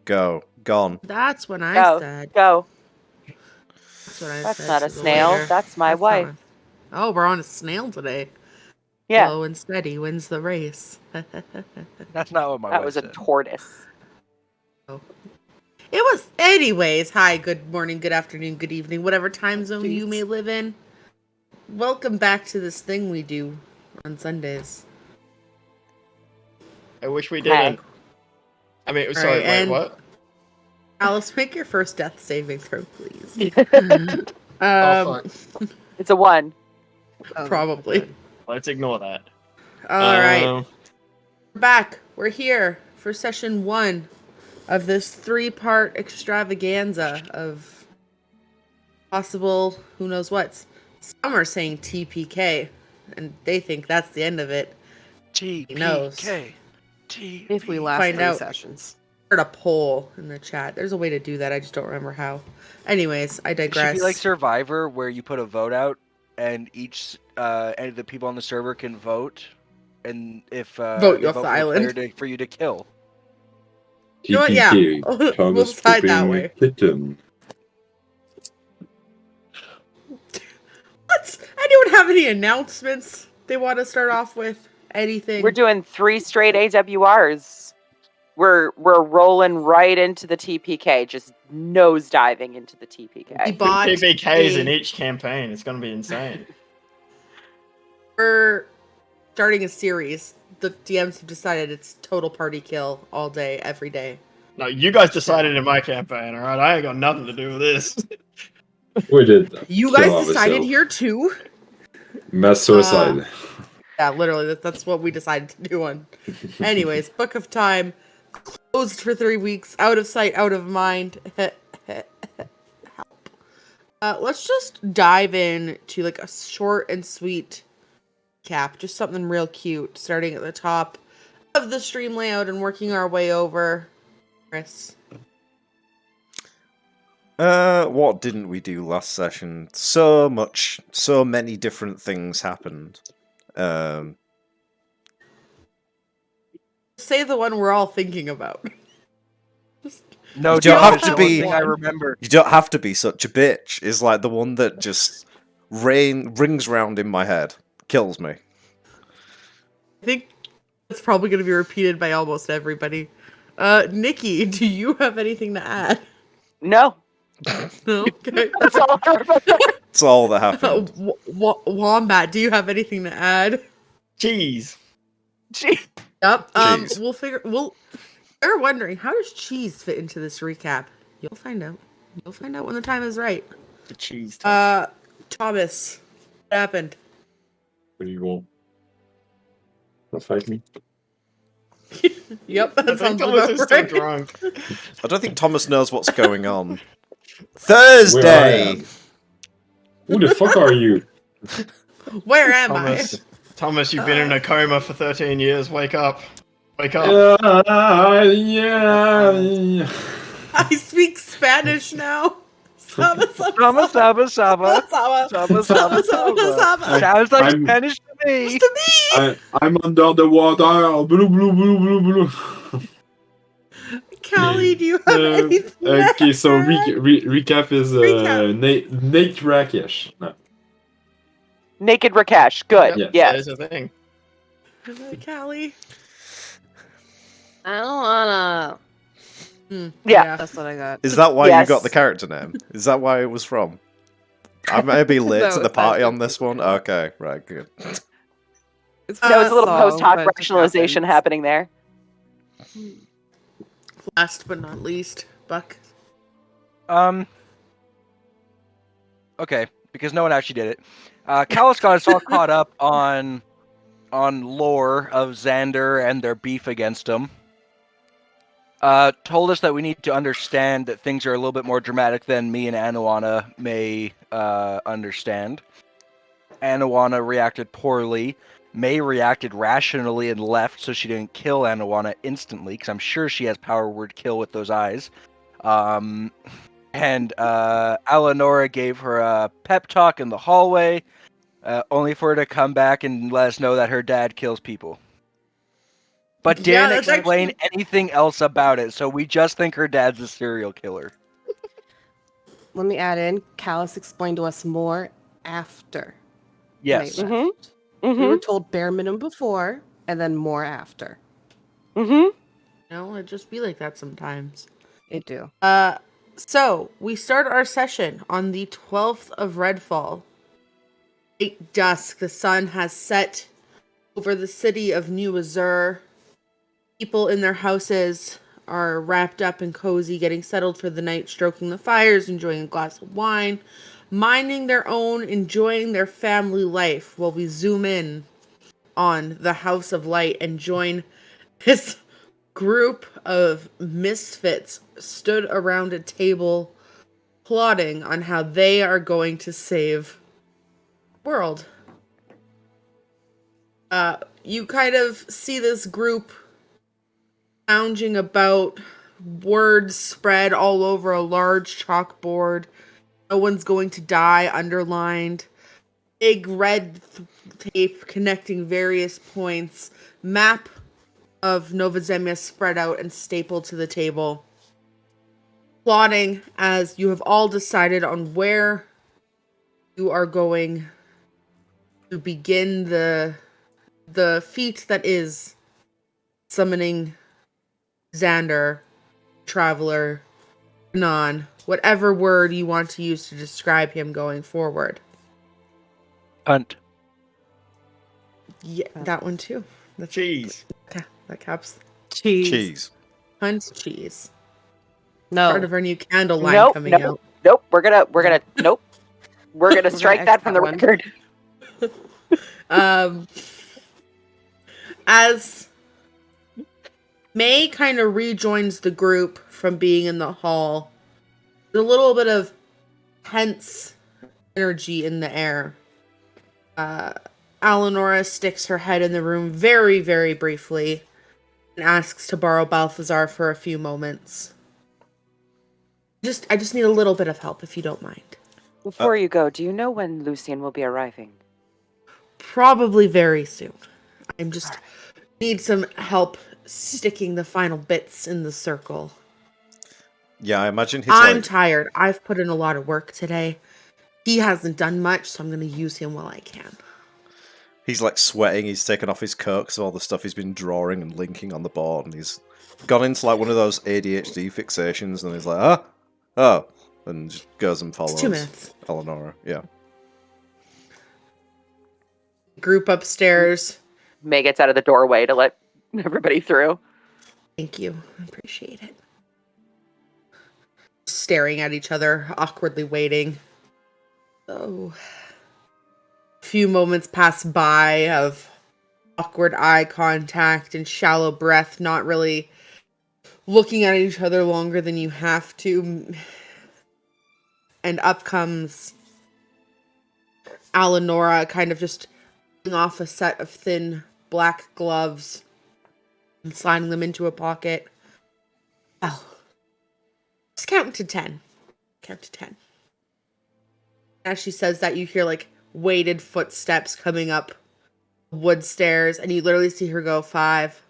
Go. Gone. That's when I Go. said. Go. That's what I That's said not to a the snail. waiter. That's my That's wife. not Oh, we're on a snail today. Yeah. Slow and steady wins the race. That's not what my That wife was a said. tortoise. It was. Anyways, hi, good morning, good afternoon, good evening, whatever time zone you may live in. Welcome back to this thing we do on Sundays. I wish we Hey. didn't. I mean, sorry, Alright, wait, and- what? Alice, make your first death saving throw, please. Oh, fuck. It's a 1. Probably. Let's ignore that. Alright, we're back. We're here for session 1 of this 3-part extravaganza of possible who knows what's. Some are saying TPK, and they think that's the end of it. TPK. If we last Find 3 out. sessions. I heard a poll in the chat. There's a way to do that. I just don't remember how. Anyways, I It digress. should be like Survivor, where you put a vote out, and each any of the people on the server can vote, and if Vote they you off vote the for the player island. for you to kill. You know what? Yeah. TPK. We'll Thomas decide that pooping way. kitten. What? Anyone have any announcements they want to start off with? Anything? We're doing 3 straight AWRs. We're rolling right into the TPK, just nose diving into the We TPK. bought PPKs in a- each campaign. It's going to be insane. We're starting a series. The DMs have decided it's total party kill all day, every day. No, you guys decided in my campaign, alright? I ain't got nothing to do with this. We did. You kill guys decided ourselves. here too. Mass suicide. Yeah, literally, that's what we decided to do on. Anyways, Book of Time closed for 3 weeks, out of sight, out of mind. Help. Let's just dive in to like a short and sweet cap, just something real cute, starting at the top of the stream layout and working our way over. Chris. What didn't we do last session? So many different things happened. Say the one we're all thinking about. No, You don't Joe, have it's to the be- one thing I remember. You don't have to be such a bitch. Is like the one that just rings round in my head, kills me. I think it's probably going to be repeated by almost everybody. Nikki, do you have anything to add? No, No? Okay. that's all I remember. It's all that happened. Wombat, do you have anything to add? Cheese. Gee. Yep. Cheese. They're wondering, how does cheese fit into this recap? You'll find out. You'll find out when the time is right. The cheese. touch. Thomas, what happened? What do you want? Wanna fight me? Yep, I that think sounds Thomas about is still right. drunk. I don't think Thomas knows what's going on. Thursday. Who the fuck are you? Where am Thomas, you've been in a coma for 13 years. Wake up. Wake up. Yeah. I speak Spanish now. Saba, Saba, saba, saba. Saba. Saba, Saba, saba, Saba, saba. Saba. Sounds like I'm- Spanish to me. To me! I'm under the water. Blue, blue, blue, blue, blue. Callie, do you have anything? Okay, so recap is Recap. Nate Rakish. No. Naked Rakesh. Good. That Yes. is a thing. Callie? I don't wanna. Yeah. That's what I got. Is that why Yes. you got the character name? Is that why it was from? I may be late No, to the it's party not. on this one. Okay, right, good. It's There was a little song, post hoc but it just rationalization happens. happening there. Last but not least, Buck. Okay, because no one actually did it. Callus got us all caught up on lore of Xander and their beef against him. Told us that we need to understand that things are a little bit more dramatic than me and Anawana may understand. Anawana reacted poorly. May reacted rationally and left, so she didn't kill Anawana instantly, because I'm sure she has power word kill with those eyes. And Eleonora gave her a pep talk in the hallway, only for her to come back and let us know that her dad kills people. but Yeah, didn't that's explain actually- anything else about it, so we just think her dad's a serial killer. Let me add in. Callus explained to us more after. Yes. May Mhm. left. We were Mm-hmm. told bare minimum before, and then more after. Mm-hmm. No, it just be like that sometimes. It do. So we start our session on the 12th of Redfall. Late dusk, the sun has set over the city of New Azure. People in their houses are wrapped up and cozy, getting settled for the night, stroking the fires, enjoying a glass of wine, minding their own, enjoying their family life, while we zoom in on the House of Light and join this group of misfits stood around a table plotting on how they are going to save the world. You kind of see this group lounging about, words spread all over a large chalkboard. No one's going to die underlined. Big red tape connecting various points. Map of Nova Zemlya spread out and stapled to the table. Plotting as you have all decided on where you are going to begin the feat that is summoning Xander, Traveler, Non, whatever word you want to use to describe him going forward. Hunt. Yeah, that one too. That's Cheese. that caps. Cheese. Hunt cheese. No. Part of our new candle line Nope. coming Nope. out. Nope. We're gonna. Nope. We're gonna strike X that from the that one. record. As May kind of rejoins the group from being in the hall, there's a little bit of tense energy in the air. Alanora sticks her head in the room very, very briefly and asks to borrow Balthazar for a few moments. I just need a little bit of help, if you don't mind. Before you go, do you know when Lucian will be arriving? Probably very soon. I'm just need some help sticking the final bits in the circle. Yeah, I imagine he's I'm like... tired. I've put in a lot of work today. He hasn't done much, so I'm going to use him while I can. He's like sweating, he's taken off his coat because of all the stuff he's been drawing and linking on the board, and he's gone into like one of those ADHD fixations, and he's like, oh, and just goes and follows 2 minutes. Eleonora. Yeah. Group upstairs. May gets out of the doorway to let everybody through. Thank you. I appreciate it. Staring at each other, awkwardly waiting. So, a few moments pass by of awkward eye contact and shallow breath, not really looking at each other longer than you have to. And up comes Alanora, kind of just pulling off a set of thin black gloves and sliding them into a pocket. Oh, just count to 10. Count to 10. As she says that, you hear like weighted footsteps coming up wood stairs, and you literally see her go 5,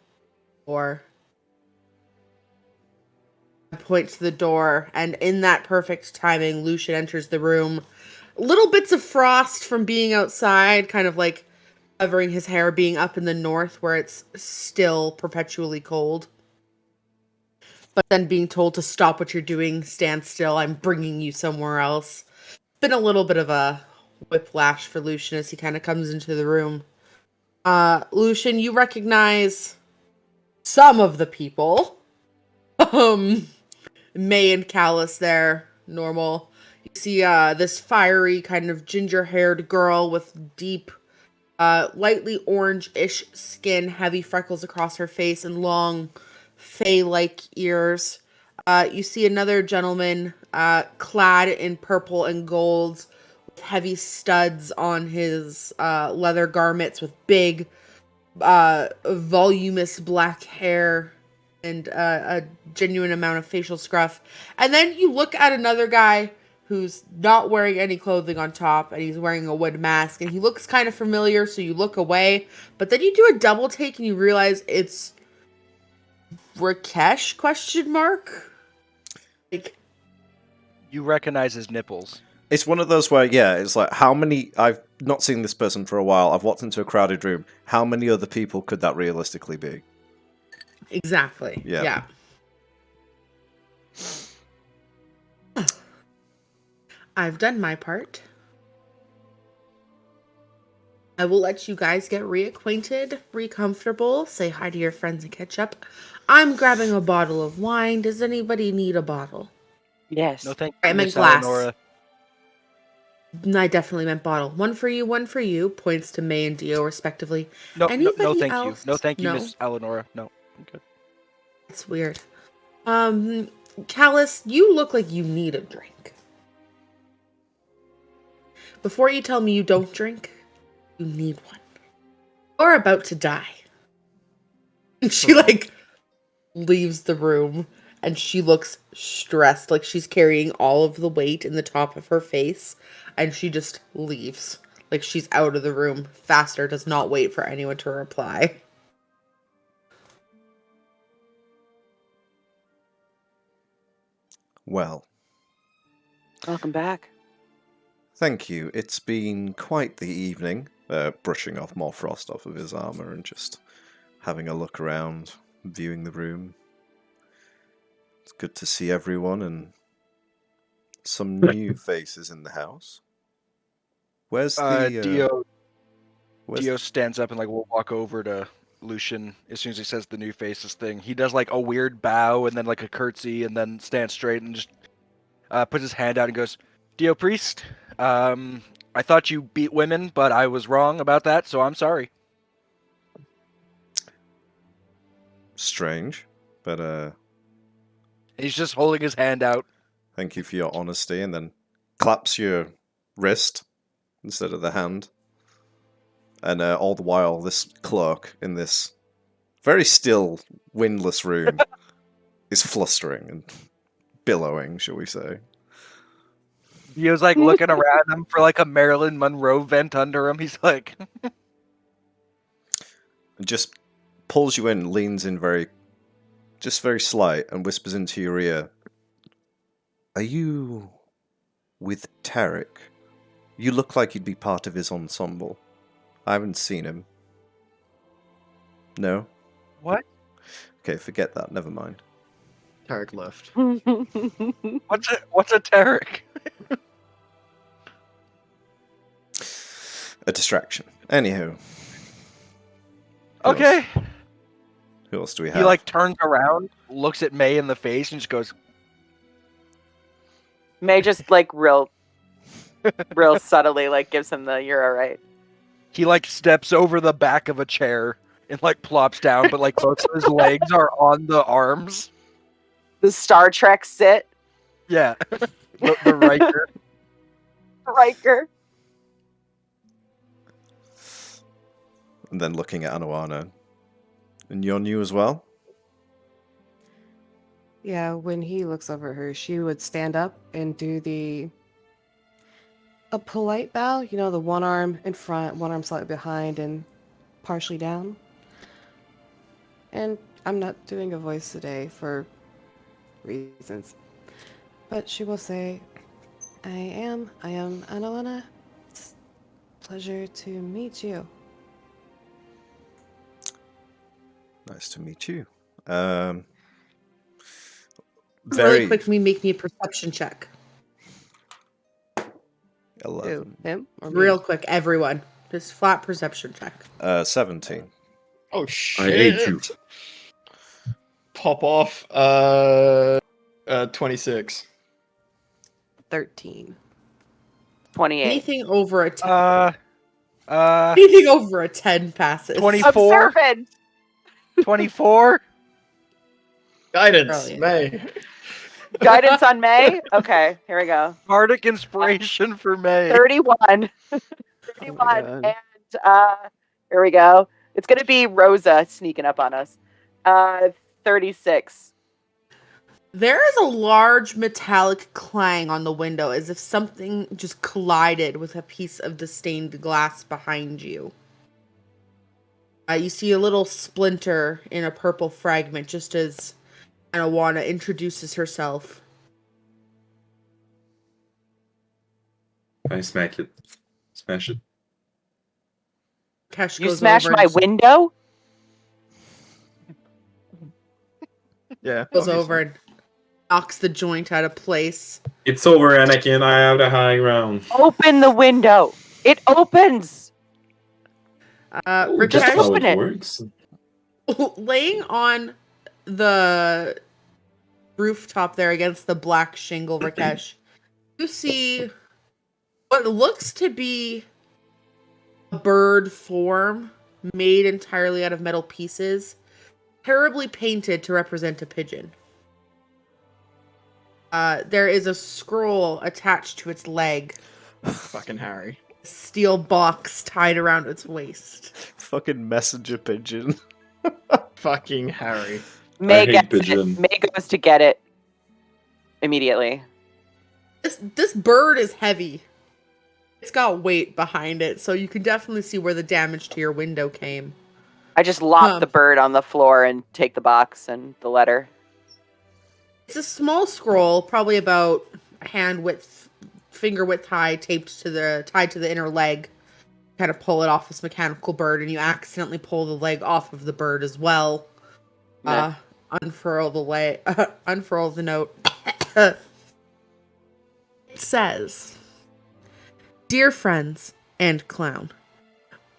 4. Point to the door, and in that perfect timing, Lucian enters the room. Little bits of frost from being outside, kind of like covering his hair, being up in the north where it's still perpetually cold. But then being told to stop what you're doing, stand still, I'm bringing you somewhere else. Been a little bit of a whiplash for Lucian as he kind of comes into the room. Lucian, you recognize some of the people. May and Callus there, normal. You see this fiery kind of ginger-haired girl with deep, lightly orange-ish skin, heavy freckles across her face, and long, fey-like ears. You see another gentleman clad in purple and gold, with heavy studs on his leather garments, with big, voluminous black hair and a genuine amount of facial scruff. And then you look at another guy who's not wearing any clothing on top, and he's wearing a wood mask, and he looks kind of familiar, so you look away. But then you do a double take, and you realize it's Rakesh? Question mark. Like, You recognize his nipples. It's one of those where, yeah, it's like, how many... I've not seen this person for a while. I've walked into a crowded room. How many other people could that realistically be? exactly. Yeah. I've done my part. I will let you guys get reacquainted, re-comfortable, say hi to your friends and catch up. I'm grabbing a bottle of wine. Does anybody need a bottle? Yes. No, thank I you, meant Miss glass. Eleonora. I definitely meant bottle. One for you, one for you. Points to May and Dio, respectively. No, Anybody thank else? you. No, thank you, No? Miss Eleonora. No, I'm good. It's weird. Callus, you look like you need a drink. Before you tell me you don't drink, you need one. You're about to die. And she, leaves the room, and she looks stressed, like she's carrying all of the weight in the top of her face, and she just leaves. Like she's out of the room faster, does not wait for anyone to reply. Well, Welcome back. thank you. It's been quite the evening. Brushing off more frost off of his armor and just having a look around, viewing the room. It's good to see everyone and some new faces in the house. Where's the... Dio stands up and will walk over to Lucian as soon as he says the new faces thing. He does a weird bow and then a curtsy and then stands straight and just puts his hand out and goes, Dio Priest, I thought you beat women, but I was wrong about that, so I'm sorry. Strange, but He's just holding his hand out. thank you for your honesty, and then claps your wrist instead of the hand. And all the while, this cloak in this very still, windless room is flustering and billowing, shall we say. Dio's looking around him for a Marilyn Monroe vent under him. He's like... And just pulls you in, leans in very slight, and whispers into your ear, "Are you with Tarek? You look like you'd be part of his ensemble. I haven't seen him." No? What? Okay, forget that. Never mind. Tarek left. What's a Tarek? A distraction. Anywho. Okay. Who else do we He have? turns around, looks at May in the face, and just goes, May just real subtly gives him the "you're all right." he steps over the back of a chair and plops down, but both of his legs are on the arms. The Star Trek sit. Yeah. the Riker. Riker. And then looking at Anuana. And you're new as well? Yeah, when he looks over at her, she would stand up and do a polite bow, the one arm in front, one arm slightly behind and partially down. And I'm not doing a voice today for reasons. But she will say, I am Annalena. It's a pleasure to meet you. Nice to meet you. Really quick, make me a perception check. 11. Who? Him? Or me? Real quick, everyone. Just flat perception check. 17. Oh I shit! hate you. Pop off. 26. 13. 28. Anything over a 10. Uh, Anything over a 10 passes. 24? Observant. 24? Guidance, Brilliant. May. Guidance on May. Okay, here we go. Bardic inspiration for May. 31. 31. God. And here we go. It's gonna be Rosa sneaking up on us. 36. There is a large metallic clang on the window as if something just collided with a piece of the stained glass behind you. You see a little splinter in a purple fragment just as Anawana introduces herself. I smack it. Smash it. Kesh You goes smashed over my and window? Yeah. goes obviously. over and knocks the joint out of place. It's over, Anakin. I have the high ground. Open the window. It opens. Oh, Just that's how open it it. works. Laying on the rooftop there against the black shingle, Rakesh, you see what looks to be a bird form made entirely out of metal pieces, terribly painted to represent a pigeon. There is a scroll attached to its leg, Fucking Harry. a steel box tied around its waist. Fucking messenger pigeon. Fucking Harry. May hate gets pigeon. it. May goes to get it immediately. This bird is heavy. It's got weight behind it, so you can definitely see where the damage to your window came. I just lop the bird on the floor and take the box and the letter. It's a small scroll, probably about hand width, finger width high, tied to the inner leg. Kind of pull it off this mechanical bird, and you accidentally pull the leg off of the bird as well. Nah. Unfurl the note. It says, "Dear friends and clown,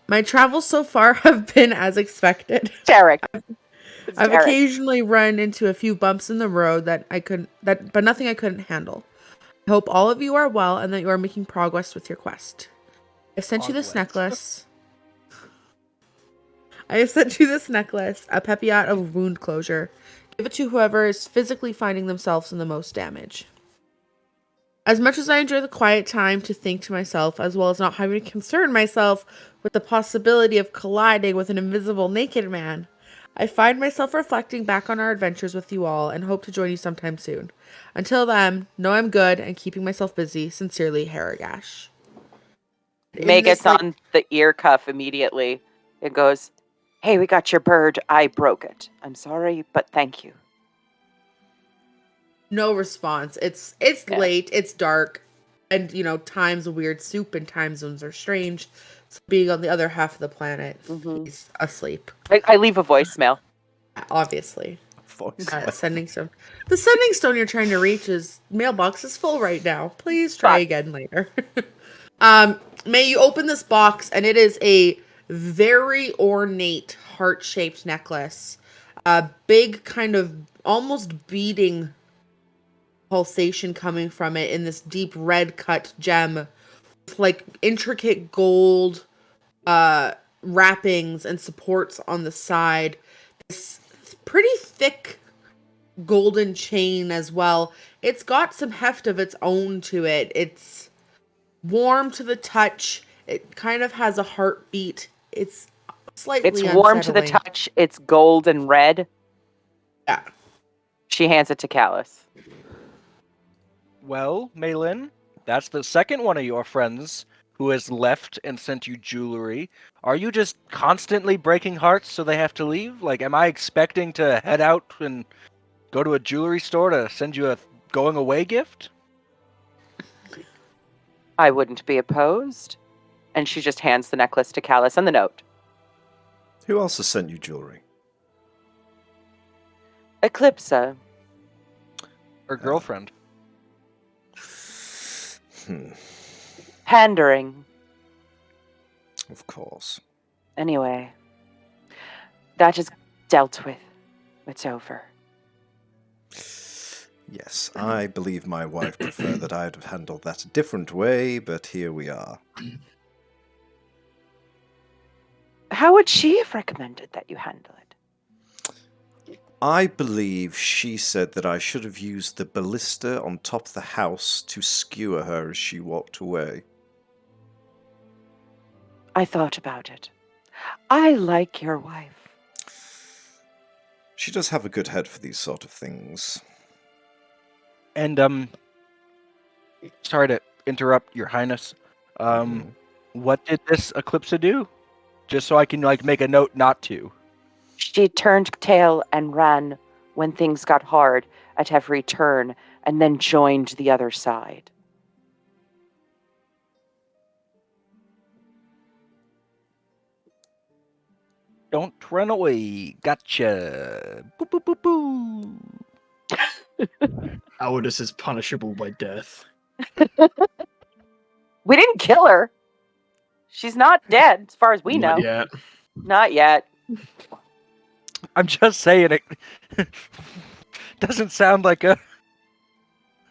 my travels so far have been as expected. Derek. It's I've Derek. occasionally run into a few bumps in the road but nothing I couldn't handle. I hope all of you are well and that you are making progress with your quest. I sent you this necklace. I have sent you this necklace, a pepiat of wound closure. Give it to whoever is physically finding themselves in the most damage. As much as I enjoy the quiet time to think to myself, as well as not having to concern myself with the possibility of colliding with an invisible naked man, I find myself reflecting back on our adventures with you all and hope to join you sometime soon. Until then, know I'm good and keeping myself busy. Sincerely, Haragash." May gets on the ear cuff immediately and goes, "Hey, we got your bird. I broke it. I'm sorry, but thank you." No response. It's Yeah. late, it's dark, and time's a weird soup and time zones are strange. So being on the other half of the planet, he's asleep. I leave a voicemail. Obviously. Voice. Sending stone. The sending stone you're trying to reach is mailbox is full right now. Please try again later. May you open this box and it is a very ornate heart-shaped necklace. A big kind of almost beating pulsation coming from it in this deep red cut gem with like intricate gold wrappings and supports on the side. This pretty thick golden chain as well. It's got some heft of its own to it. It's warm to the touch. It kind of has a heartbeat. It's slightly warm to the unsettling. touch. It's gold and red. Yeah. She hands it to Callus. Well, Maylin, that's the second one of your friends who has left and sent you jewelry. Are you just constantly breaking hearts so they have to leave? Like, am I expecting to head out and go to a jewelry store to send you a going away gift? I wouldn't be opposed. And she just hands the necklace to Callus and the note. Who else has sent you jewelry? Eclipsa. Her girlfriend. Pandering. Of course. Anyway. That is dealt with. It's over. Yes, I believe my wife preferred that I'd have handled that a different way, but here we are. How would she have recommended that you handle it? I believe she said that I should have used the ballista on top of the house to skewer her as she walked away. I thought about it. I like your wife. She does have a good head for these sort of things. And, sorry to interrupt, Your Highness. What did this Eclipsa do? just so I can make a note not to. She turned tail and ran when things got hard at every turn, and then joined the other side. Don't run away. Gotcha. Boo, boo, boo, boo. Cowardice is punishable by death. We didn't kill her. She's not dead, as far as we know. Not yet. Not yet. I'm just saying it doesn't sound like a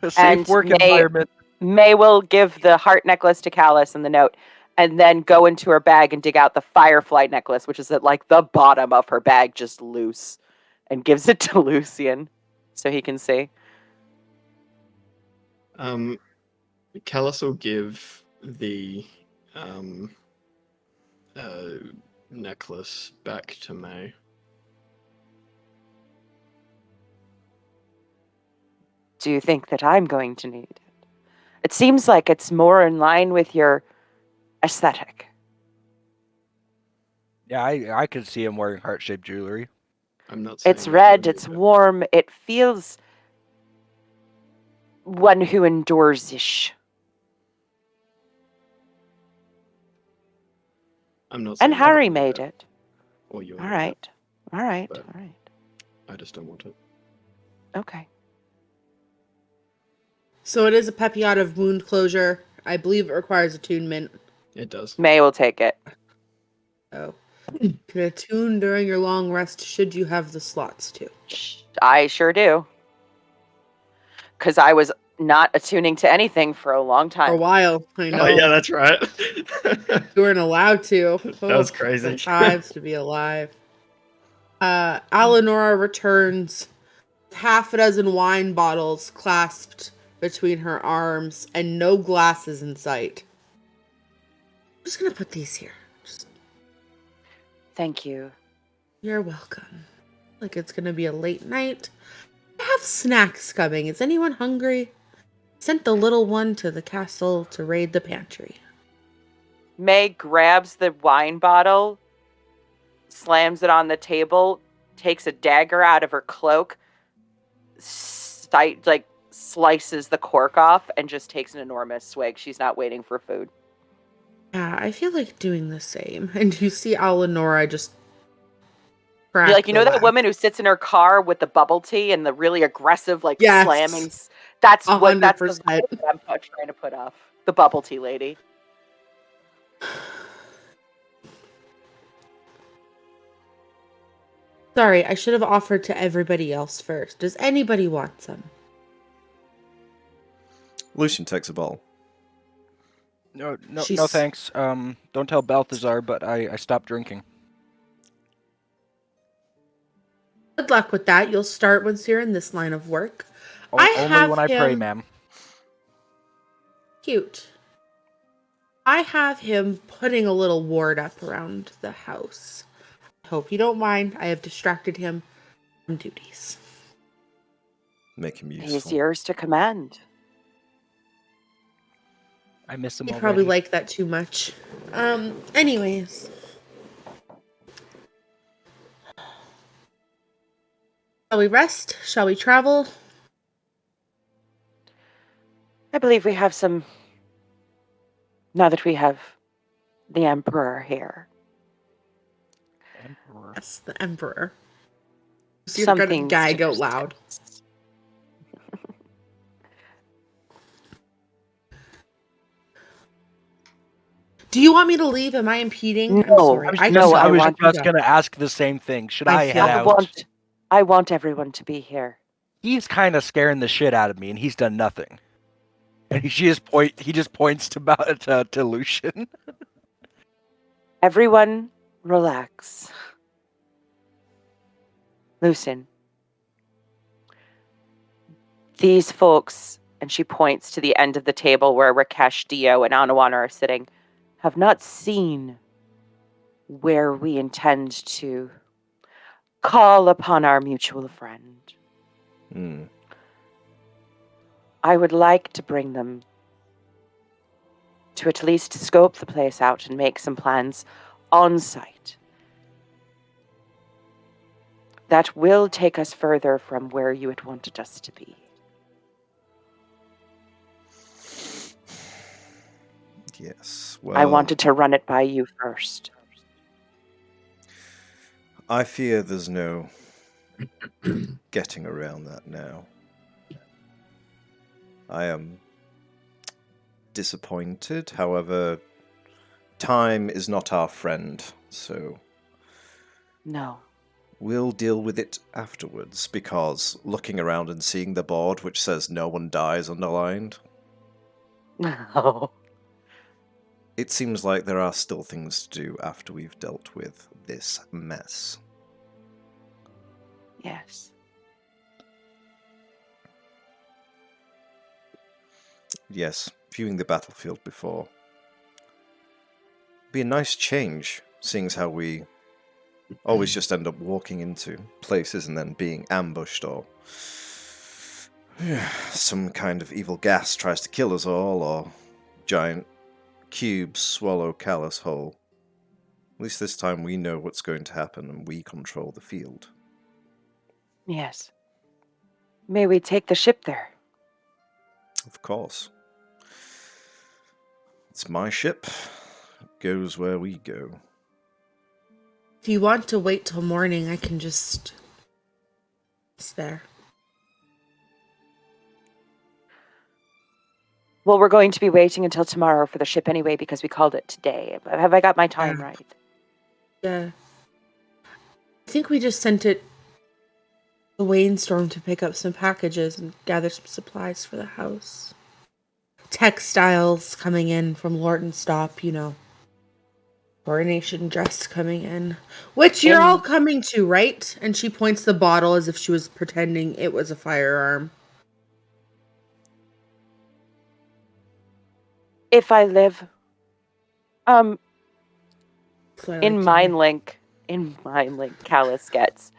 safe And work environment. May will give the heart necklace to Callus and the note, and then go into her bag and dig out the firefly necklace, which is at like the bottom of her bag, just loose, and gives it to Lucian so he can see. Callus will give the necklace back to May. Do you think that I'm going to need it? It seems like it's more in line with your aesthetic. Yeah, I could see him wearing heart-shaped jewelry. I'm not saying It's red, it's warm, it feels one who endures-ish. I'm not And saying I Harry don't need made it. it. Or you. All right. All right. But- All right. I just don't want it. Okay. So it is a Pepiot of wound closure. I believe it requires attunement. It does. May will take it. Oh. You can attune during your long rest should you have the slots to. I sure do. Because I was not attuning to anything for a long For a time. while, I know. Oh yeah, that's right. You weren't allowed to. That was Oh, crazy. the times to be alive. Alanora returns with half a dozen wine bottles clasped between her arms and no glasses in sight. I'm just gonna put these here. Thank you. You're welcome. Like it's gonna be a late night. I have snacks coming. Is anyone hungry? Sent the little one to the castle to raid the pantry. May grabs the wine bottle, slams it on the table, takes a dagger out of her cloak, slices the cork off, and just takes an enormous swig. She's not waiting for food. Yeah, I feel like doing the same. And you see Alanora just crack You're like, you know the that laugh. woman who sits in her car with the bubble tea and the really aggressive, Yes. slamming? That's the 100%. vibe that I'm trying to put off. The bubble tea lady. Sorry, I should have offered to everybody else first. Does anybody want some? Lucian takes a bottle. No, She's- thanks. Don't tell Balthazar, but I stopped drinking. Good luck with that. You'll start once you're in this line of work. Only have when I pray, him- ma'am. Cute. I have him putting a little ward up around the house. I hope you don't mind. I have distracted him from duties. Make him He's useful. yours to command. I miss him You already. probably like that too much. Anyways. Shall we rest? Shall we travel? I believe we have some. Now that we have the Emperor here. Emperor. Yes, the Emperor. So you're gonna gag out loud. Do you want me to leave? Am I impeding? No, I'm sorry. I was I just- no, can I go. was I can just go. going to ask the same thing. Should I I feel head it. out? I want everyone to be here. He's kind of scaring the shit out of me, and he's done nothing. And he just points to Lucian. Everyone, relax. Lucian. These folks, and she points to the end of the table where Rakesh, Dio, and Anawana are sitting, have not seen where we intend to call upon our mutual friend. Hmm. I would like to bring them to at least scope the place out and make some plans on site. That will take us further from where you had wanted us to be. Yes, well... I wanted to run it by you first. I fear there's no getting around that now. I am disappointed, however, time is not our friend, so... No. We'll deal with it afterwards, because looking around and seeing the board which says no one dies underlined, No. it seems like there are still things to do after we've dealt with this mess. Yes. Yes, viewing the battlefield before. Be a nice change, seeing as how we always just end up walking into places and then being ambushed, or some kind of evil gas tries to kill us all, or giant cubes swallow Callus whole. At least this time we know what's going to happen and we control the field. Yes. May we take the ship there? Of course. It's my ship. It goes where we go. If you want to wait till morning, I can just... It's there. Well, we're going to be waiting until tomorrow for the ship anyway because we called it today. Have I got my time right? Yeah. I think we just sent it to Waynestorm to pick up some packages and gather some supplies for the house. Textiles coming in from Lorton Stop, you know. Coronation dress coming in. Which you're all coming to, right? And she points the bottle as if she was pretending it was a firearm. If I live, That's what I like in to Mind hear. Link, Callus gets.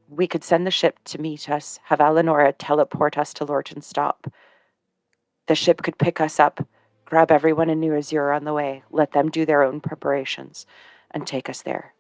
We could send the ship to meet us, have Eleonora teleport us to Lorton Stop. The ship could pick us up, grab everyone in New Azure on the way, let them do their own preparations, and take us there.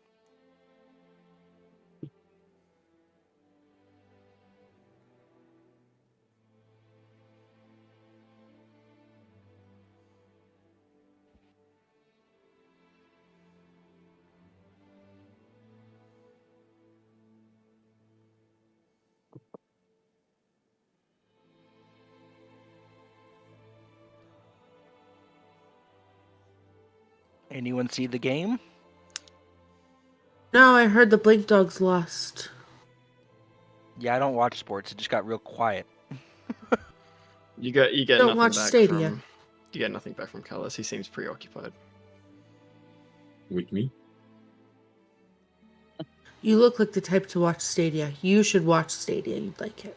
Anyone see the game? No, I heard the Blink Dogs lost. Yeah, I don't watch sports. It just got real quiet. You get Don't nothing watch back Stadia. from you get nothing back from Callus. He seems preoccupied. With me? You look like the type to watch Stadia. You should watch Stadia. You'd like it.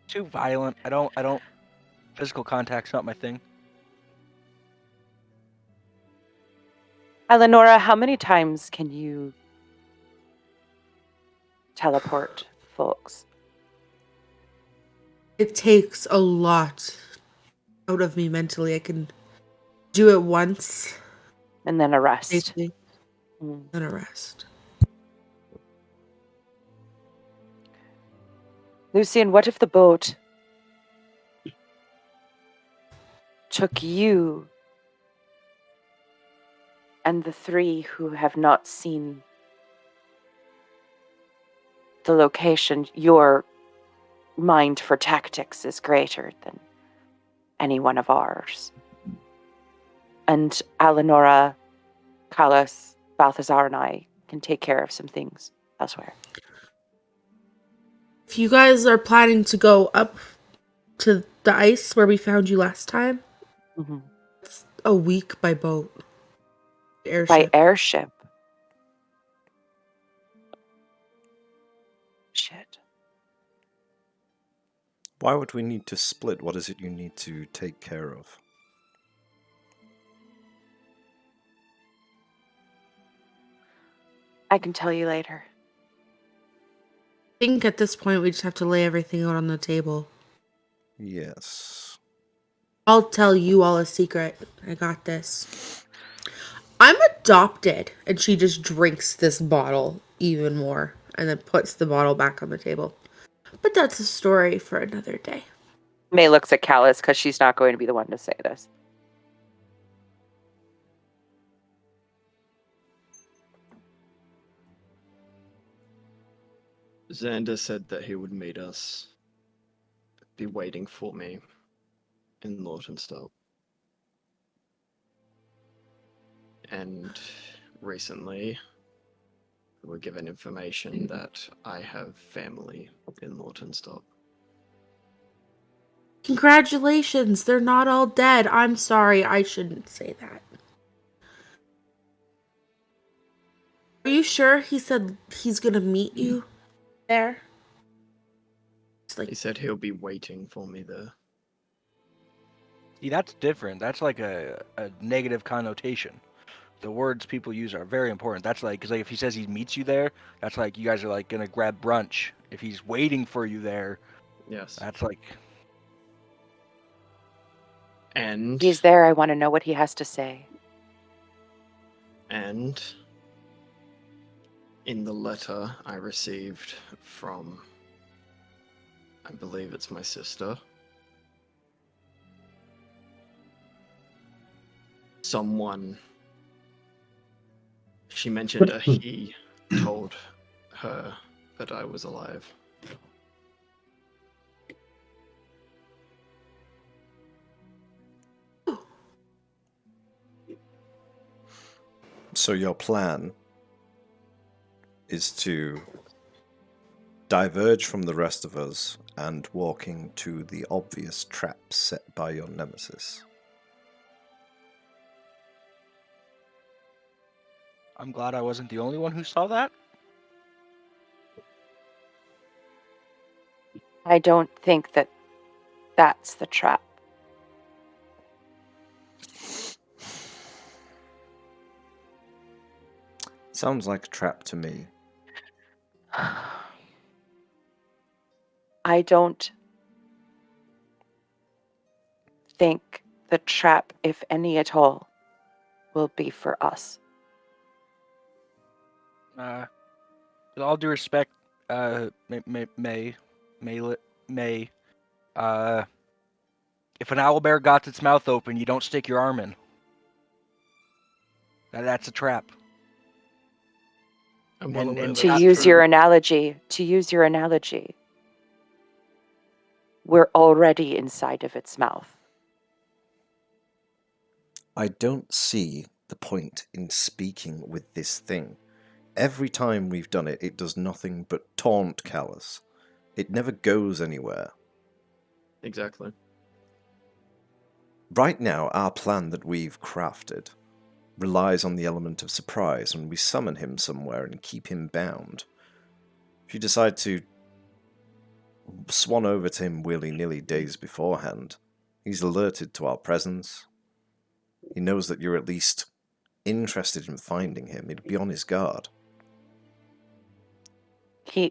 Too violent. I don't. Physical contact's not my thing. Eleonora, how many times can you teleport folks? It takes a lot out of me mentally. I can do it once, And then arrest. safely, Mm. then arrest. Lucian, what if the boat took you and the three who have not seen the location? Your mind for tactics is greater than any one of ours. And Eleonora, Callus, Balthazar, and I can take care of some things elsewhere. If you guys are planning to go up to the ice where we found you last time, Mm-hmm. it's a week by boat. Airship. By airship. Shit. Why would we need to split? What is it you need to take care of? I can tell you later. I think at this point we just have to lay everything out on the table. Yes. I'll tell you all a secret. I got this. I'm adopted. And she just drinks this bottle even more and then puts the bottle back on the table. But that's a story for another day. May looks at Callus because she's not going to be the one to say this. Xander said that he would meet us, be waiting for me in Lawtonstone. And recently, we were given information that I have family in Lawtonstone. Congratulations, they're not all dead. I'm sorry, I shouldn't say that. Are you sure he said he's gonna meet you there? It's like, He said he'll be waiting for me there. See, that's different. That's like a negative connotation. The words people use are very important. That's like, because like if he says he meets you there, that's like you guys are like gonna grab brunch. If he's waiting for you there, Yes. that's like, And He's there. I want to know what he has to say. And in the letter I received from, I believe it's my sister, she mentioned a he told her that I was alive. So your plan is to diverge from the rest of us and walking to the obvious trap set by your nemesis. I'm glad I wasn't the only one who saw that. I don't think that that's the trap. Sounds like a trap to me. I don't think the trap, if any at all, will be for us. With all due respect, May, if an owlbear got its mouth open, you don't stick your arm in. That's a trap. I'm well And- aware and that To that's use true. your analogy, we're already inside of its mouth. I don't see the point in speaking with this thing. Every time we've done it, it does nothing but taunt Callus. It never goes anywhere. Exactly. Right now, our plan that we've crafted relies on the element of surprise when we summon him somewhere and keep him bound. If you decide to swan over to him willy-nilly days beforehand, he's alerted to our presence. He knows that you're at least interested in finding him. He'd be on his guard.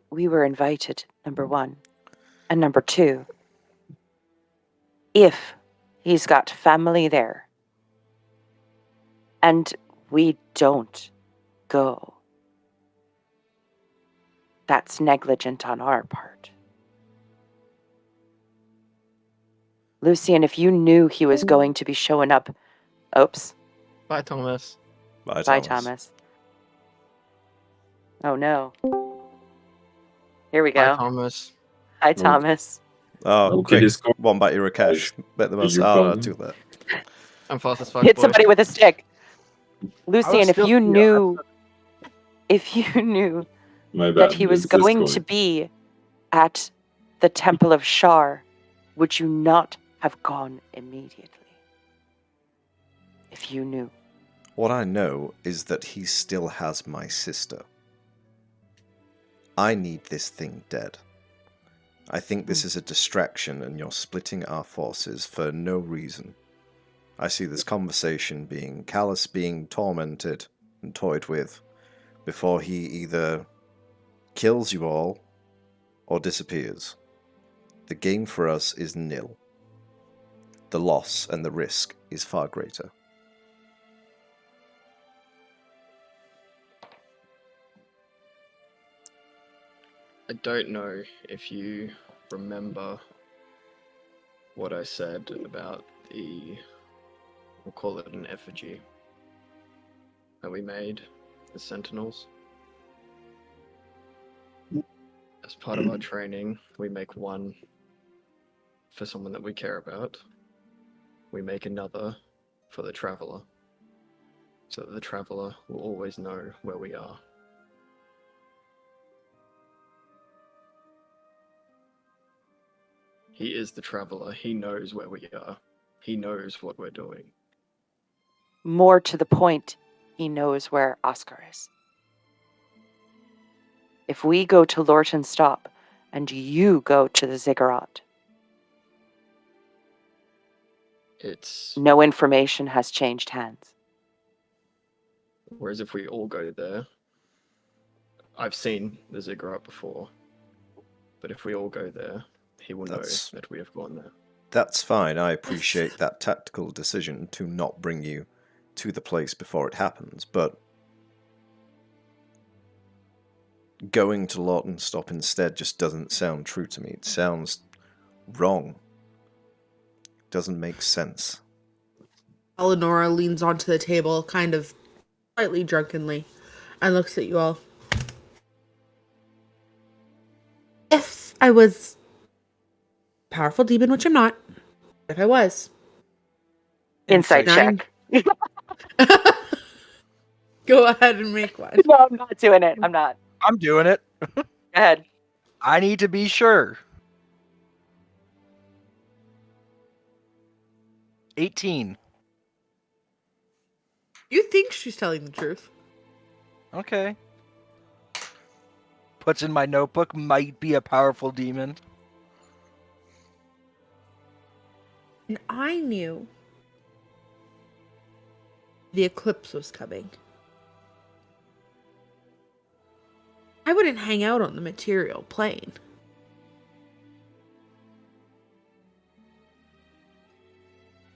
We were invited, number one. And number two, if he's got family there and we don't go, that's negligent on our part. Lucian, if you knew he was going to be showing up... Oops. Bye, Thomas. Bye, Thomas. Oh, no. Here we Bye, go. Thomas. Hi, Thomas. Oh, Okay, quick. Discord. One back to Rakesh. Bet the most. you I'll fun? do that. I'm fast as fuck, Hit boy. somebody with a stick. Lucian, if still- you knew My bad. that he was it's going Discord. to be at the Temple of Shar, would you not have gone immediately? If you knew. What I know is that he still has my sister. I need this thing dead. I think this is a distraction and you're splitting our forces for no reason. I see this conversation being Callus being tormented and toyed with before he either kills you all or disappears. The gain for us is nil. The loss and the risk is far greater. I don't know if you remember what I said about we'll call it an effigy that we made as sentinels. As part of our training, we make one for someone that we care about. We make another for the traveler, so that the traveler will always know where we are. He is the traveler. He knows where we are. He knows what we're doing. More to the point, he knows where Oscar is. If we go to Lorton Stop and you go to the Ziggurat, It's no information has changed hands. whereas if we all go there, I've seen the Ziggurat before, but if we all go there, he will know that we have gone there. That's fine. I appreciate that tactical decision to not bring you to the place before it happens, but going to Lawton Stop instead just doesn't sound true to me. It sounds wrong. It doesn't make sense. Eleonora leans onto the table, kind of slightly drunkenly, and looks at you all. If I was a powerful demon, which I'm not, if I was. Insight Nine. check. Go ahead and make one. No, I'm not doing it. I'm not. I'm doing it. Go ahead. I need to be sure. 18. You think she's telling the truth. Okay. Puts in my notebook, might be a powerful demon. And I knew the eclipse was coming. I wouldn't hang out on the material plane.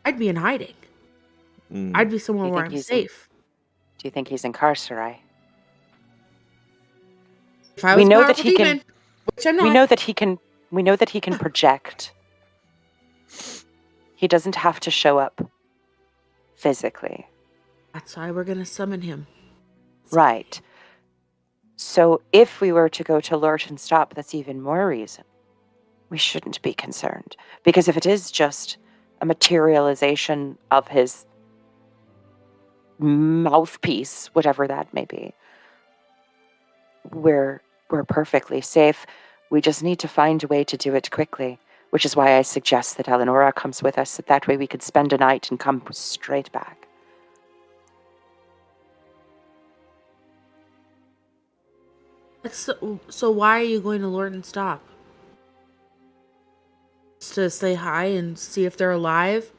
I'd be in hiding. I'd be somewhere You where think I'm he's safe. Do you think he's incarcerate? If I We was know a that powerful he can- demon, which I'm not. We know that he can. We know that he can project. He doesn't have to show up physically. That's why we're gonna summon him. Right. So if we were to go to Lurch and Stop, that's even more reason we shouldn't be concerned. Because if it is just a materialization of his mouthpiece, whatever that may be, we're perfectly safe. We just need to find a way to do it quickly, which is why I suggest that Eleonora comes with us, so that way we could spend a night and come straight back. So why are you going to Lord and Stop? Just to say hi and see if they're alive?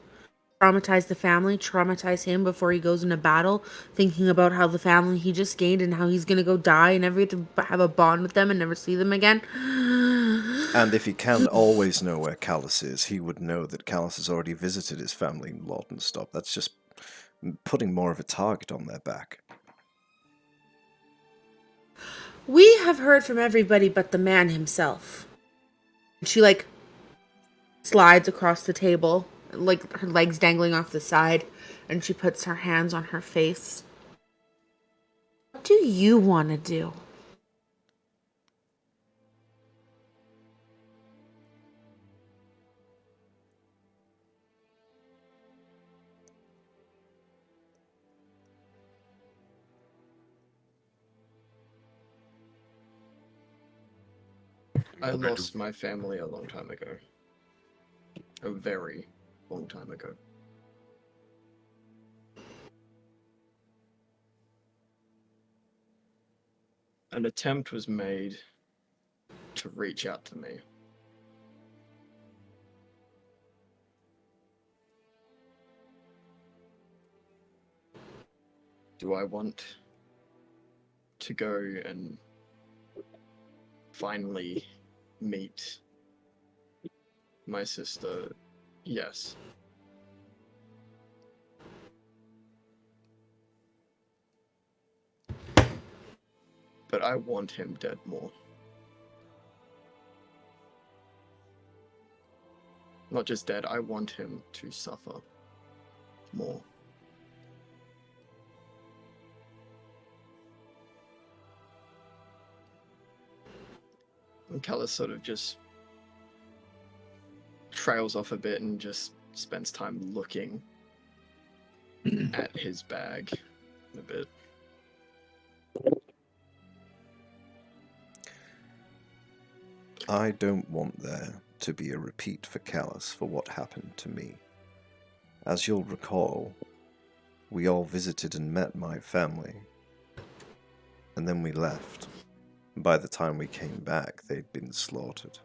Traumatize the family, traumatize him before he goes into battle, thinking about how the family he just gained and how he's gonna go die and never get to have a bond with them and never see them again. And if he can always know where Callus is, he would know that Callus has already visited his family in Lawton Stop. That's just putting more of a target on their back. We have heard from everybody but the man himself. She slides across the table, her legs dangling off the side, and she puts her hands on her face. What do you want to do? I lost my family a long time ago. A very long time ago. An attempt was made to reach out to me. Do I want to go and finally meet my sister? Yes. But I want him dead more. Not just dead, I want him to suffer more. And Callus sort of just trails off a bit and just spends time looking at his bag a bit. I don't want there to be a repeat for Callus for what happened to me. As you'll recall, we all visited and met my family, and then we left. By the time we came back, they'd been slaughtered.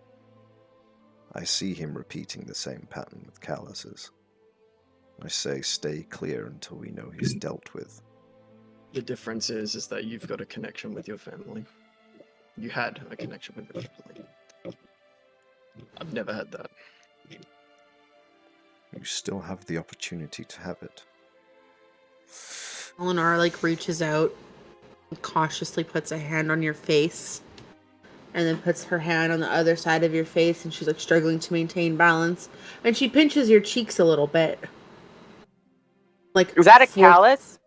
I see him repeating the same pattern with Calluses. I say stay clear until we know he's dealt with. The difference is that you've got a connection with your family. You had a connection with your family. I've never had that. You still have the opportunity to have it. Eleanor reaches out and cautiously puts a hand on your face, and then puts her hand on the other side of your face, and she's struggling to maintain balance, and she pinches your cheeks a little bit. Is that a callus?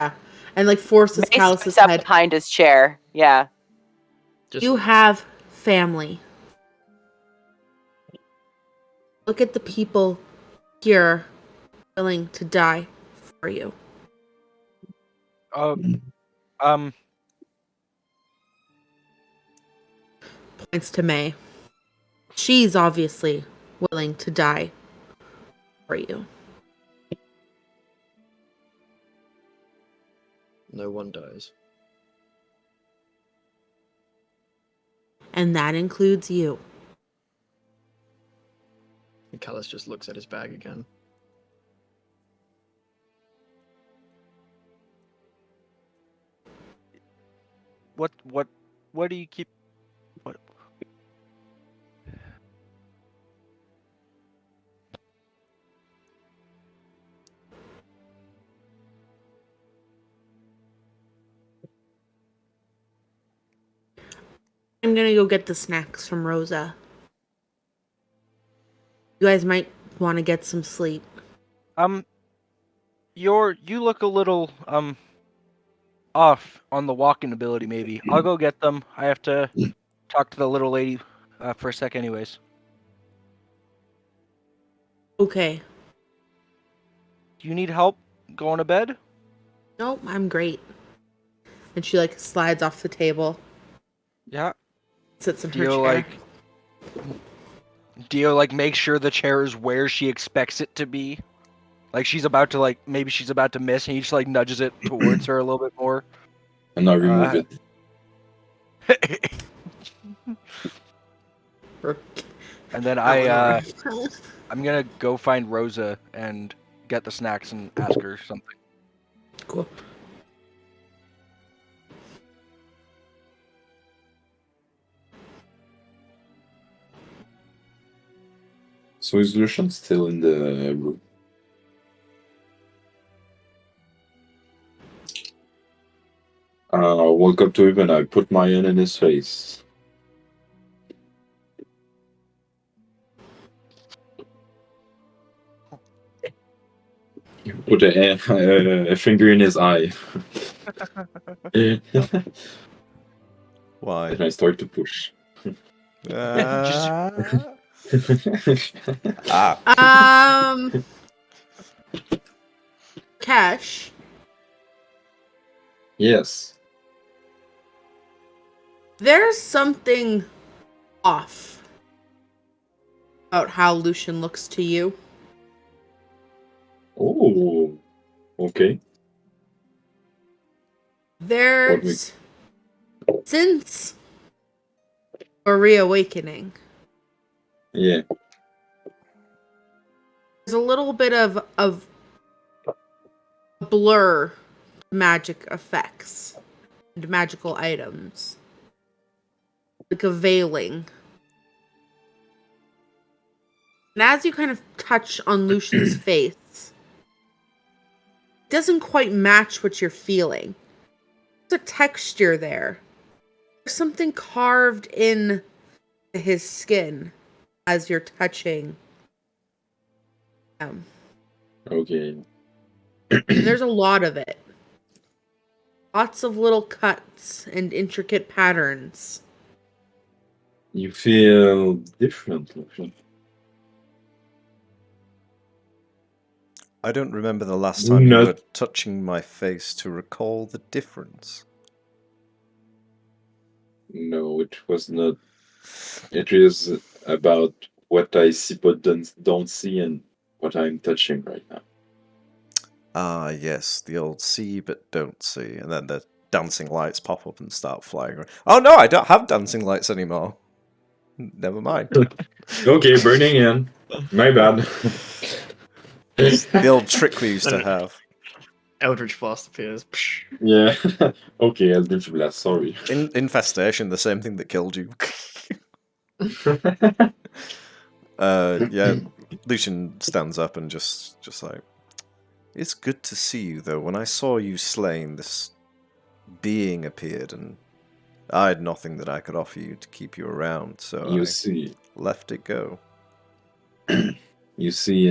Yeah, and forces Mace Callus's sits up head. behind his chair. Yeah. You have family. Look at the people here willing to die for you. Points to May. She's obviously willing to die for you. No one dies. And that includes you. And Callus just looks at his bag again. What do you keep? What? I'm gonna go get the snacks from Rosa. You guys might want to get some sleep. You look a little off on the walking ability. Maybe I'll go get them. I have to talk to the little lady for a sec, anyways. Okay. Do you need help going to bed? Nope, I'm great. And she slides off the table. Yeah. Sits in her chair. Dio makes sure the chair is where she expects it to be. She's about to maybe she's about to miss, and he just nudges it towards her a little bit more. And I remove it. And then I'm gonna go find Rosa and get the snacks and ask her something. Cool. So is Lucian still in the room? I walk up to him and I put my hand in his face. Put a finger in his eye. Why? And I start to push. Cash. Yes. There's something off about how Lucian looks to you. Oh, okay. There's, since a reawakening, Yeah. there's a little bit of blur magic effects and magical items. Like a veiling. And as you kind of touch on Lucian's face, it doesn't quite match what you're feeling. There's a texture there. There's something carved in his skin as you're touching Okay. There's a lot of it. Lots of little cuts and intricate patterns. You feel different, Lucian. I don't remember the last time you were touching my face to recall the difference. No, it was not. It is about what I see but don't see and what I'm touching right now. Ah, yes, the old see but don't see, and then the dancing lights pop up and start flying around. Oh no, I don't have dancing lights anymore. Never mind. Okay, burning in. My bad. It's the old trick we used to have. Eldritch Blast appears. Yeah. Okay, Eldritch Blast, sorry. Infestation, the same thing that killed you. Yeah, Lucian stands up and just like, it's good to see you, though. When I saw you slain, this being appeared, and I had nothing that I could offer you to keep you around, so You I see, left it go. you see,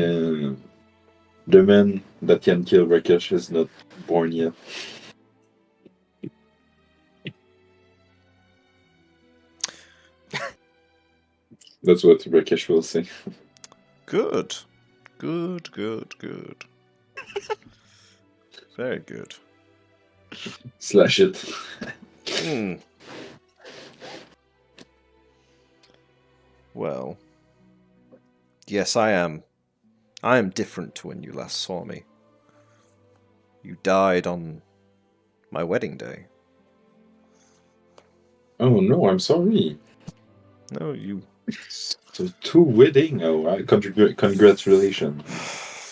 the man that can kill Rakesh is not born yet. That's what Rakesh will say. Good. Good, good, good. Very good. Slash it. Well, yes, I am. I am different to when you last saw me. You died on my wedding day. Oh no, I'm sorry. No, you... So 2 wedding. Oh, congratulations.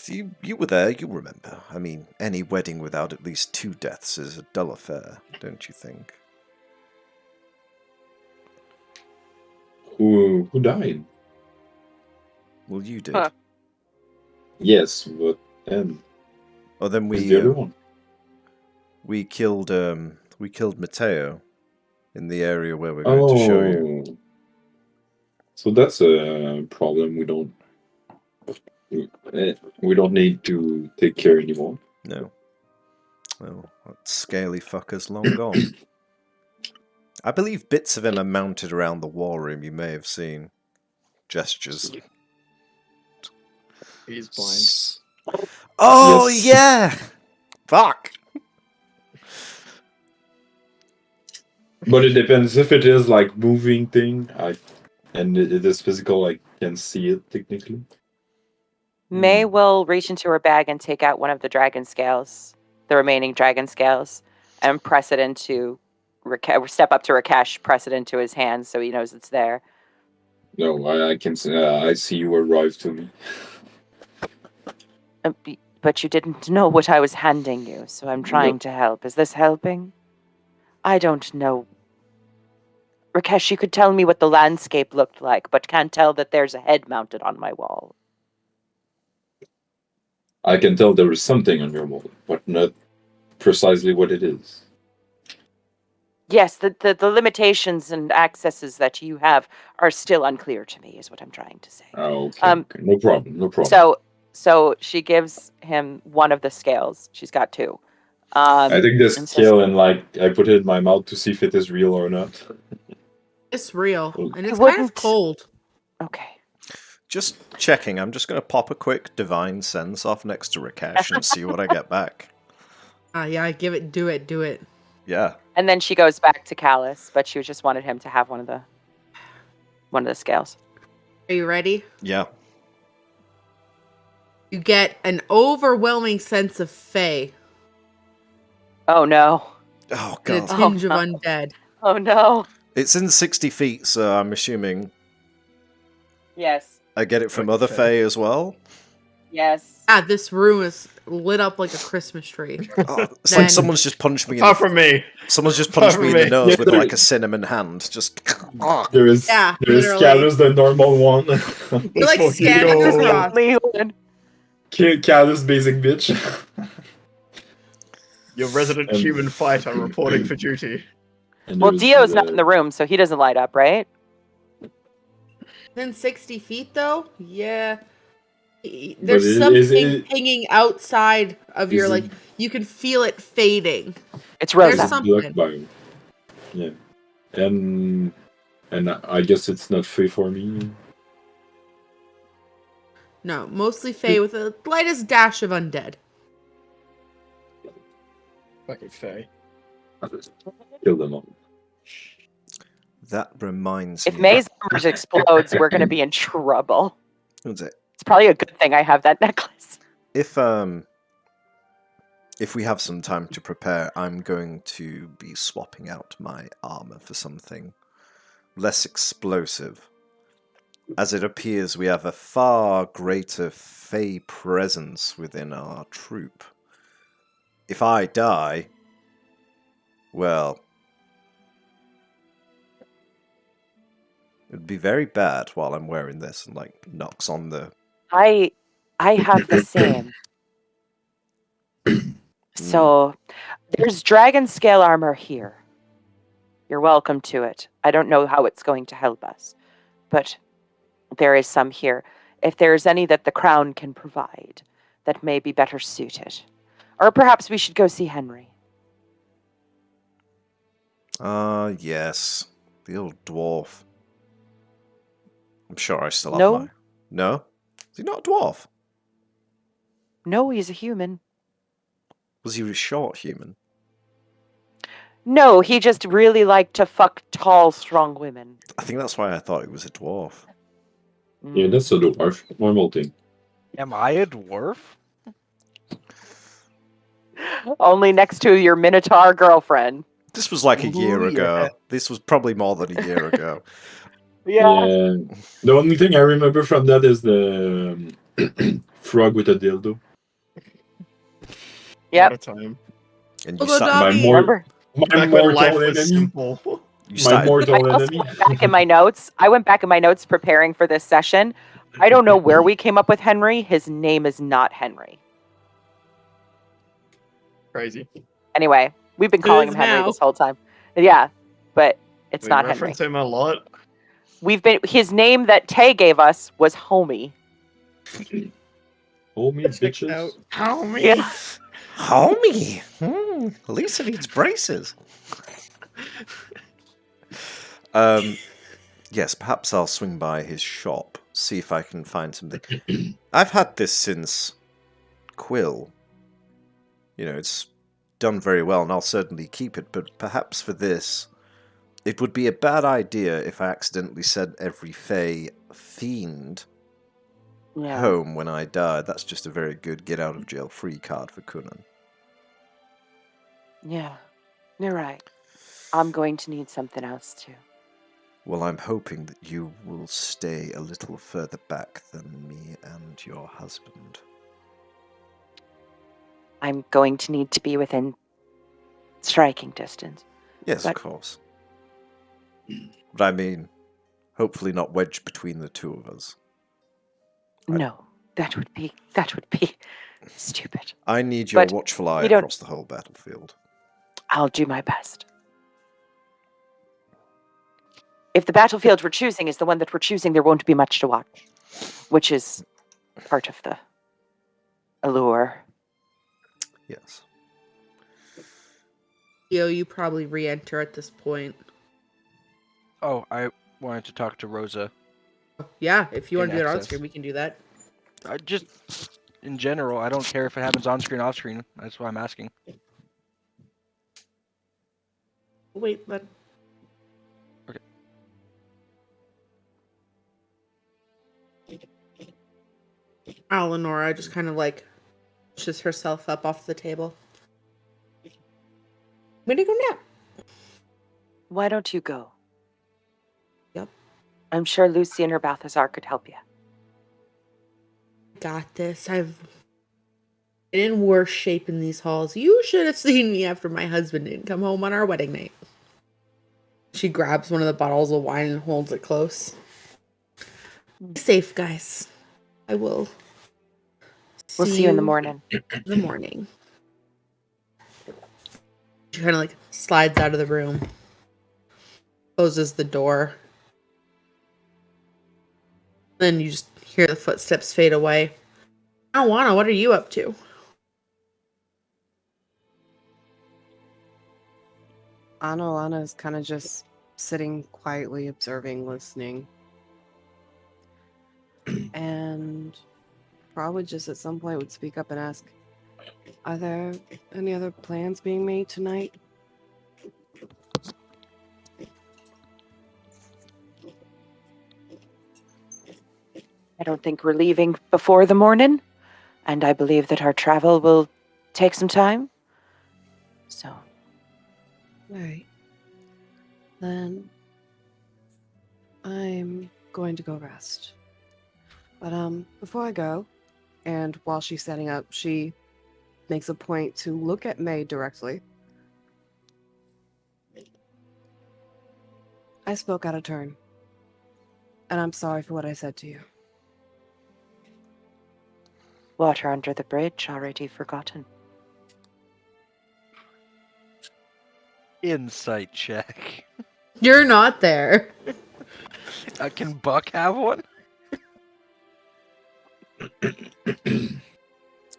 You were there, you remember. I mean, any wedding without at least 2 deaths is a dull affair, don't you think? Who died? Well, you did. Huh. Yes, but then Oh, then who's the other one? we killed Matteo in the area where we're going to show you. So that's a problem we don't need to take care anymore. No. Well, that scaly fucker's long gone. I believe bits of him are mounted around the war room. You may have seen gestures. He's blind. Oh, Yes. yeah! Fuck! But it depends. If it is like moving thing, and it is physical, I can see it technically. May will reach into her bag and take out one of the dragon scales, the remaining dragon scales, and press it into step up to Rakesh, press it into his hands so he knows it's there. No, I can. I see you arrive to me. But you didn't know what I was handing you, so I'm trying to help. Is this helping? I don't know. Rakesh, you could tell me what the landscape looked like, but can't tell that there's a head mounted on my wall. I can tell there is something on your wall, but not precisely what it is. Yes, the limitations and accesses that you have are still unclear to me, is what I'm trying to say. Oh, okay. No problem. No problem. So she gives him one of the scales. She's got 2. I think the scale and I put it in my mouth to see if it is real or not. It's real, and it's kind wouldn't- of cold. Okay. Just checking. I'm just going to pop a quick divine sense off next to Rakesh and see what I get back. Yeah, do it. Yeah. And then she goes back to Callus, but she just wanted him to have one of the scales. Are you ready? Yeah. You get an overwhelming sense of Fae. Oh no. Oh, And a God. tinge of undead. Oh no. It's in 60 feet, so I'm assuming Yes. I get it from Like other Fae. Fae as well. Yes. Ah, this room is lit up like a Christmas tree. Oh, it's Then- like someone's just punched me in Apart the, from me. someone's just punched me in the me. nose Yeah, with there- like a cinnamon hand. Just There is literally. Callus, the normal one. You're like Fuck scanning you. across. Callus basing bitch. Your resident And- human fighter reporting for duty. And Well, there's Dio's not in the room, so he doesn't light up, right? Then 60 feet, though? Yeah. There's But something hanging outside of your, is like, it- you can feel it fading. It's There's Rosa. It's something. blocked by. Yeah. And I guess it's not free for me. No, mostly Fae with the lightest dash of undead. Fucking Faye. Kill them all. That reminds If me. May's armor explodes, we're going to be in trouble. What's it? It's probably a good thing I have that necklace. If we have some time to prepare, I'm going to be swapping out my armor for something less explosive. As it appears, we have a far greater Fey presence within our troop. If I die, well, it'd be very bad while I'm wearing this and like knocks on the. I have the same. So there's dragon scale armor here. You're welcome to it. I don't know how it's going to help us, but there is some here. If there's any that the crown can provide that may be better suited. Or perhaps we should go see Henry. Yes. The old dwarf. I'm sure I still have No. my. No? Is he not a dwarf? No, he's a human. Was he a short human? No, he just really liked to fuck tall, strong women. I think that's why I thought he was a dwarf. Yeah, that's a dwarf. Normal thing. Am I a dwarf? Only next to your Minotaur girlfriend. This was like a year Ooh, ago. yeah. This was probably more than a year ago. Yeah. The only thing I remember from that is the frog with a dildo. Yep. What a time. And you Although sat, Dobby- Remember? My Back when life mortal was enemy. simple. you My started, I mortal also enemy. went back in my notes. I went back in my notes preparing for this session. I don't know where we came up with Henry. His name is not Henry. Crazy. Anyway, we've been It calling is him Henry now. this whole time. Yeah, but it's We not Henry. reference him a lot. His name that Tay gave us was Homie. Homie bitches. Out. Homie. Yeah. homie! Lisa needs braces. Yes, perhaps I'll swing by his shop, see if I can find something. I've had this since Quill. You know, it's done very well, and I'll certainly keep it, but perhaps for this, it would be a bad idea if I accidentally sent every Fey fiend Yeah. home when I die. That's just a very good get-out-of-jail-free card for Kunan. Yeah. You're right. I'm going to need something else too. Well, I'm hoping that you will stay a little further back than me and your husband. I'm going to need to be within striking distance. Yes, But- of course. But I mean, hopefully not wedged between the two of us. No, that would be stupid. I need your But watchful eye we don't- across the whole battlefield. I'll do my best. If the battlefield we're choosing is the one that we're choosing, there won't be much to watch, which is part of the allure. Yes. Yo, you probably re-enter at this point. Oh, I wanted to talk to Rosa. Yeah, if you want to do it on access. screen, we can do that. I just, in general, I don't care if it happens on screen, off screen. That's why I'm asking. Wait, let. Okay. Eleonora just kind of like pushes herself up off the table. Way to go now. Why don't you go? Yep. I'm sure Lucy and her Balthazar could help you. Got this. I've been in worse shape in these halls. You should have seen me after my husband didn't come home on our wedding night. She grabs one of the bottles of wine and holds it close. Be safe, guys. I will. We'll see you in the morning. In the morning. She kind of like slides out of the room, closes the door. Then you just hear the footsteps fade away. Awana, what are you up to? Ana is kind of just sitting quietly, observing, listening. And probably just at some point would speak up and ask, are there any other plans being made tonight? I don't think we're leaving before the morning, and I believe that our travel will take some time. So, All right. Then I'm going to go rest. But before I go, and while she's setting up, she makes a point to look at May directly. I spoke out of turn, and I'm sorry for what I said to you. water under the bridge already forgotten. Insight check. You're not there. Can Buck have one?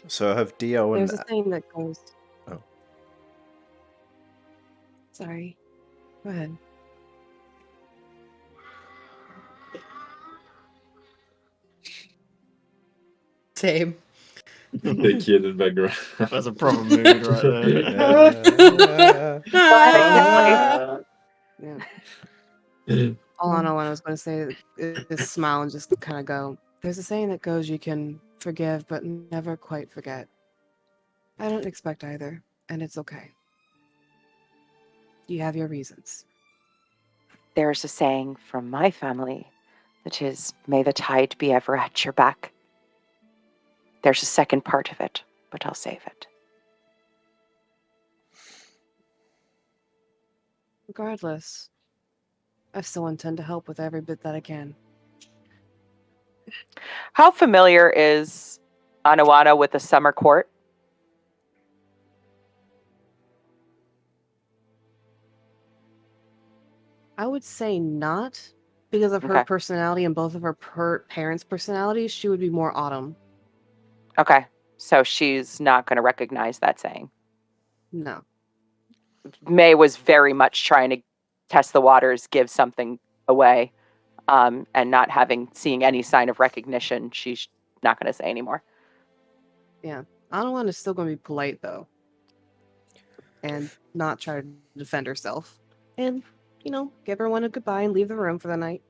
So have Dio and There's a saying that goes. Oh. Sorry. Go ahead. Same. The kid in the background. That's a proper mood right there. Yeah. All I was going to say is smile and just kind of go. There's a saying that goes, you can forgive, but never quite forget. I don't expect either, and it's okay. You have your reasons. There's a saying from my family that is, may the tide be ever at your back. There's a second part of it, but I'll save it. Regardless, I still intend to help with every bit that I can. How familiar is Anawana with the summer court? I would say not, because of her Okay. personality and both of her parents' personalities. She would be more Autumn. Okay, so she's not going to recognize that saying. No. May was very much trying to test the waters, give something away, and not seeing any sign of recognition, she's not going to say anymore. Yeah. Anawan is still going to be polite, though. And not try to defend herself. And, give everyone a goodbye and leave the room for the night.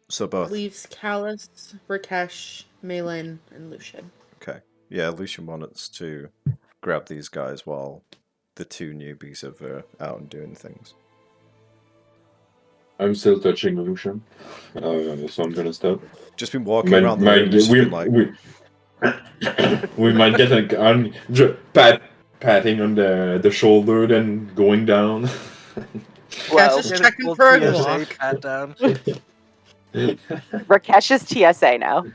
so both. Leaves Callus, Rakesh, Malin, and Lucian. Okay. Yeah, Lucian wants to grab these guys while the two newbies are out and doing things. I'm still touching Lucian, so I'm gonna stop. Just been walking around the room, just been like... we might get patting on the shoulder, then going down. Well, just checking for a TSA Glock. pat down. Rakesh's TSA now.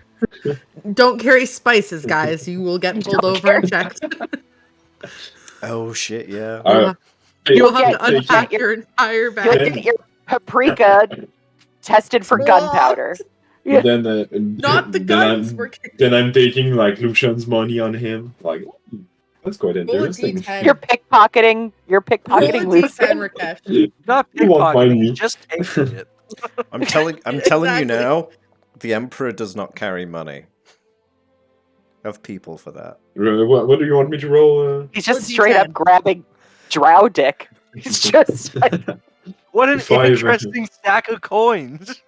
Don't carry spices, guys. You will get pulled over and checked. Oh shit, yeah. You'll have to You'll unpack get your entire You'll bag. get your paprika tested for gunpowder. But then, Not the guns. Then I'm taking like Lucian's money on him. Like, that's quite Roll a interesting. D10. You're pickpocketing. You're Roll a pickpocketing D10, Lucian. Rakesh. Not You won't find me. pickpocketing, just taking it. I'm telling you Exactly. now, the Emperor does not carry money. I have people for that. What do you want me to roll? He's just Roll a straight up D10. grabbing drow dick. He's just like, What an 5. interesting stack of coins.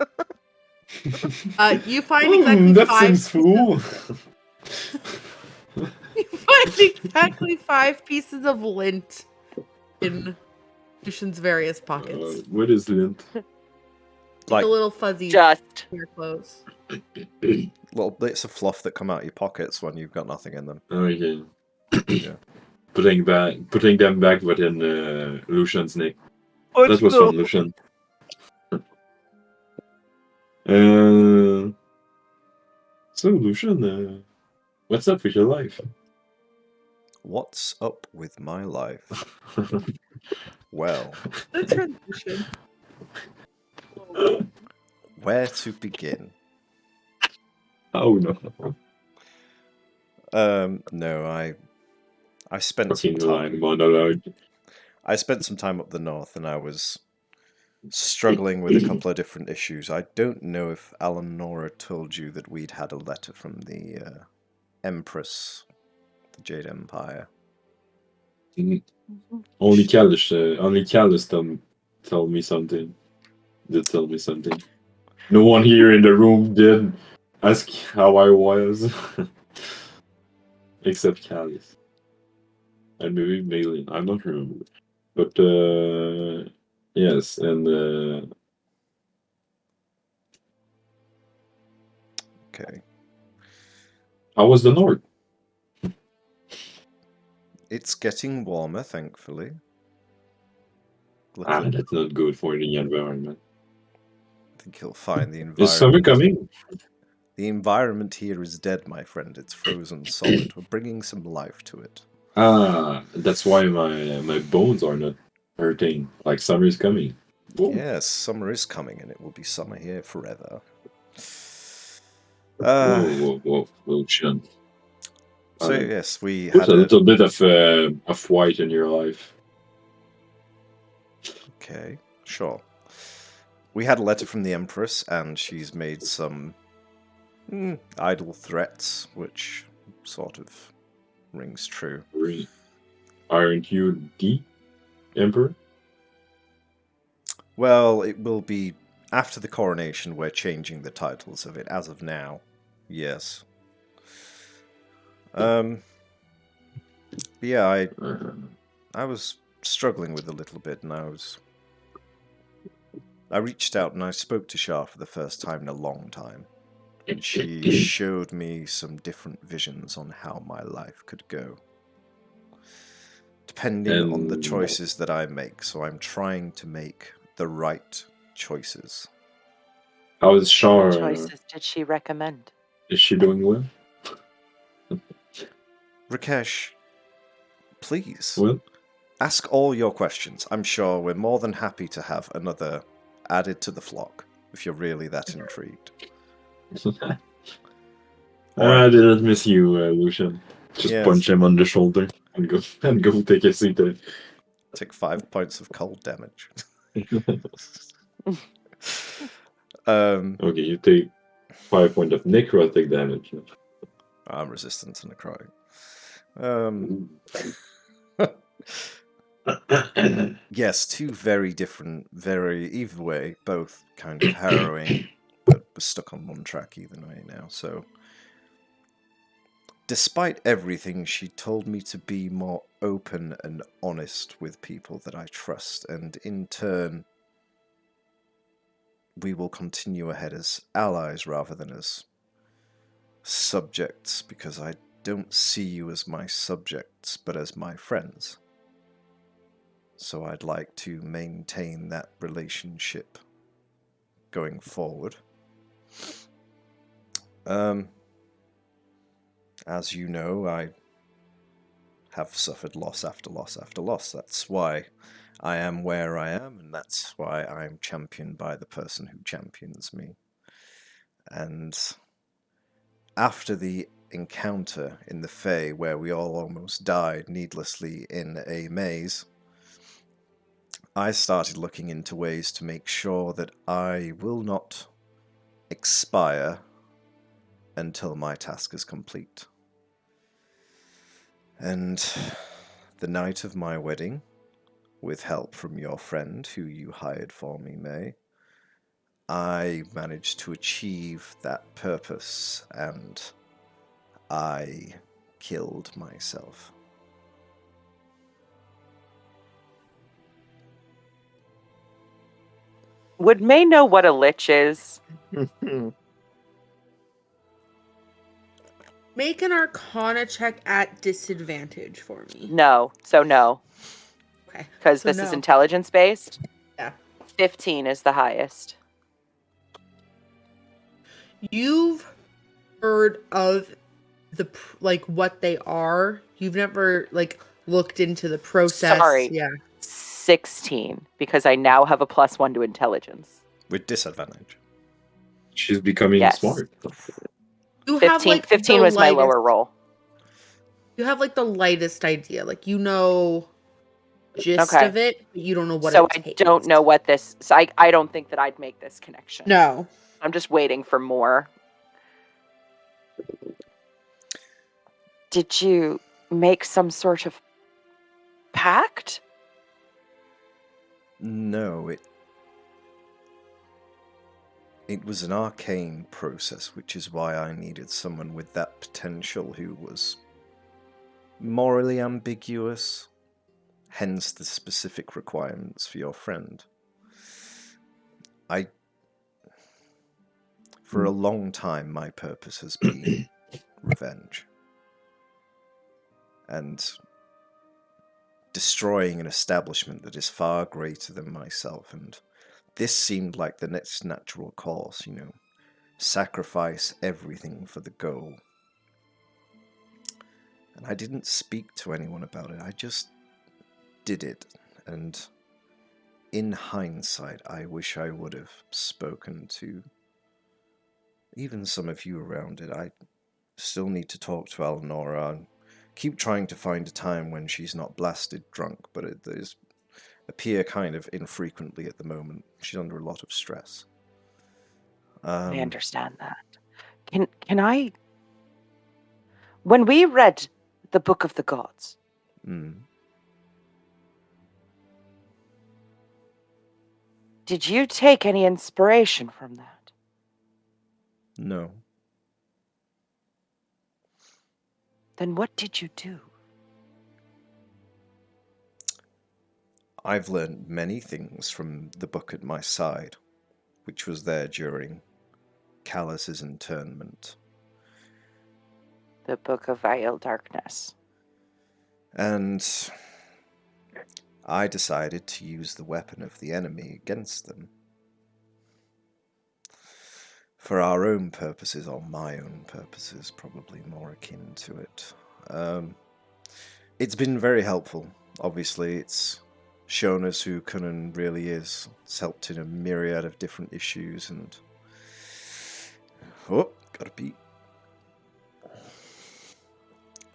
You find exactly that 5. seems full. You find exactly 5 pieces of lint in Lucian's various pockets. What is lint? Like the little fuzzy just. in your clothes. little bits of fluff that come out of your pockets when you've got nothing in them. Okay. Yeah. Putting them back within Lucian's neck. What's That was the- fun, Lucian. So Lucian, what's up with your life? What's up with my life? Well, The transition. where to begin? Oh no. No, I spent some Fucking line time. monologue. I spent some time up the north, and I was struggling with a couple of different issues. I don't know if Alanora told you that we'd had a letter from the Empress, the Jade Empire. Only Callus tell me something. Did tell me something. No one here in the room did ask how I was. Except Callus. And maybe Malin. I'm not remember. But yes, and Okay. how was the North? It's getting warmer, thankfully. Luckily, That's not good for the environment. I think you'll find the Is summer environment. coming? The environment here is dead, my friend. It's frozen solid. We're bringing some life to it. That's why my bones are not hurting. Like summer is coming. Whoa. Yes, summer is coming, and it will be summer here forever. Whoa, Shen. So yes, we Put had a little bit of white in your life. Okay, sure. We had a letter from the Empress, and she's made some idle threats, which sort of rings true. Really? Aren't you the Emperor? Well, it will be after the coronation. We're changing the titles of it. As of now, yes. Yeah, I was struggling with a little bit, and I reached out and I spoke to Shah for the first time in a long time. And she showed me some different visions on how my life could go, depending on the choices that I make. So I'm trying to make the right choices. How is Shar? What choices did she recommend? Is she doing well? Rakesh, please Well, ask all your questions. I'm sure we're more than happy to have another added to the flock if you're really that intrigued. I didn't miss you, Lucian. Just Yes. punch him on the shoulder and go take a seat. Take 5 points of cold damage. Okay, you take 5 points of necrotic damage. I'm resistant to necrotic. Yes, two very different, either way, both kind of harrowing, but we're stuck on one track either way now. So, despite everything, she told me to be more open and honest with people that I trust, and in turn, we will continue ahead as allies rather than as subjects, because I don't see you as my subjects, but as my friends. So I'd like to maintain that relationship going forward. As you know, I have suffered loss after loss after loss. That's why I am where I am, and that's why I'm championed by the person who champions me. And after the encounter in the Fae, where we all almost died needlessly in a maze, I started looking into ways to make sure that I will not expire until my task is complete. And the night of my wedding, with help from your friend who you hired for me, May, I managed to achieve that purpose, and I killed myself. Would May know what a lich is? Make an Arcana check at disadvantage for me. No. So no. Okay. Because So this is no. intelligence based. Yeah. 15 is the highest. You've heard of what they are. You've never looked into the process. Sorry. Yeah. 16, because I now have a +1 to intelligence. With disadvantage. She's becoming Yes. smart. You 15 have 15 was my lower roll. You have like the lightest idea. Like you know gist Okay. of it, but you don't know what So it I takes. don't know what this. So I don't think that I'd make this connection. No. I'm just waiting for more. Did you make some sort of pact? No, it was an arcane process, which is why I needed someone with that potential who was morally ambiguous, hence the specific requirements for your friend. For a long time, my purpose has been revenge. And destroying an establishment that is far greater than myself, and this seemed like the next natural course, sacrifice everything for the goal. And I didn't speak to anyone about it, I just did it, and in hindsight, I wish I would have spoken to even some of you around it. I still need to talk to Eleonora. Keep trying to find a time when she's not blasted drunk, but it does appear kind of infrequently at the moment. She's under a lot of stress. I understand that. Can I? When we read the Book of the Gods, did you take any inspiration from that? No. Then what did you do? I've learned many things from the book at my side, which was there during Callus's internment. The Book of Vile Darkness. And I decided to use the weapon of the enemy against them. For our own purposes, or my own purposes, probably more akin to it. It's been very helpful. Obviously, it's shown us who Cunnan really is. It's helped in a myriad of different issues, and... Oh, gotta pee.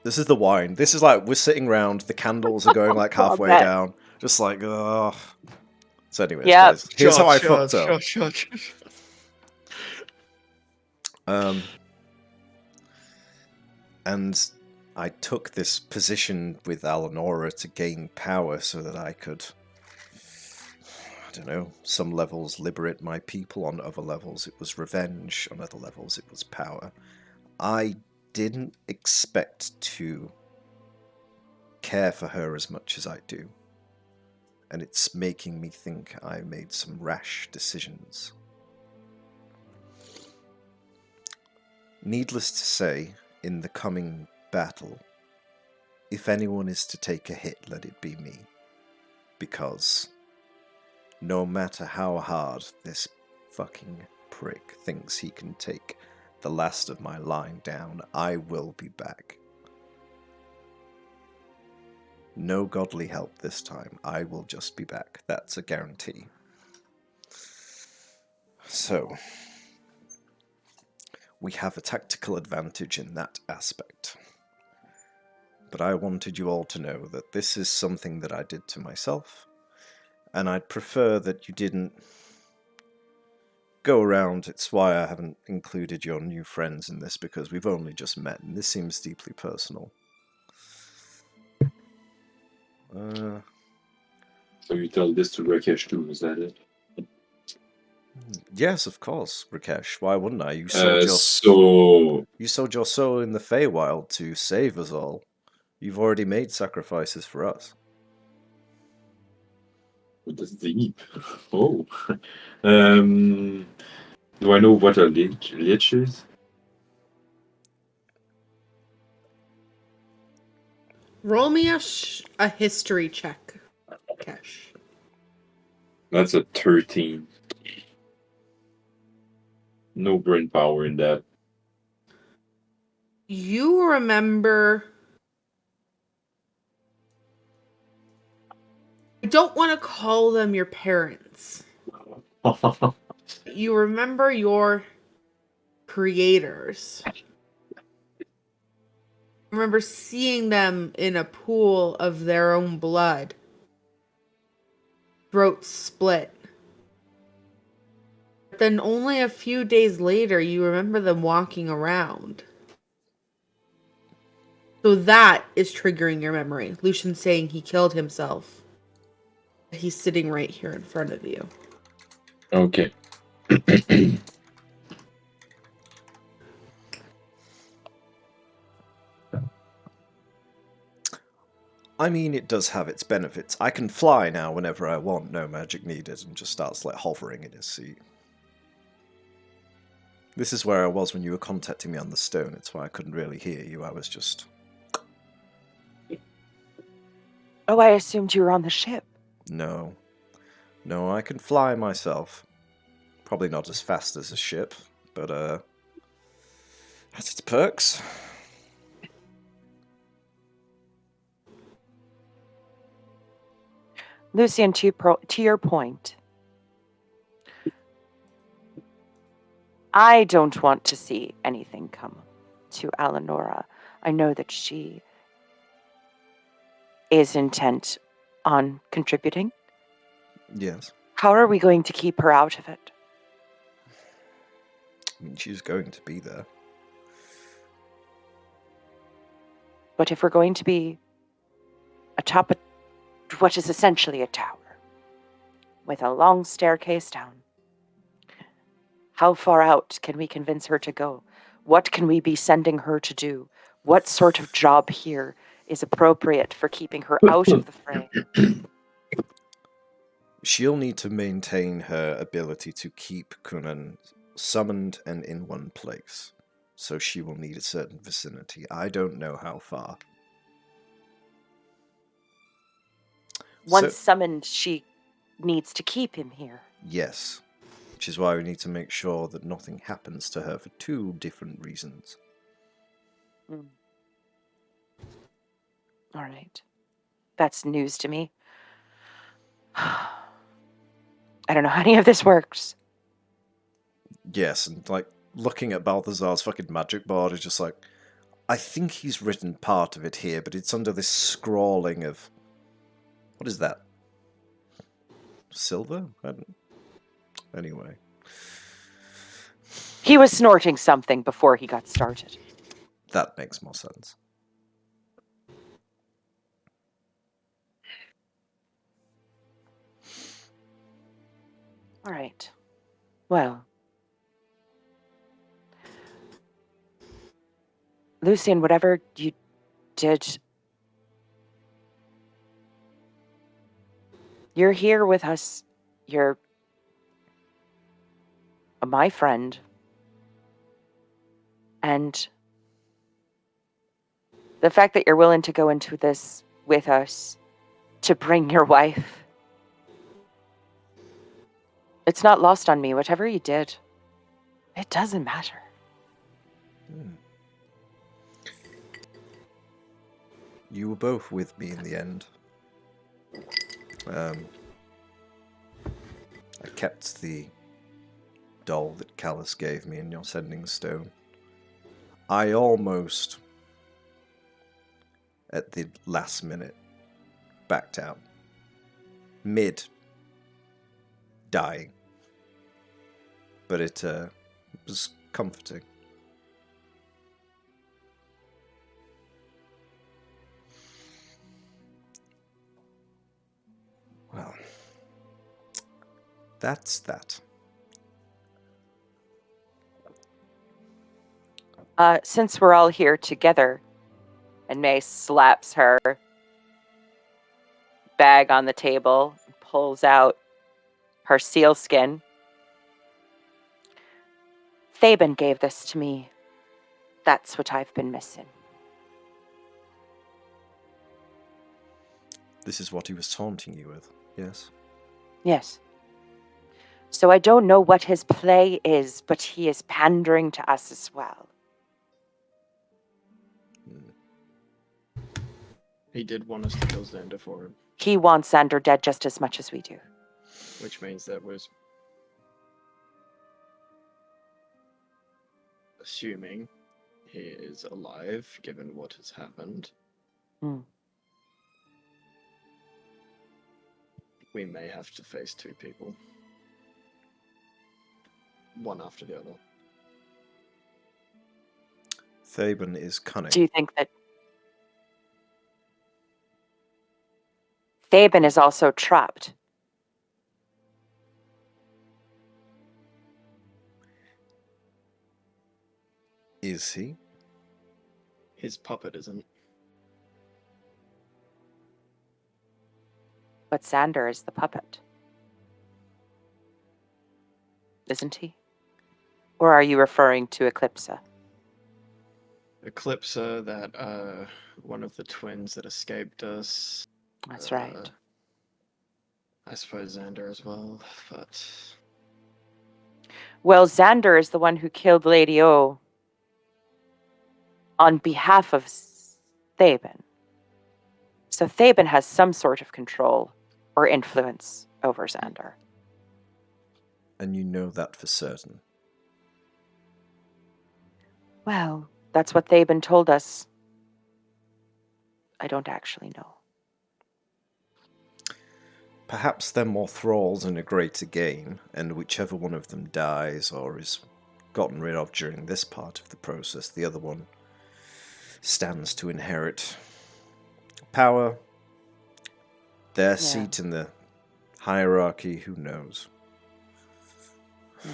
This is the wine. This is like, we're sitting round, the candles are going like halfway down. Just like, ugh. So anyways, guys, here's how I fucked up. And I took this position with Eleonora to gain power so that I could, I don't know, some levels liberate my people, on other levels it was revenge, on other levels it was power. I didn't expect to care for her as much as I do. And it's making me think I made some rash decisions. Needless to say, in the coming battle, if anyone is to take a hit, let it be me. Because no matter how hard this fucking prick thinks he can take the last of my line down, I will be back. No godly help this time. I will just be back. That's a guarantee. So, we have a tactical advantage in that aspect. But I wanted you all to know that this is something that I did to myself, and I'd prefer that you didn't go around. It's why I haven't included your new friends in this, because we've only just met, and this seems deeply personal. So you tell this to Rakesh too, is that it? Yes, of course, Rakesh. Why wouldn't I? You sold your soul in the Feywild to save us all. You've already made sacrifices for us. That's deep. Oh. Do I know what a lich is? Roll me a history check, Kesh. That's a 13. No brain power in that. You remember... I don't want to call them your parents. You remember your creators. I remember seeing them in a pool of their own blood. Throats split. But then only a few days later, you remember them walking around. So that is triggering your memory. Lucian saying he killed himself. He's sitting right here in front of you. Okay. I mean, it does have its benefits. I can fly now whenever I want, no magic needed, and just starts like hovering in his seat. This is where I was when you were contacting me on the stone. It's why I couldn't really hear you. I was just... Oh, I assumed you were on the ship. No. No, I can fly myself. Probably not as fast as a ship, but, has its perks. Lucian, to your point, I don't want to see anything come to Eleonora. I know that she is intent on contributing. Yes. How are we going to keep her out of it? I mean, she's going to be there. But if we're going to be atop what is essentially a tower, with a long staircase down, how far out can we convince her to go? What can we be sending her to do? What sort of job here is appropriate for keeping her out of the fray? She'll need to maintain her ability to keep Kunan summoned and in one place. So she will need a certain vicinity. I don't know how far. Once summoned, she needs to keep him here. Yes. Which is why we need to make sure that nothing happens to her for two different reasons. Mm. All right. That's news to me. I don't know how any of this works. Yes, and like looking at Balthazar's fucking magic board is just like, I think he's written part of it here, but it's under this scrawling of, what is that? Silver? I don't... Anyway. He was snorting something before he got started. That makes more sense. All right. Well, Lucian, whatever you did, you're here with us. You're my friend. And the fact that you're willing to go into this with us to bring your wife, it's not lost on me. Whatever you did, it doesn't matter. You were both with me in the end. I kept the doll that Callus gave me in your sending stone. I almost, at the last minute, backed out. Mid-dying. But it was comforting. Well, that's that. Since we're all here together, and May slaps her bag on the table, pulls out her sealskin. Thaben gave this to me. That's what I've been missing. This is what he was taunting you with, yes? Yes. So I don't know what his play is, but he is pandering to us as well. He did want us to kill Xander for him. He wants Xander dead just as much as we do. Which means that was assuming he is alive, given what has happened. Hmm. We may have to face two people. One after the other. Thaben is cunning. Do you think that Thaben is also trapped? Is he? His puppet isn't. But Xander is the puppet. Isn't he? Or are you referring to Eclipsa? Eclipsa, that one of the twins that escaped us. That's right. I suppose Xander as well, but Well, Xander is the one who killed Lady O on behalf of Thaben. So Thaben has some sort of control or influence over Xander. And you know that for certain. Well, that's what Thaben told us. I don't actually know. Perhaps they're more thralls in a greater game, and whichever one of them dies or is gotten rid of during this part of the process, the other one stands to inherit power, their seat in the hierarchy, who knows. Yeah.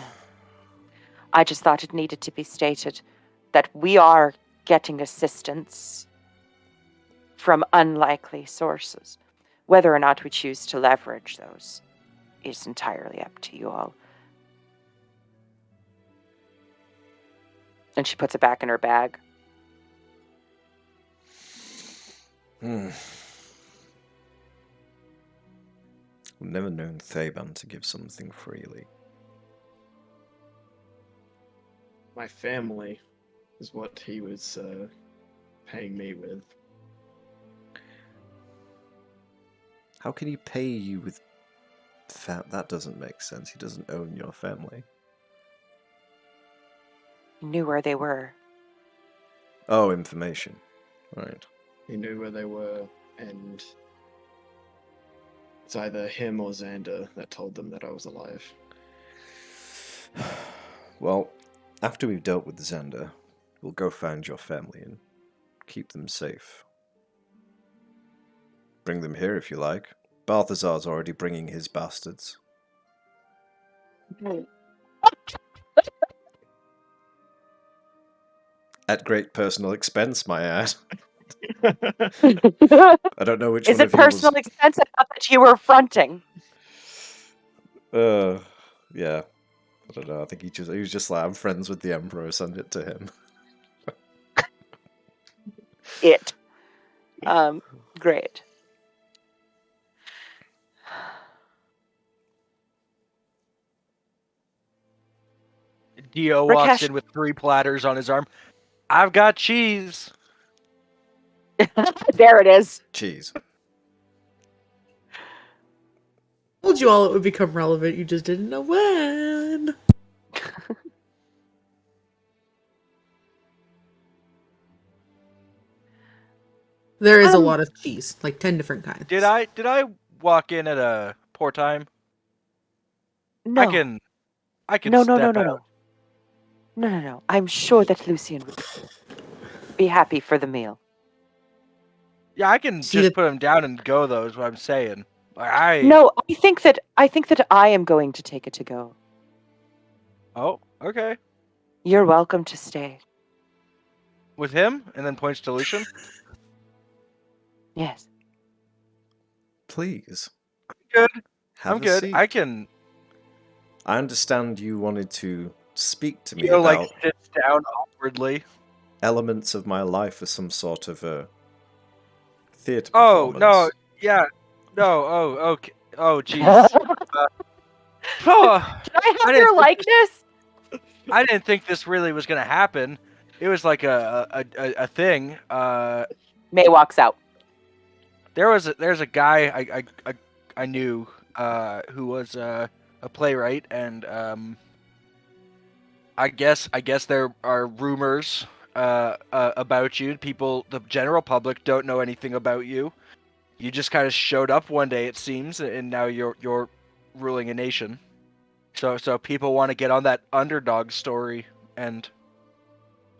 I just thought it needed to be stated that we are getting assistance from unlikely sources. Whether or not we choose to leverage those is entirely up to you all. And she puts it back in her bag. I've never known Thaban to give something freely. my family is what he was paying me with. How can he pay you with that? Doesn't make sense. He doesn't own your family. He knew where they were. Oh, information. Right. He knew where they were, and it's either him or Xander that told them that I was alive. Well, after we've dealt with Xander, we'll go find your family and keep them safe. Bring them here if you like. Balthazar's already bringing his bastards. At great personal expense, my add. I don't know which Is one it of you was... personal expense? I thought that you were fronting. Yeah. I don't know. I think he was just like, I'm friends with the Emperor, send it to him. Great. Dio walks Rakesh. in with 3 platters on his arm. I've got cheese. There it is. Cheese. Told you all it would become relevant, you just didn't know when. There is a lot of cheese, like 10 different kinds. Did I walk in at a poor time? No. I can No. step out. No. I'm sure that Lucian would be happy for the meal. Yeah, I can just put him down and go, though, is what I'm saying. No, I think that I am going to take it to go. Oh, okay. You're welcome to stay. With him? And then points to Lucian? Yes. Please. Good. Have I'm a good. seat. I understand you wanted to speak to me Dio, about like, sits down awkwardly. elements of my life as some sort of a theatre Oh, performance. no. Yeah. No. Oh, okay. Oh, jeez. Can I have your likeness? I didn't think this really was going to happen. It was like a thing. May walks out. There's a guy I knew who was a playwright, and I guess there are rumors about you. People, the general public, don't know anything about you. You just kind of showed up one day, it seems, and now you're ruling a nation. So people want to get on that underdog story, and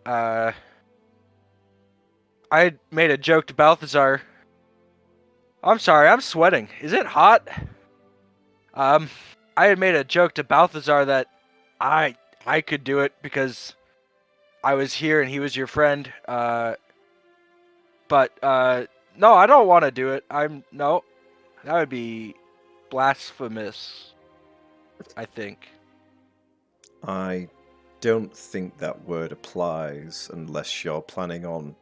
I made a joke to Balthazar. I'm sorry, I'm sweating. Is it hot? I had made a joke to Balthazar that I could do it because I was here and he was your friend. But no, I don't want to do it. No, that would be blasphemous, I think. I don't think that word applies unless you're planning on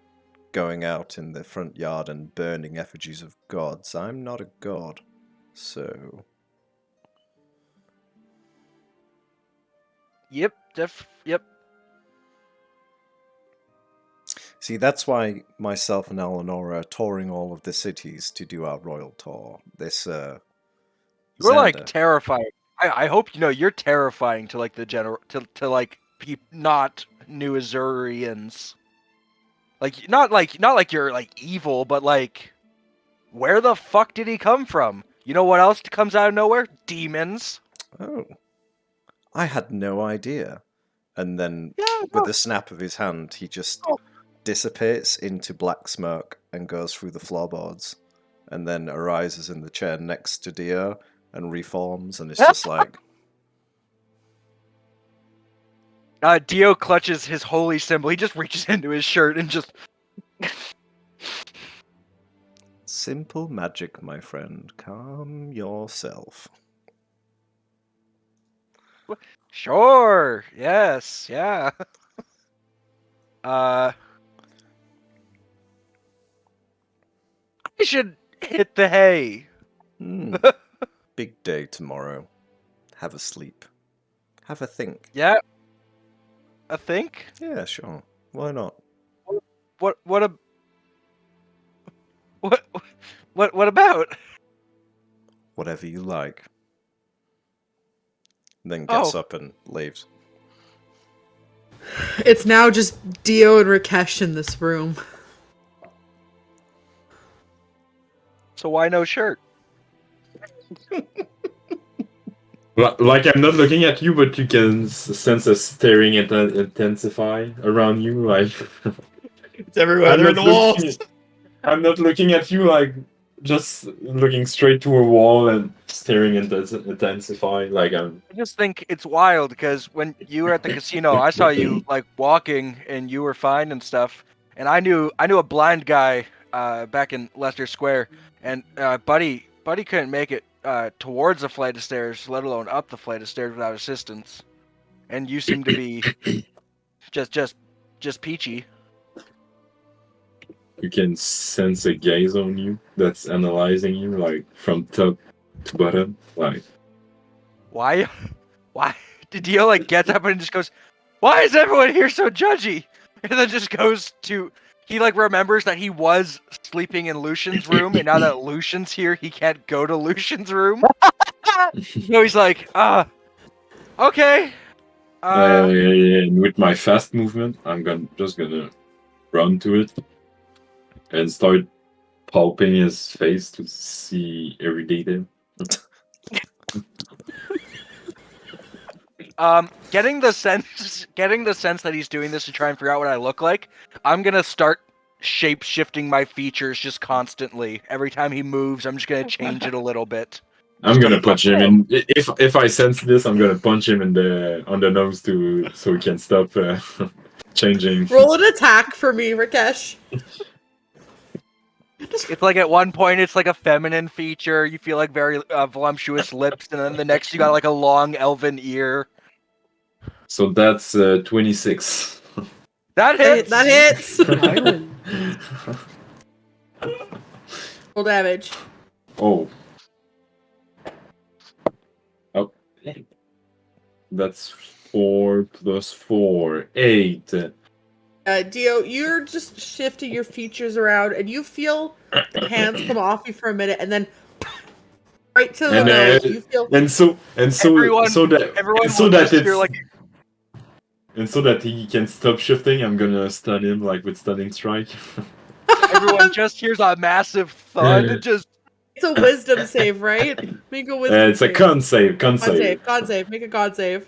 going out in the front yard and burning effigies of gods. I'm not a god, so... Yep. See, that's why myself and Eleanor are touring all of the cities to do our royal tour. This, You're like Xander. terrifying. I hope you know you're terrifying to like the general to like not New Azurians. Like not like you're like evil, but like where the fuck did he come from? You know what else comes out of nowhere? Demons. Oh. I had no idea. And then, with a snap of his hand, he just dissipates into black smoke and goes through the floorboards, and then arises in the chair next to Dio and reforms, and it's just like... Dio clutches his holy symbol. He just reaches into his shirt and just... Simple magic, my friend. Calm yourself. Sure. Yes. Yeah. I should hit the hay. Big day tomorrow. Have a sleep. Have a think. Yeah. I think. Yeah, sure. Why not? What about? Whatever you like. Then gets up and leaves. It's now just Dio and Rakesh in this room. So why no shirt? Like, I'm not looking at you, but you can sense a staring intensify around you. Like, It's everywhere. They're in the walls. I'm not looking at you, like, just looking straight to a wall and staring intensify. Like, I'm... I just think it's wild because when you were at the casino, I saw you like walking and you were fine and stuff. And I knew a blind guy back in Leicester Square, and Buddy couldn't make it towards the flight of stairs, let alone up the flight of stairs without assistance. And you seem to be just peachy. You can sense a gaze on you that's analyzing you, like, from top to bottom. Like, Why did Dio like gets up and just goes, why is everyone here so judgy? And then just goes to, he like remembers that he was sleeping in Lucian's room, and now that Lucian's here, he can't go to Lucian's room. So he's like, okay. and with my fast movement, I'm just gonna run to it and start pulping his face to see every detail. Getting the sense that he's doing this to try and figure out what I look like, I'm gonna start shape-shifting my features just constantly. Every time he moves, I'm just gonna change it a little bit. I'm gonna punch him in. If I sense this, I'm gonna punch him on the nose so he can stop changing. Roll an attack for me, Rakesh. It's like at one point it's like a feminine feature. You feel like very voluptuous lips, and then the next you got like a long elven ear. So that's 26. That hits. That hits. Roll damage. Oh. That's 4 plus 4, 8. Dio, you're just shifting your features around, and you feel the hands come off you for a minute, and then right to the nose. You feel and so everyone that will it's hear like and so that he can stop shifting, I'm gonna stun him like with stunning strike. Everyone just hears a massive thud. And just It's a wisdom save, right? Make a wisdom It's a save. con save. Con Con save. save. Con save. Make a con save.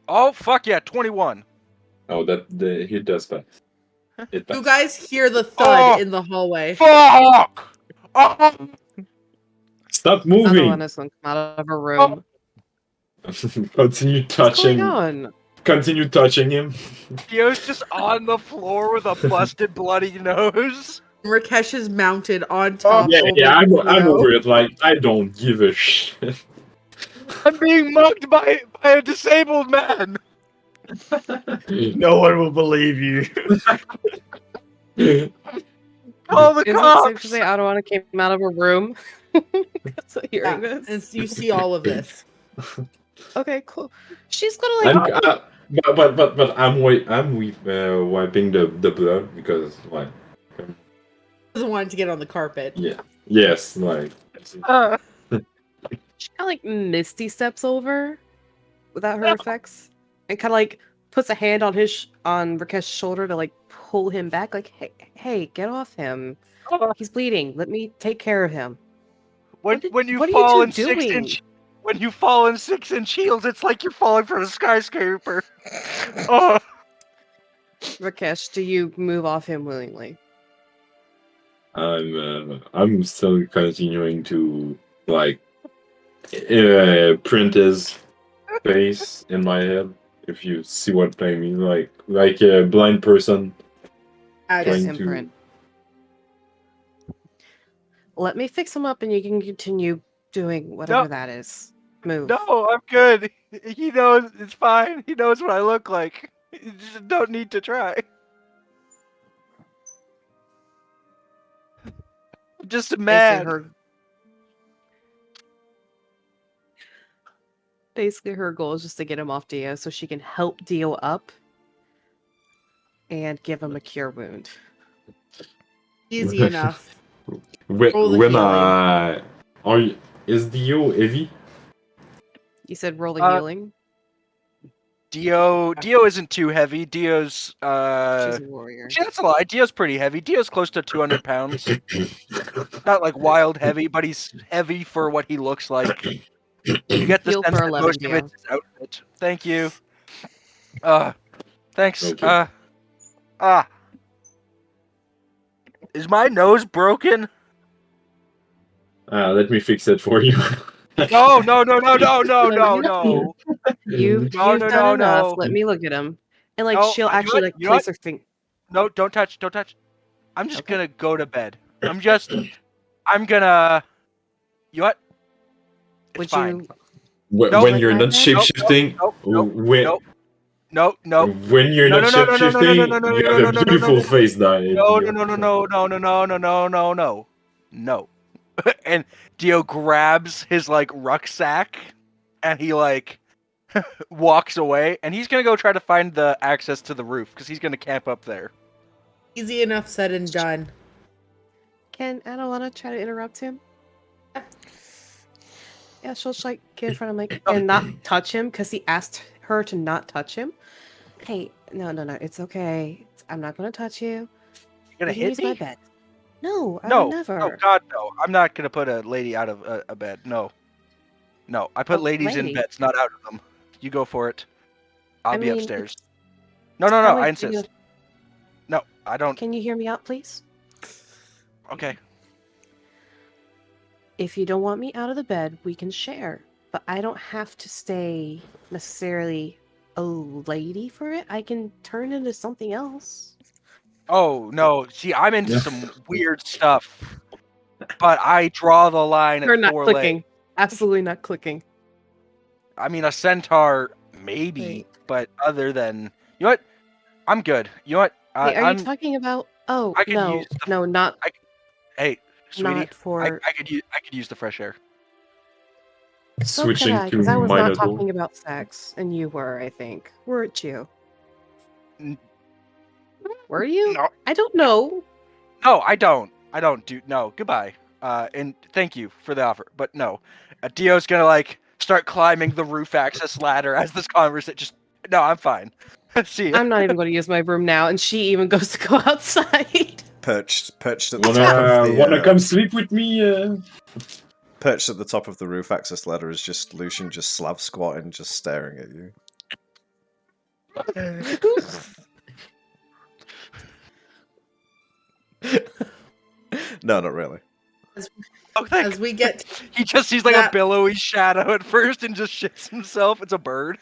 oh fuck yeah, 21. Oh, he does pass. It You pass. guys hear the thud Oh. in the hallway. Fuck! Oh. Stop Another moving. one has come out of her room. Continue What's touching. going on? Continue touching him. Dio's just on the floor with a busted bloody nose. Rakesh is mounted on top. Yeah, over I'm Theo. over it. Like, I don't give a shit. I'm being mugged by a disabled man. No one will believe you. Call the Is it safe cops. to say Aduana came out of her room? So hearing Yeah, this. and you see all of this. Okay, cool. She's gonna like. But I'm wiping the blood because like Doesn't want it to get on the carpet. yes like She kind of like misty steps over without her effects, and kind of like puts a hand on on Rakesh's shoulder to like pull him back. Like, hey, get off him. He's bleeding. Let me take care of him. When what you are you fall two in doing? 6-inch when you fall in 6-inch heels, it's like you're falling from a skyscraper. Oh, Rakesh, do you move off him willingly? I'm still continuing to like print his face in my head. If you see what I mean, like a blind person I Yes, trying to. imprint. Let me fix him up, and you can continue doing whatever that is. Move. no, I'm good. He knows it's fine. He knows what I look like. You just don't need to try. I'm just a man. Basically, her goal is just to get him off Dio so she can help Dio up and give him a cure wound. Easy enough. When healing. is Dio heavy? You said roll the healing? Dio isn't too heavy. Dio's She's a warrior. that's a lie. Dio's pretty heavy. Dio's close to 200 pounds. Not like wild heavy, but he's heavy for what he looks like. You get the Heal sense for that 11, most of Dio. it's his outfit. Thank you. Thanks. Okay. Is my nose broken? Let me fix it for you. No. You've No, done enough. no. Let me look at him. And like No, she'll you know actually what? like You know place her finger. No, don't touch. I'm just Okay. gonna go to bed. I'm gonna. You know what? It's Would fine. you? When Nope. you're not Nope, shapeshifting, No. when you're not shapeshifting, you have a beautiful face, No. No. And Dio grabs his like rucksack and he like walks away and he's gonna go try to find the access to the roof because he's gonna camp up there. Easy enough said and done. Can Aduana try to interrupt him? Yeah, she'll just, like get in front of him and not touch him because he asked her to not touch him. Hey, no, it's okay. I'm not gonna touch you. You're gonna You can hit use me? my bed. No, I No, would never. no, God, no. I'm not gonna put a lady out of a bed. No. I put A ladies in lady? beds, not out of them. You go for it. I'll I be mean, upstairs. it's No. probably I for you- insist. No, I don't. Can you hear me out, please? Okay. If you don't want me out of the bed, we can share. But I don't have to stay necessarily a lady for it. I can turn into something else. Oh no. See, I'm into some weird stuff, but I draw the line You're at not 4 clicking. legs. Absolutely not clicking. I mean, a centaur maybe, Wait. but other than you know what, I'm good. You know what? Wait, are I'm. you talking about? Oh, I could no, use the- no, not Hey, sweetie. not for. I could use the fresh air. switching to Because I was not Minotaur. talking about sex, and you were, I think. Weren't you? N- Were you? No. I don't know. No, I don't. No, goodbye. And thank you for the offer, but no. Dio's gonna like start climbing the roof access ladder as this conversation. Just no, I'm fine. See ya. I'm not even going to use my broom now, and she even goes to go outside. Perched at the top of Wanna the come sleep with me? perched at the top of the roof access ladder is just Lucian, just slav squatting, just staring at you. No, not really. Oh, thank As we get He just sees like that- a billowy shadow at first and just shits himself. It's a bird.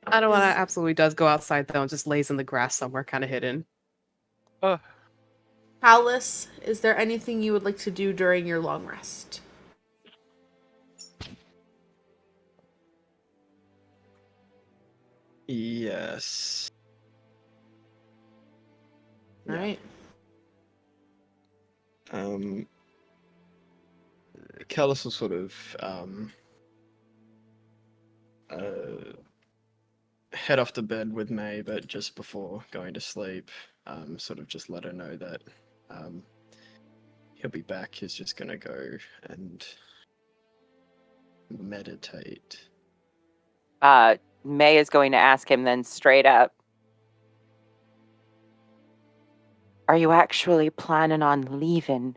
Anawana absolutely does go outside, though, and just lays in the grass somewhere, kind of hidden. Alice, is there anything you would like to do during your long rest? Yes. All right. Callus will sort of head off to bed with May, but just before going to sleep, sort of just let her know that he'll be back. He's just gonna go and meditate. May is going to ask him then straight up, are you actually planning on leaving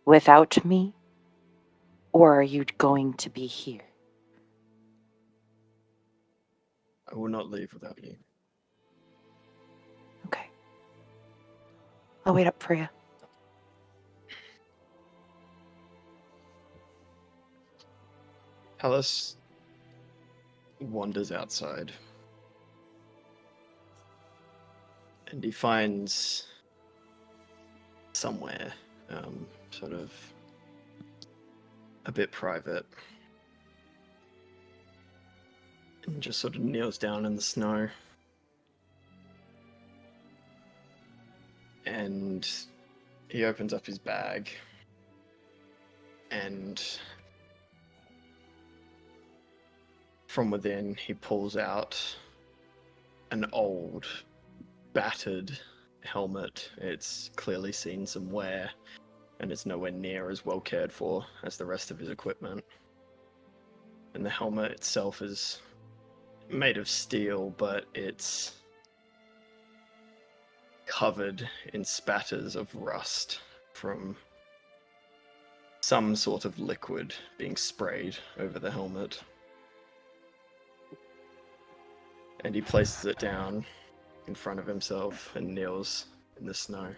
without me? Or are you going to be here? I will not leave without you. Okay. I'll wait up for you. Callus wanders outside. And he finds somewhere, sort of a bit private, and just sort of kneels down in the snow. And he opens up his bag, and from within he pulls out an old, battered helmet. It's clearly seen some wear, and it's nowhere near as well cared for as the rest of his equipment. And the helmet itself is made of steel, but it's covered in spatters of rust from some sort of liquid being sprayed over the helmet. And he places it down in front of himself and kneels in the snow.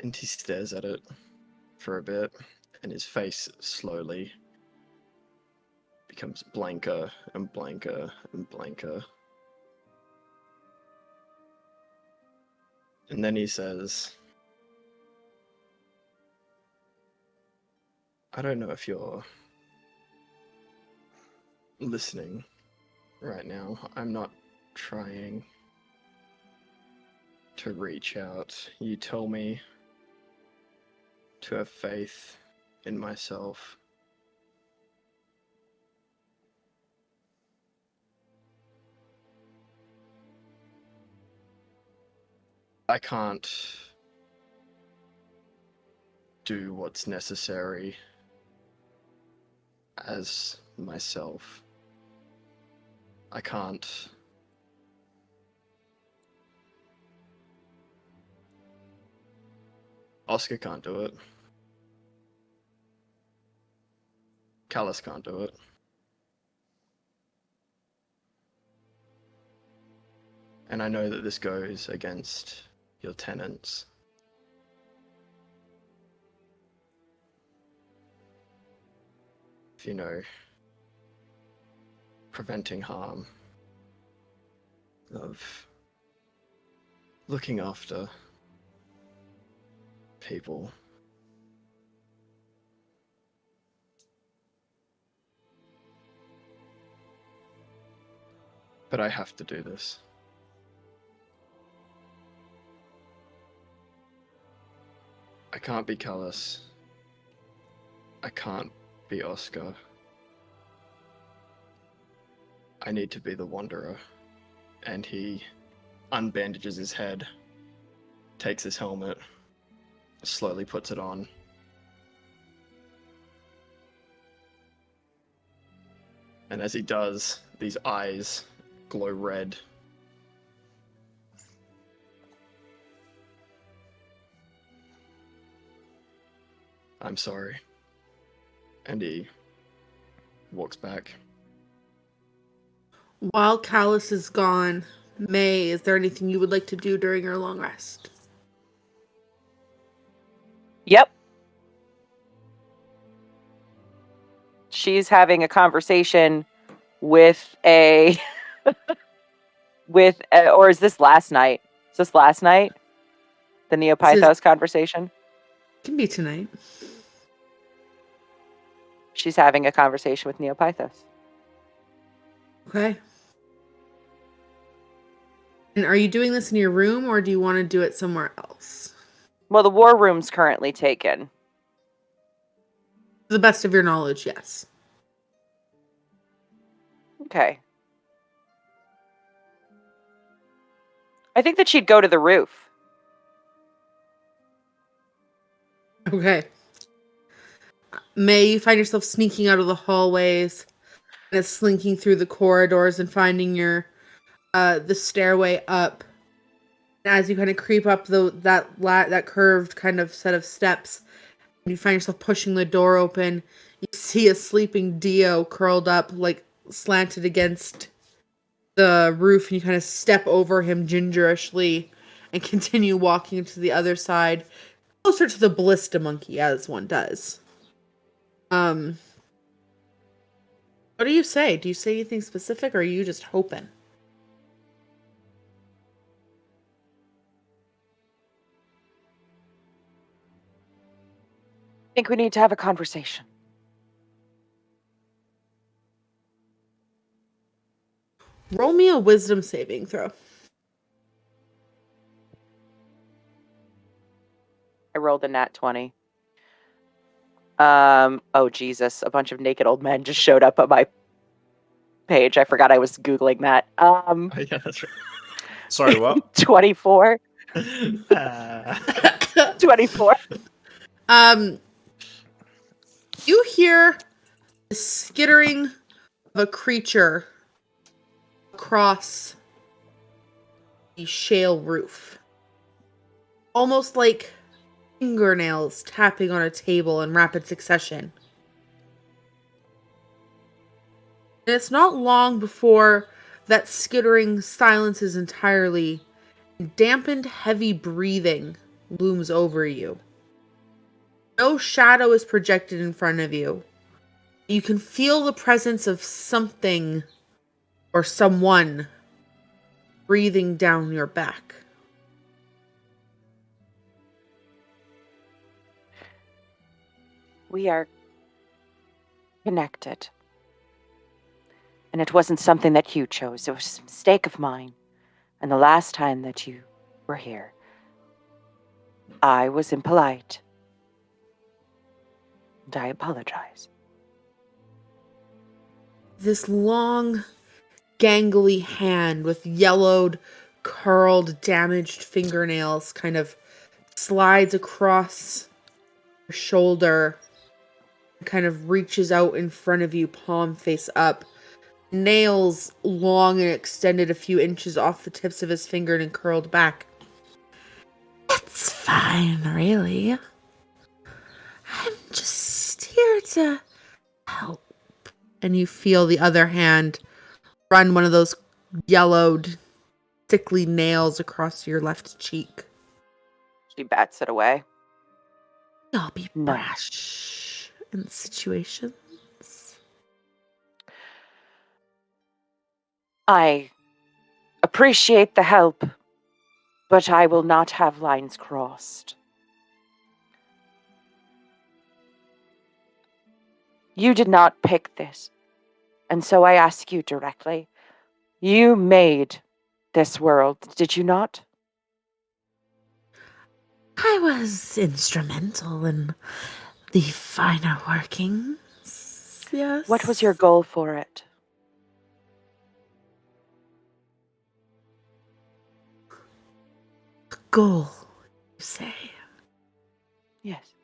And he stares at it for a bit, and his face slowly becomes blanker and blanker and blanker. And then he says, I don't know if you're listening right now. I'm not trying to reach out. You tell me to have faith in myself. I can't do what's necessary as myself. I can't Oscar can't do it. Callus can't do it. And I know that this goes against your tenets. If you know, preventing harm, of looking after people. But I have to do this. I can't be Callus. I can't be Oscar. I need to be the Wanderer. And he unbandages his head, takes his helmet, slowly puts it on. And as he does, these eyes glow red. I'm sorry. And he walks back. While Callus is gone, May, is there anything you would like to do during your long rest? Yep. She's having a conversation with a or is this last night? Is this last night? The Neopythos conversation? It can be tonight. She's having a conversation with Neopythos. Okay. And are you doing this in your room, or do you want to do it somewhere else? Well, the war room's currently taken. To the best of your knowledge, yes. Okay. I think that she'd go to the roof. Okay. May, you find yourself sneaking out of the hallways, and slinking through the corridors and finding your the stairway up. As you kind of creep up that curved kind of set of steps, you find yourself pushing the door open. You see a sleeping Dio curled up, like slanted against the roof, and you kind of step over him gingerishly and continue walking to the other side, closer to the ballista monkey, as one does. What do you say? Do you say anything specific, or are you just hoping? I think we need to have a conversation. Roll me a wisdom saving throw. I rolled a nat 20. Oh Jesus, a bunch of naked old men just showed up on my page. I forgot I was Googling that. Yeah, that's right. Sorry, what? 24. 24. You hear the skittering of a creature across the shale roof. Almost like fingernails tapping on a table in rapid succession. And it's not long before that skittering silences entirely. Dampened, heavy breathing looms over you. No shadow is projected in front of you. You can feel the presence of something or someone breathing down your back. We are connected. And it wasn't something that you chose. It was a mistake of mine. And the last time that you were here, I was impolite. And I apologize. This long, gangly hand with yellowed, curled, damaged fingernails kind of slides across your shoulder, kind of reaches out in front of you, palm face up. Nails long and extended a few inches off the tips of his finger and curled back. It's fine, really. I'm just here to help. And you feel the other hand run one of those yellowed, sickly nails across your left cheek. She bats it away. I'll be brash in situations. I appreciate the help, but I will not have lines crossed. You did not pick this, and so I ask you directly. You made this world, did you not? I was instrumental in the finer workings, yes. What was your goal for it? goal, you say? Yes.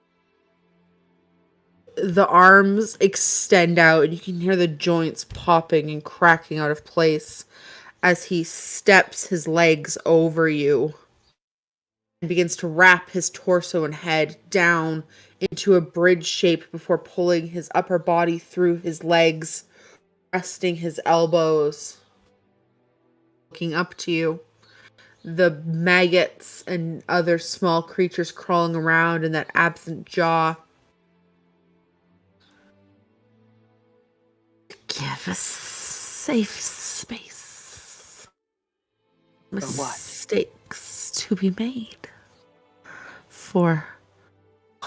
The arms extend out, and you can hear the joints popping and cracking out of place as he steps his legs over you and begins to wrap his torso and head down into a bridge shape before pulling his upper body through his legs, resting his elbows, looking up to you. The maggots and other small creatures crawling around in that absent jaw. Give us safe space. what? Mistakes to be made. For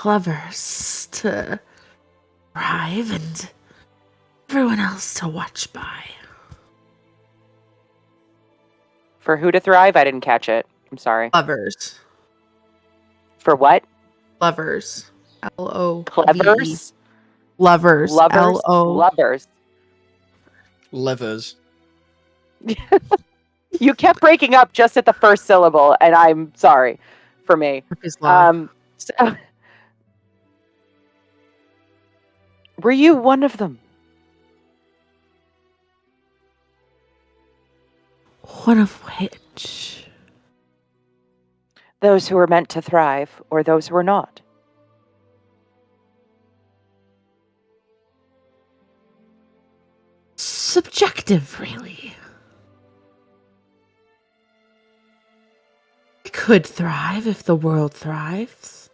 lovers to thrive and everyone else to watch by. For who to thrive? I didn't catch it. I'm sorry. Lovers. For what? Lovers. Lovers. Clevers? Lovers. Lovers? Lo. Lovers. Levers. You kept breaking up just at the first syllable, and I'm sorry for me. So, were you one of them? One of which? Those who were meant to thrive, or those who were not? Subjective, really. I could thrive if the world thrives.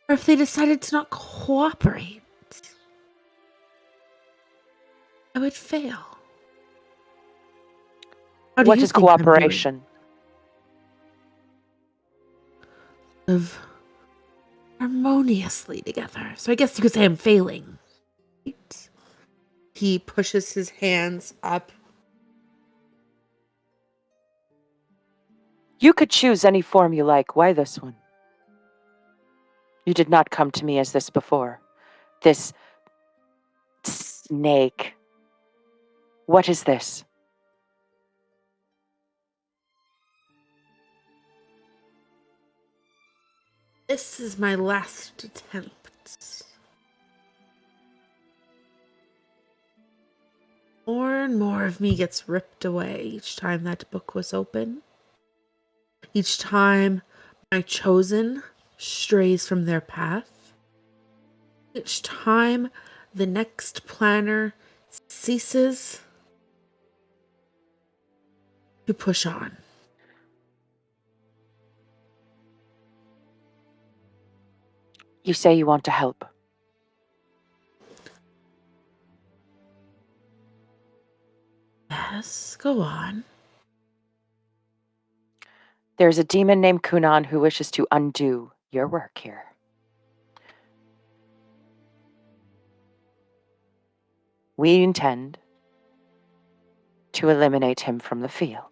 Or if they decided to not cooperate. I would fail. How do What you is think I'm doing? cooperation? Live harmoniously together. So I guess you could say I'm failing. Right? He pushes his hands up. You could choose any form you like. Why this one? You did not come to me as this before. This snake. What is this? This is my last attempt. More and more of me gets ripped away each time that book was open. Each time my chosen strays from their path. Each time the next planner ceases to push on. You say you want to help. Yes, go on. There's a demon named Kunan who wishes to undo your work here. We intend to eliminate him from the field.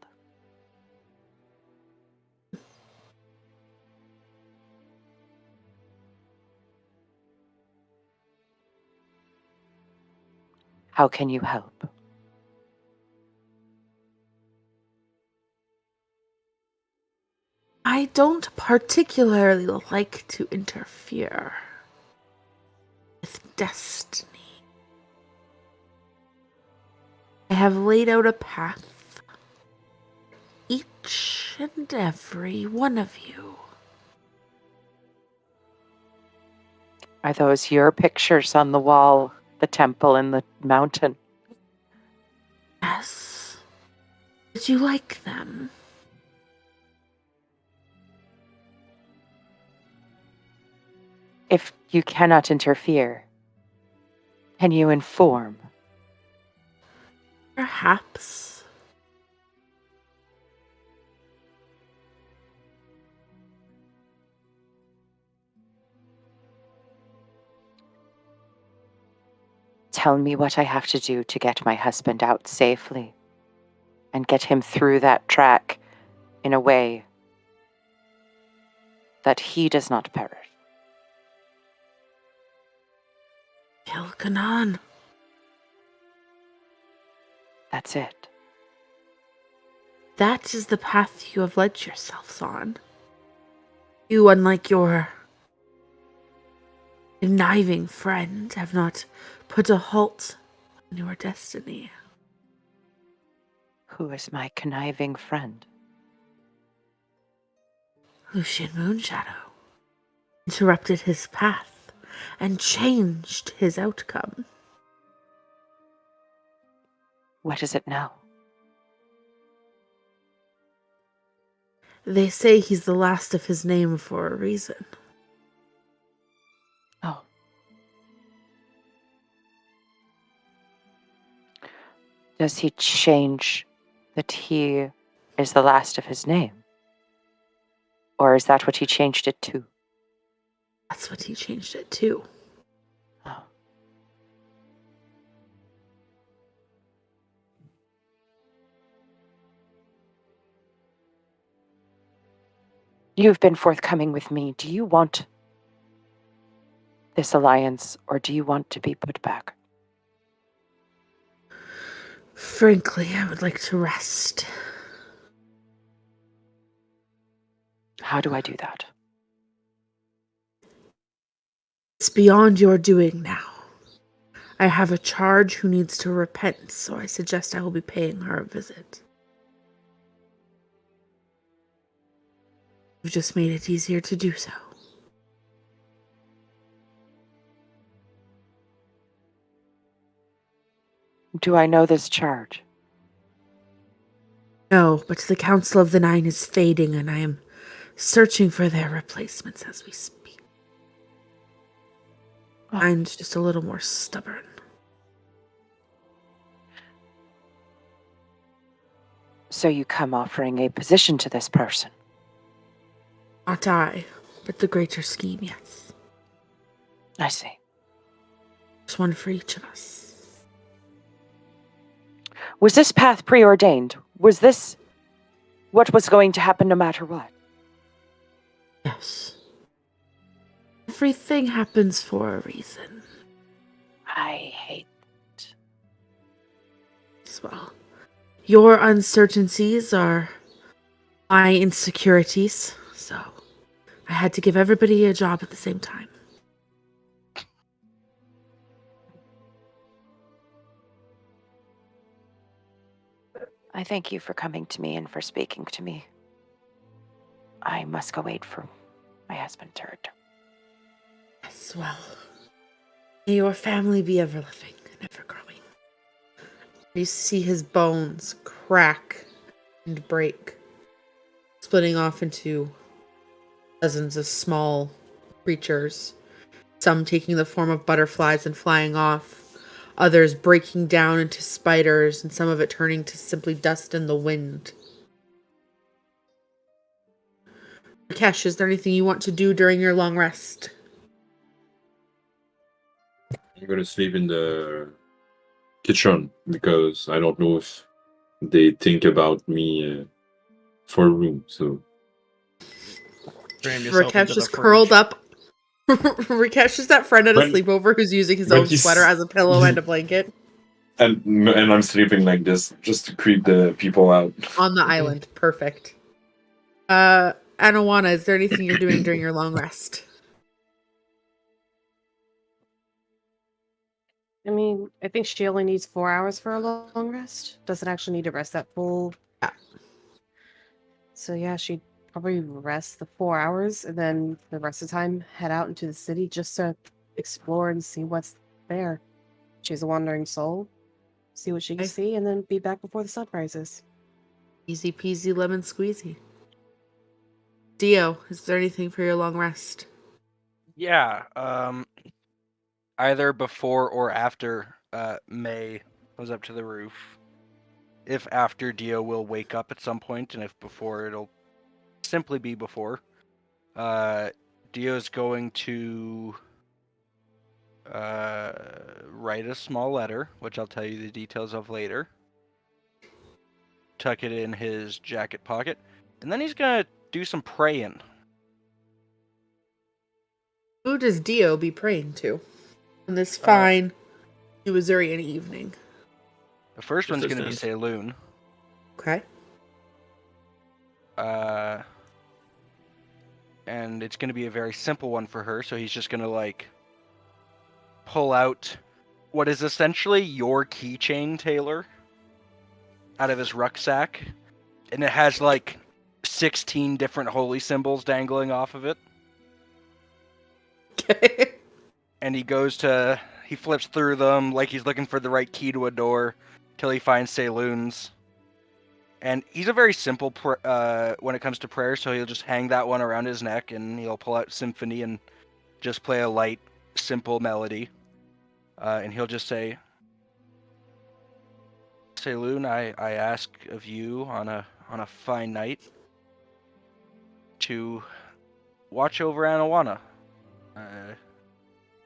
How can you help? I don't particularly like to interfere with destiny. I have laid out a path. Each and every one of you. Are those your pictures on the wall, the temple and the mountain? Yes. Did you like them? If you cannot interfere, can you inform? Perhaps. Tell me what I have to do to get my husband out safely and get him through that track in a way that he does not perish. Kill Kanan. That's it. That is the path you have led yourselves on. You, unlike your conniving friend, have not put a halt on your destiny. Who is my conniving friend? Lucian Moonshadow interrupted his path and changed his outcome. What is it now? They say he's the last of his name for a reason. Oh. Does he change that he is the last of his name? Or is that what he changed it to? That's what he changed it to. Oh. You've been forthcoming with me. Do you want this alliance, or do you want to be put back? Frankly, I would like to rest. How do I do that? It's beyond your doing now. I have a charge who needs to repent, so I suggest I will be paying her a visit. You've just made it easier to do so. Do I know this charge? No, but the Council of the Nine is fading, and I am searching for their replacements as we speak. Mine's just a little more stubborn. So you come offering a position to this person? Not I, but the greater scheme, yes. I see. There's one for each of us. Was this path preordained? Was this what was going to happen no matter what? Yes. Everything happens for a reason. I hate it. As well. Your uncertainties are my insecurities, so I had to give everybody a job at the same time. I thank you for coming to me and for speaking to me. I must go wait for my husband to return. Yes, well, may your family be ever living and ever growing. You see his bones crack and break, splitting off into dozens of small creatures, some taking the form of butterflies and flying off, others breaking down into spiders, and some of it turning to simply dust in the wind. Rakesh, is there anything you want to do during your long rest? I'm gonna sleep in the kitchen because I don't know if they think about me for a room. So Rakesh is curled up. Rakesh is that friend at a sleepover who's using his own sweater as a pillow and a blanket. And I'm sleeping like this just to creep the people out. On the island. Perfect. Anawana, is there anything you're doing during your long rest? I mean, I think she only needs 4 hours for a long rest. Doesn't actually need to rest that full. Yeah. So yeah, she'd probably rest the 4 hours and then the rest of the time head out into the city just to explore and see what's there. She's a wandering soul. See what she can see and then be back before the sun rises. Easy peasy lemon squeezy. Dio, is there anything for your long rest? Yeah, either before or after May goes up to the roof. If after, Dio will wake up at some point, and if before, it'll simply be before. Dio's going to write a small letter, which I'll tell you the details of later. Tuck it in his jacket pocket, and then he's gonna do some praying. Who does Dio be praying to on this fine Missourian evening? The first one's gonna be Saloon. Okay. and it's going to be a very simple one for her. So he's just going to like pull out what is essentially your keychain, Taylor, out of his rucksack, and it has like 16 different holy symbols dangling off of it. Okay. And he flips through them like he's looking for the right key to a door till he finds Saloon's. And he's a very simple when it comes to prayer, so he'll just hang that one around his neck, and he'll pull out Symphony and just play a light, simple melody. And he'll just say, Saloon, I ask of you on a fine night to watch over Anawana,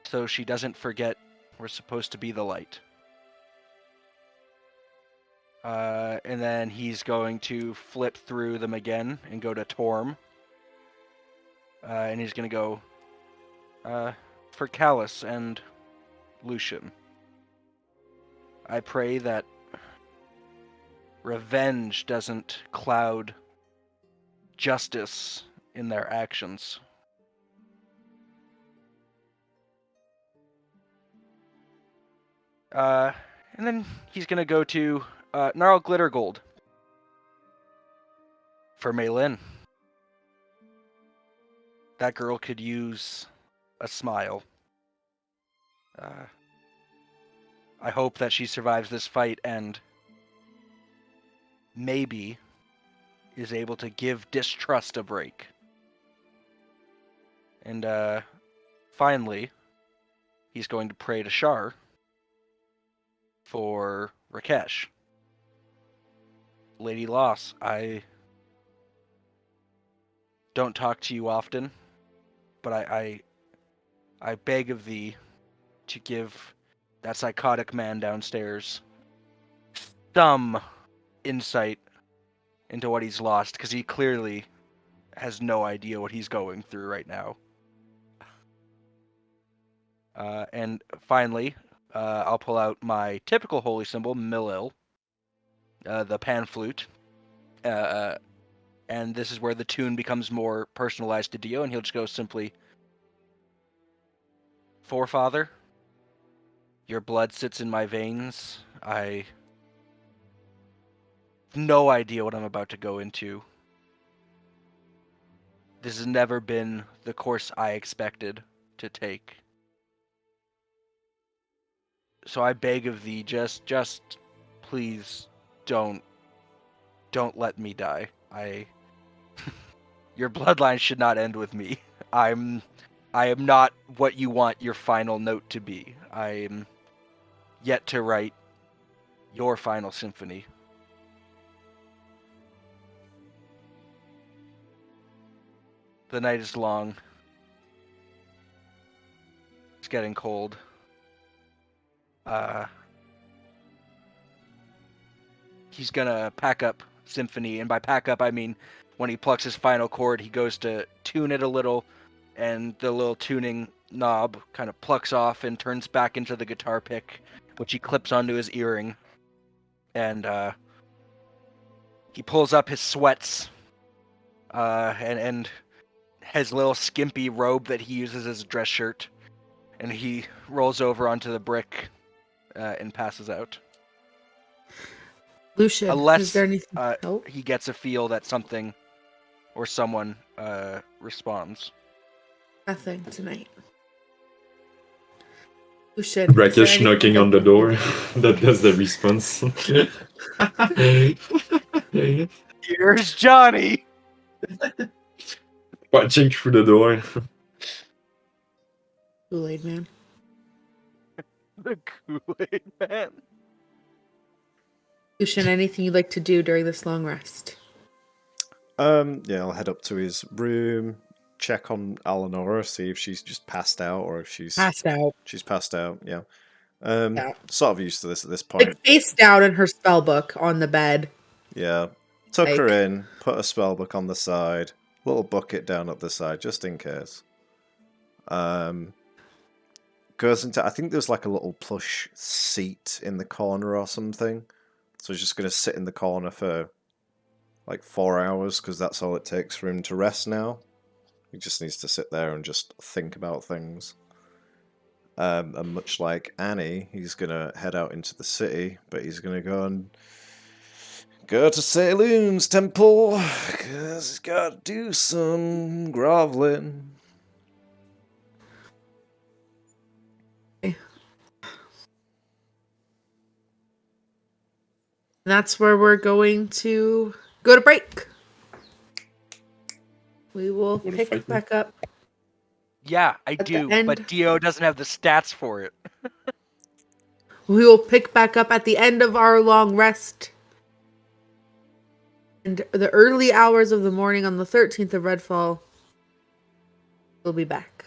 so she doesn't forget we're supposed to be the light. And then he's going to flip through them again and go to Torm. And he's going to go for Callus and Lucian. I pray that revenge doesn't cloud justice in their actions. And then he's going to go to Gnarl Glittergold for Maylin. That girl could use a smile. I hope that she survives this fight and maybe is able to give distrust a break. And finally, he's going to pray to Shar for Rakesh. Lady Loss, I don't talk to you often, but I beg of thee to give that psychotic man downstairs some insight into what he's lost, because he clearly has no idea what he's going through right now. And finally, I'll pull out my typical holy symbol, Milil, the pan flute. And this is where the tune becomes more personalized to Dio, and he'll just go simply, Forefather, your blood sits in my veins. I have no idea what I'm about to go into. This has never been the course I expected to take. So I beg of thee, just please don't let me die. Your bloodline should not end with me. I am not what you want your final note to be. I am yet to write your final symphony. The night is long. It's getting cold. He's gonna pack up Symphony, and by pack up I mean when he plucks his final chord, he goes to tune it a little, and the little tuning knob kind of plucks off and turns back into the guitar pick, which he clips onto his earring. And he pulls up his sweats and his little skimpy robe that he uses as a dress shirt, and he rolls over onto the brick and passes out. Lucian, Unless is there anything? he gets a feel that something or someone responds. Nothing tonight. Lucian, is there Rakesh anything knocking on the door. That does the response. Here's Johnny! Watching through the door. Kool-Aid Man. The Kool-Aid Man. Lucian, anything you'd like to do during this long rest? Yeah, I'll head up to his room, check on Eleanor, see if she's just passed out or if she's Passed out. She's passed out, yeah. Yeah. Sort of used to this at this point. Like face down in her spell book on the bed. Yeah. Tuck her Like- in, put a spell book on the side, little bucket down at the side, just in case. Goes into, I think there's like a little plush seat in the corner or something. So he's just going to sit in the corner for like 4 hours, because that's all it takes for him to rest now. He just needs to sit there and just think about things. And much like Annie, he's gonna head out into the city, but he's gonna go to Saloon's temple, because he's got to do some groveling. That's where we're going to go to break. We will Wanna pick fight me? back up. Yeah, I At the do, end. but Dio doesn't have the stats for it. We will pick back up at the end of our long rest. And the early hours of the morning on the 13th of Redfall, we'll be back.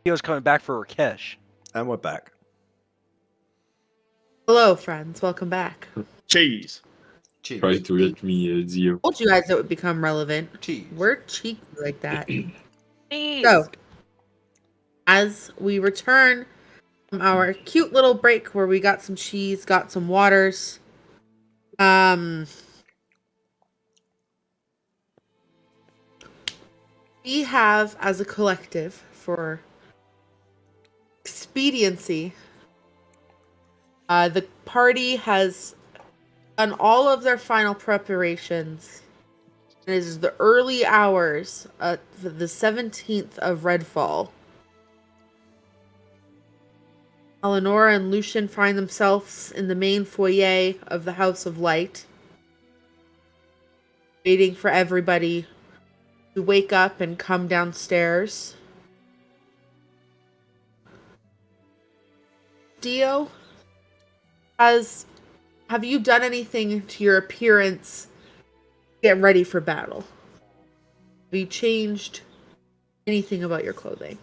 He was coming back for Rakesh. And we're back. Hello, friends. Welcome back. Cheese. Cheese. Try to get me Dio. Told you guys it would become relevant. Cheese. We're cheeky like that. Jeez. So, as we return from our cute little break where we got some cheese, got some waters, we have, as a collective, for expediency, the party has done all of their final preparations. It is the early hours of the 17th of Redfall. Eleanor and Lucian find themselves in the main foyer of the House of Light, waiting for everybody to wake up and come downstairs. Dio, have you done anything to your appearance to get ready for battle? Have you changed anything about your clothing?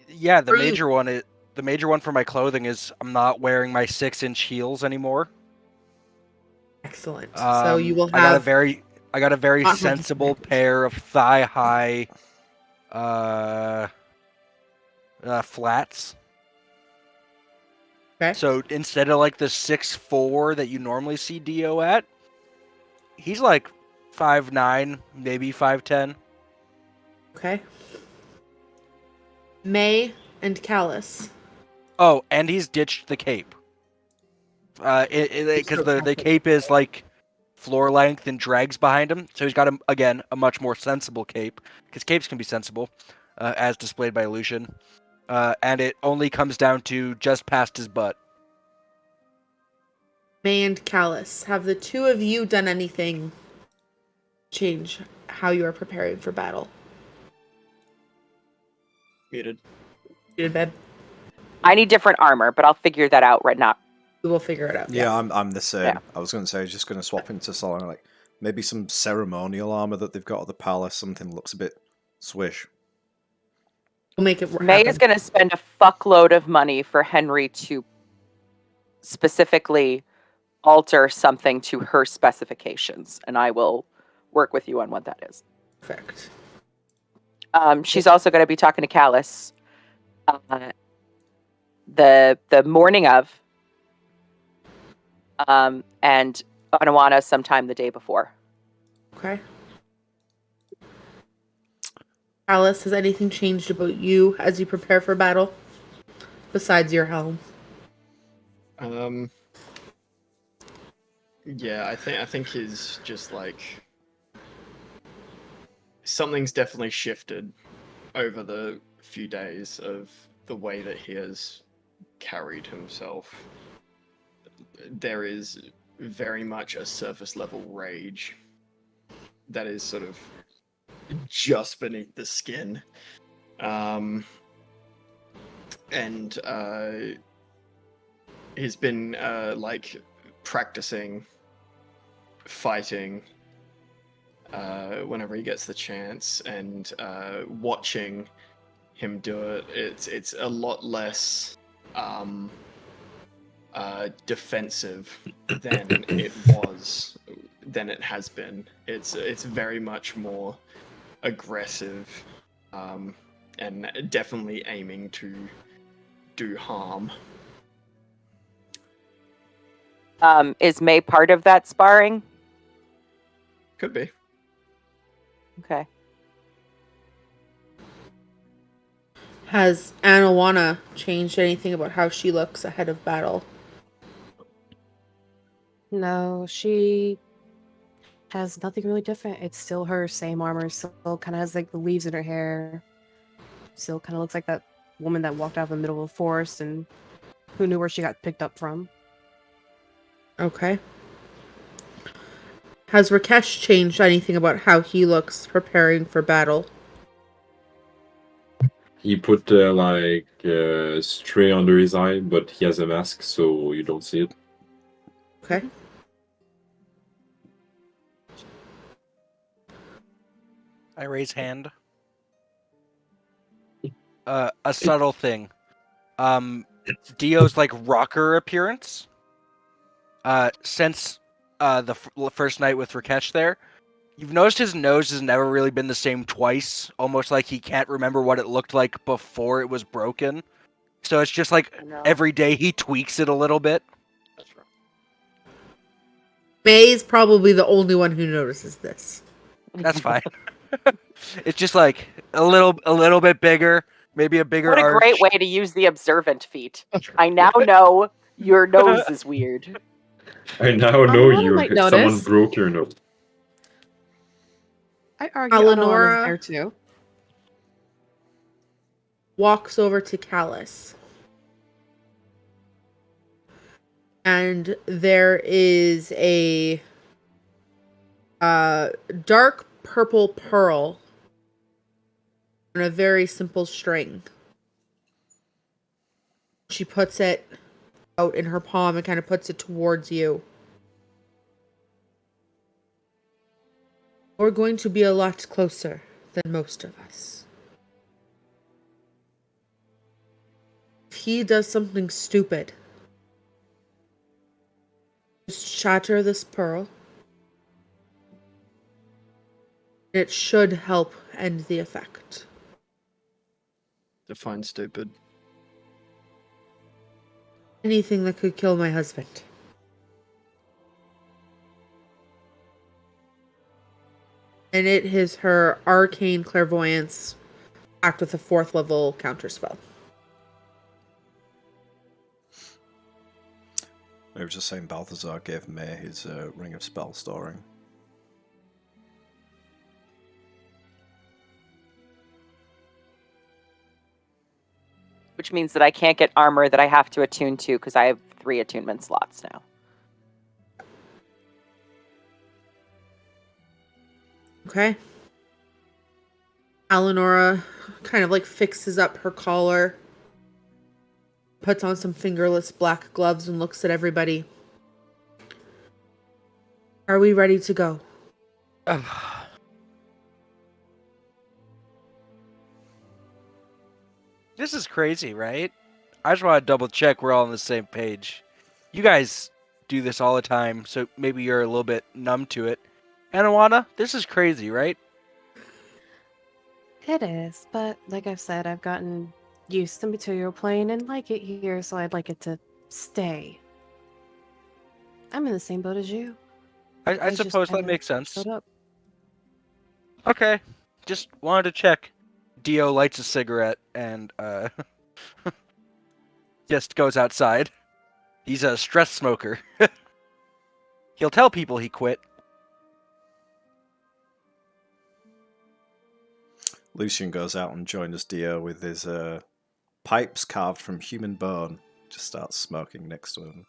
Yeah, the Are you- major one is the major one for my clothing is I'm not wearing my 6-inch heels anymore. Excellent. So you will have. I got a very Not much sensible advantage. pair of thigh-high flats. Okay. So instead of like the 6'4" that you normally see Dio at, he's like 5'9", maybe 5'10". Okay. May and Callus. Oh, and he's ditched the cape. Because the cape is like floor length and drags behind him, so he's got a much more sensible cape. Because capes can be sensible, as displayed by Lucian, and it only comes down to just past his butt. May and Callus, have the two of you done anything to change how you are preparing for battle? Muted. You did, babe? I need different armor, but I'll figure that out right now. We will figure it out. Yeah, I'm the same. Yeah. I was going to say, I was just going to swap into something like maybe some ceremonial armor that they've got at the palace. Something that looks a bit swish. We'll make it happen. May is going to spend a fuckload of money for Henry to specifically alter something to her specifications, and I will work with you on what that is. Perfect. She's also going to be talking to Callus the morning of, and Anawana sometime the day before. Okay. Callus, has anything changed about you as you prepare for battle? Besides your helm. Yeah, I think he's just like something's definitely shifted over the few days of the way that he has carried himself. There is very much a surface level rage that is sort of just beneath the skin. And he's been like practicing fighting whenever he gets the chance, and watching him do it, it's a lot less defensive than it has been. It's very much more aggressive, and definitely aiming to do harm. Is May part of that sparring? Could be. Okay. Has Anawana changed anything about how she looks ahead of battle? No, she has nothing really different. It's still her same armor. Still kind of has like the leaves in her hair. Still kind of looks like that woman that walked out of the middle of the forest and who knew where she got picked up from. Okay. Has Rakesh changed anything about how he looks preparing for battle? He put like a stray under his eye, but he has a mask, so you don't see it. Okay. I raise hand. a subtle thing. Dio's like rocker appearance. Since the first night with Rakesh there, you've noticed his nose has never really been the same twice. Almost like he can't remember what it looked like before it was broken. So it's just like every day he tweaks it a little bit. That's right. May's probably the only one who notices this. That's fine. It's just like a little bit bigger, maybe a bigger What a arch. great way to use the observant feat. I now know your nose is weird. I now know Anuana you. might Someone notice. broke your nose. I argue Eleonora- Anuana's there too. Walks over to Callus. And there is a dark purple pearl on a very simple string. She puts it out in her palm and kind of puts it towards you. We're going to be a lot closer than most of us. If he does something stupid, just shatter this pearl. It should help end the effect. Define stupid. Anything that could kill my husband. And it is her arcane clairvoyance act with a 4th level counterspell. I was just saying Balthazar gave May his ring of spell storing. Which means that I can't get armor that I have to attune to because I have 3 attunement slots now. Okay. Eleonora kind of like fixes up her collar, puts on some fingerless black gloves and looks at everybody. Are we ready to go? This is crazy, right? I just want to double check we're all on the same page. You guys do this all the time, so maybe you're a little bit numb to it. Anawana, this is crazy, right? It is, but like I've said, I've gotten used to material plane and like it here, so I'd like it to stay. I'm in the same boat as you. I just suppose that kinda makes sense. showed up. Okay, just wanted to check. Dio lights a cigarette and just goes outside. He's a stress smoker. He'll tell people he quit. Lucian goes out and joins Dio with his pipes carved from human bone. Just starts smoking next to him.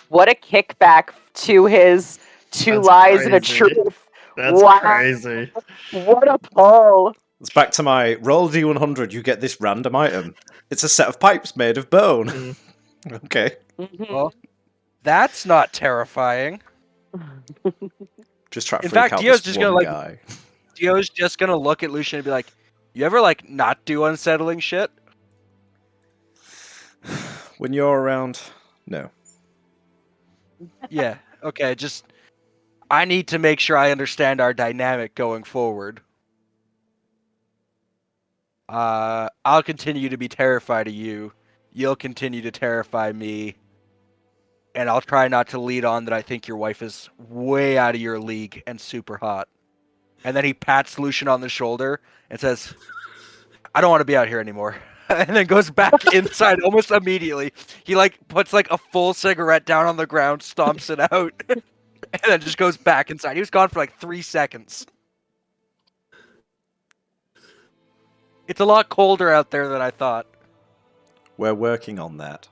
What a kickback to his 2 That's lies and a crazy. truth. That's Wow. crazy. What a pull. It's back to my roll D100, you get this random item. It's a set of pipes made of bone. Mm. Okay. Mhm. Well, that's not terrifying. Just try to In freak fact, out Dio's this just one gonna, like- guy. Dio's just gonna look at Lucian and be like, you ever, like, not do unsettling shit? When you're around, no. Yeah, okay, just... I need to make sure I understand our dynamic going forward. I'll continue to be terrified of you. You'll continue to terrify me. And I'll try not to lead on that I think your wife is way out of your league and super hot. And then he pats Lucian on the shoulder and says, I don't want to be out here anymore. And then goes back inside almost immediately. He like puts like a full cigarette down on the ground, stomps it out, and then just goes back inside. He was gone for like 3 seconds. It's a lot colder out there than I thought. We're working on that.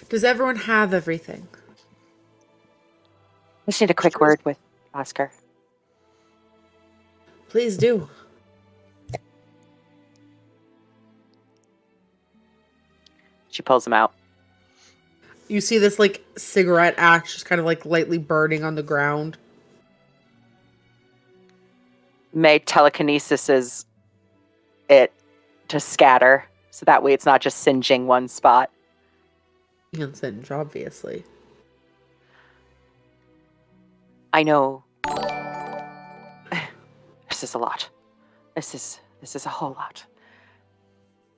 Does everyone have everything? I just need a quick word with Oscar. Please do. She pulls him out. You see this like cigarette ash just kind of like lightly burning on the ground. May telekinesis it to scatter, so that way it's not just singeing one spot. And singe, obviously. I know. This is a lot. This is a whole lot.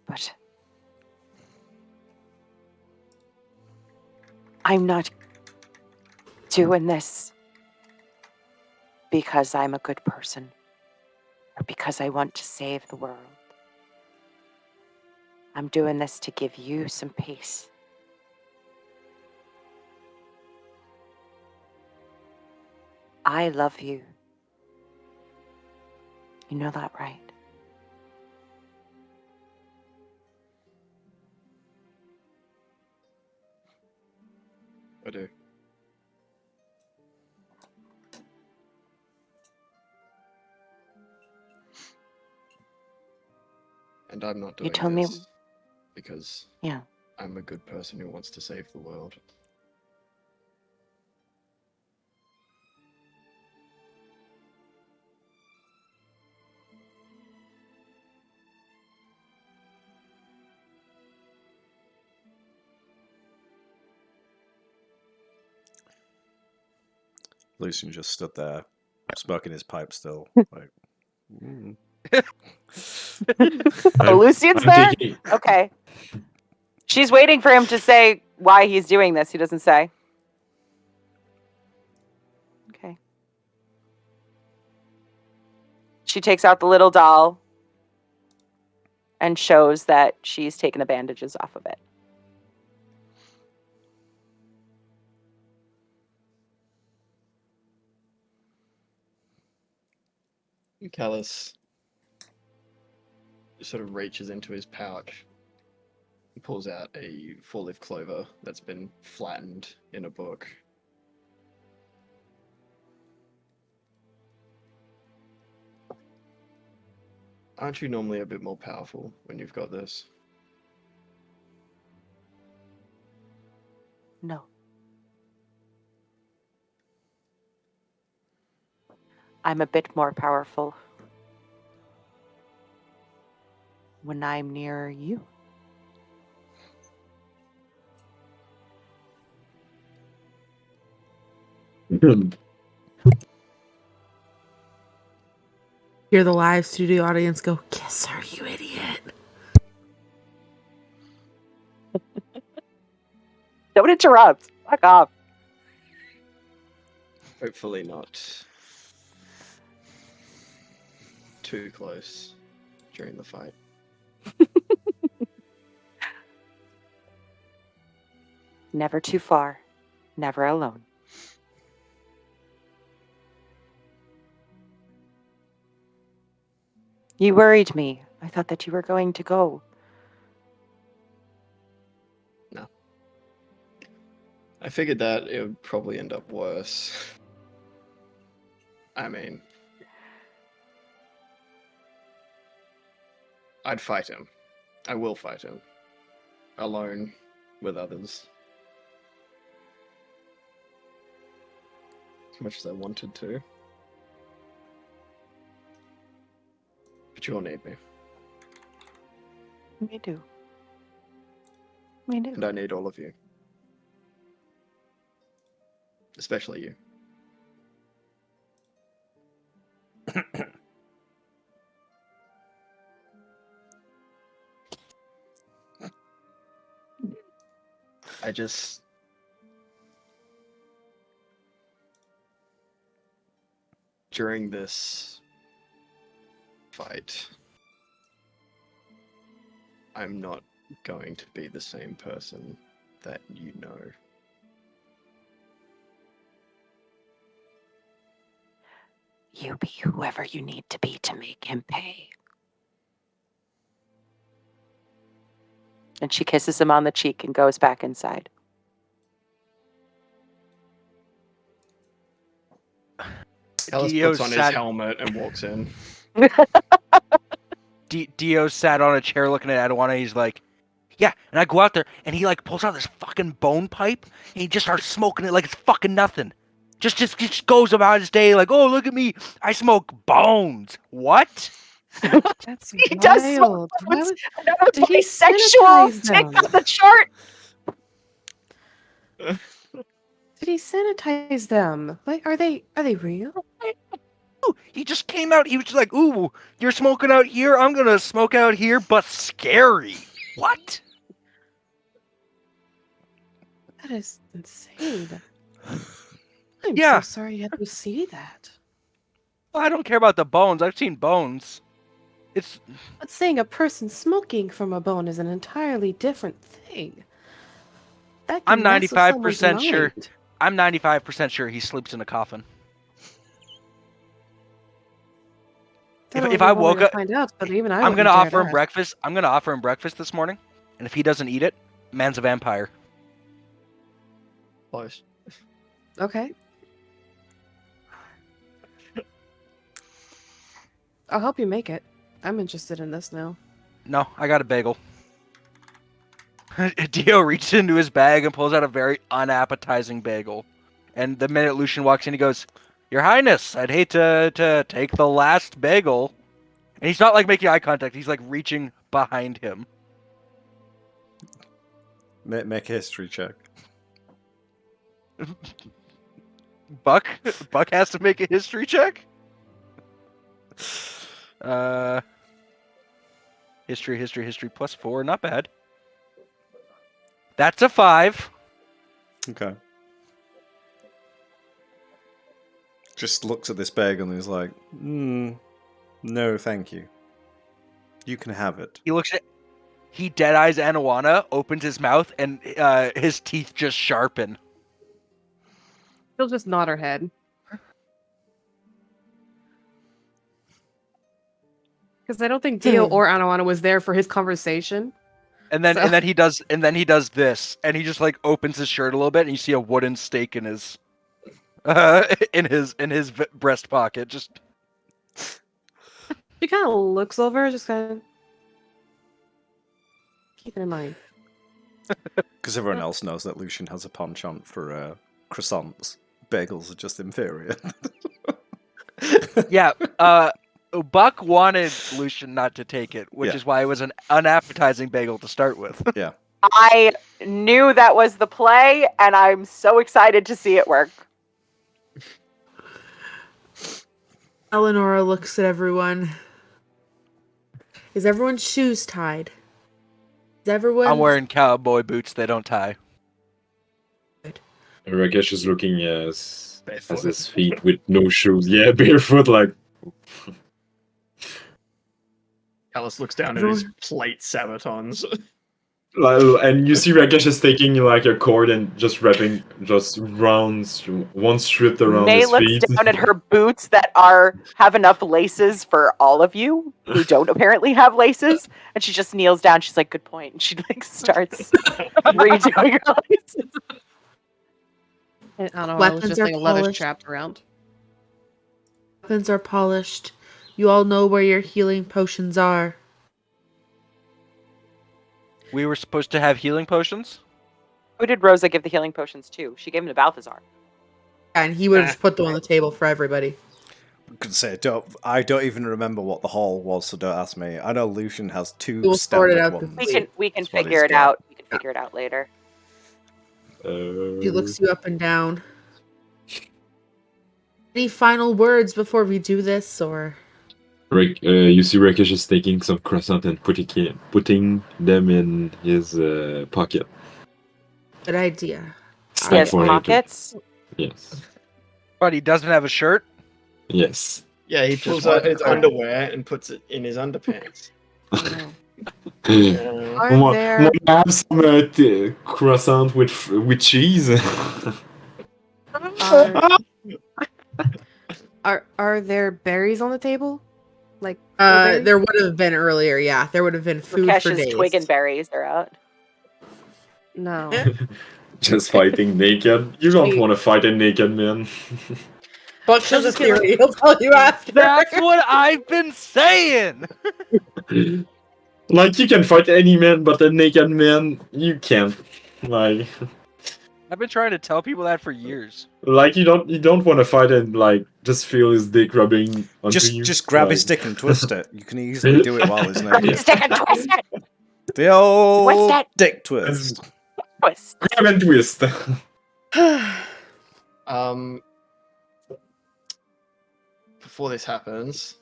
But I'm not doing this because I'm a good person or because I want to save the world. I'm doing this to give you some peace. I love you. You know that, right? I do. And I'm not doing You told me. this because Yeah. I'm a good person who wants to save the world. Lucian just stood there, smoking his pipe still. Like, Oh, Lucian's I'm there? thinking- Okay. She's waiting for him to say why he's doing this. He doesn't say. Okay. She takes out the little doll and shows that she's taken the bandages off of it. Callus sort of reaches into his pouch and pulls out a four-leaf clover that's been flattened in a book. Aren't you normally a bit more powerful when you've got this? No. I'm a bit more powerful when I'm near you. Hear the live studio audience go, "Kiss her, you idiot." Don't interrupt. Fuck off. Hopefully not too close during the fight. Never too far. Never alone. You worried me. I thought that you were going to go. No. I figured that it would probably end up worse. I mean, I'd fight him. I will fight him. Alone, with others. As much as I wanted to. But you'll need me. We do. We do. And I need all of you. Especially you. I just... During this fight, I'm not going to be the same person that you know. You be whoever you need to be to make him pay. And she kisses him on the cheek and goes back inside. Alice Dio puts on his sat- helmet and walks in. Dio sat on a chair looking at Aduana. He's like, Yeah, and I go out there, and he like pulls out this fucking bone pipe, and he just starts smoking it like it's fucking nothing. Just goes about his day like, oh, look at me, I smoke bones. What? That's He does smoke wild. bones. Would- Another Did he bisexual sanitize tick them? on the chart. Did he sanitize them? Like, are they real? Ooh, he just came out. He was just like, ooh, you're smoking out here. I'm gonna smoke out here, but scary. What? That is insane. I'm Yeah. so sorry you had to see that. Well, I don't care about the bones. I've seen bones. It's But seeing a person smoking from a bone is an entirely different thing. That I'm can mess with someone's 95% sure. mind. I'm 95% sure he sleeps in a coffin. Don't know If you I want me woke to up, find out, but even I I'm wouldn't gonna dare offer him to ask. breakfast. I'm gonna offer him breakfast this morning, and if he doesn't eat it, man's a vampire. Close. Okay. I'll help you make it. I'm interested in this now. No, I got a bagel. Dio reaches into his bag and pulls out a very unappetizing bagel. And the minute Lucian walks in, he goes, Your Highness, I'd hate to take the last bagel. And he's not like making eye contact, he's like reaching behind him. Make a history check. Buck has to make a history check? History +4, not bad. That's a 5. Okay. Just looks at this bagel and is like, no, thank you. You can have it. He dead eyes Anawana, opens his mouth, and his teeth just sharpen. She'll just nod her head. Because I don't think Dio or Anawana was there for his conversation. And then So- and then he does this, and he just like opens his shirt a little bit, and you see a wooden stake in his breast pocket. Just She kind of looks over, just kind of keep it in mind. Because everyone else knows that Lucian has a penchant for croissants. Bagels are just inferior. yeah. Buck wanted Lucian not to take it, which Yeah. is why it was an unappetizing bagel to start with. Yeah. I knew that was the play, and I'm so excited to see it work. Eleonora looks at everyone. Is everyone's shoes tied? Is everyone? I'm wearing cowboy boots. They don't tie. Rakesh is looking at Barefoot. his feet with no shoes. Yeah, barefoot, like. Alice looks down at his plate sabatons. And you see Rakesh is taking like a cord and just wrapping just rounds one strip around May his looks feet. down at her boots that have enough laces for all of you who don't apparently have laces, and she just kneels down. She's like, "Good point." And she like starts redoing her laces. And Anawana was Weapons just are like a leather polished. strapped around. Weapons are polished. You all know where your healing potions are. We were supposed to have healing potions. Who did Rosa give the healing potions to? She gave them to Balthazar. And he would have just put them on the table for everybody. I could say, I don't even remember what the hall was, so don't ask me. I know Lucian has two We'll sort it standard out ones. We can That's what figure he's it got. out. We can figure it out later. He looks you up and down. Any final words before we do this, or? You see Rakesh is taking some croissant and putting them in his pocket. Good idea. Yes, For him to- pockets. Yes. But he doesn't have a shirt. Yes. Yeah, he pulls out his underwear and puts it in his underpants. Are Want there to have some croissant with cheese? are there berries on the table? Like berries? There would have been earlier, yeah. There would have been food for Rakesh's days. twig and berries. They're out. No. Just fighting naked? You don't want to fight a naked man. Buck has a theory. He'll tell you after. That's what I've been saying. Like, you can fight any man, but a naked man, you can't. Like, I've been trying to tell people that for years. you don't want to fight and like just feel his dick rubbing onto you. Just grab his Like- stick and twist it. You can easily do it while he's Grab naked. your stick and twist it. The old it. dick twist. Twist. Grab and twist. Before this happens,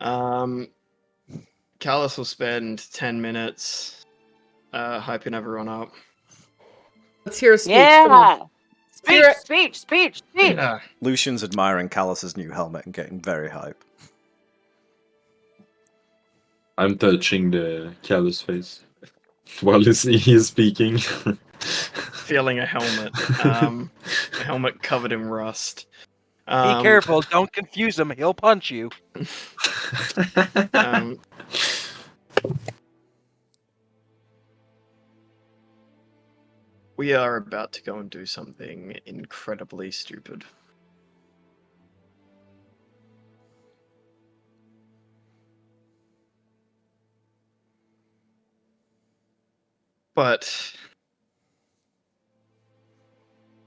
Callus will spend 10 minutes hyping everyone up. Let's hear a speech. Come on. Yeah. Speech. Yeah. Lucian's admiring Callus's new helmet and getting very hype. I'm touching the callous face while he is speaking. Feeling a helmet. A helmet covered in rust. Be careful, don't confuse him, he'll punch you. We are about to go and do something incredibly stupid. But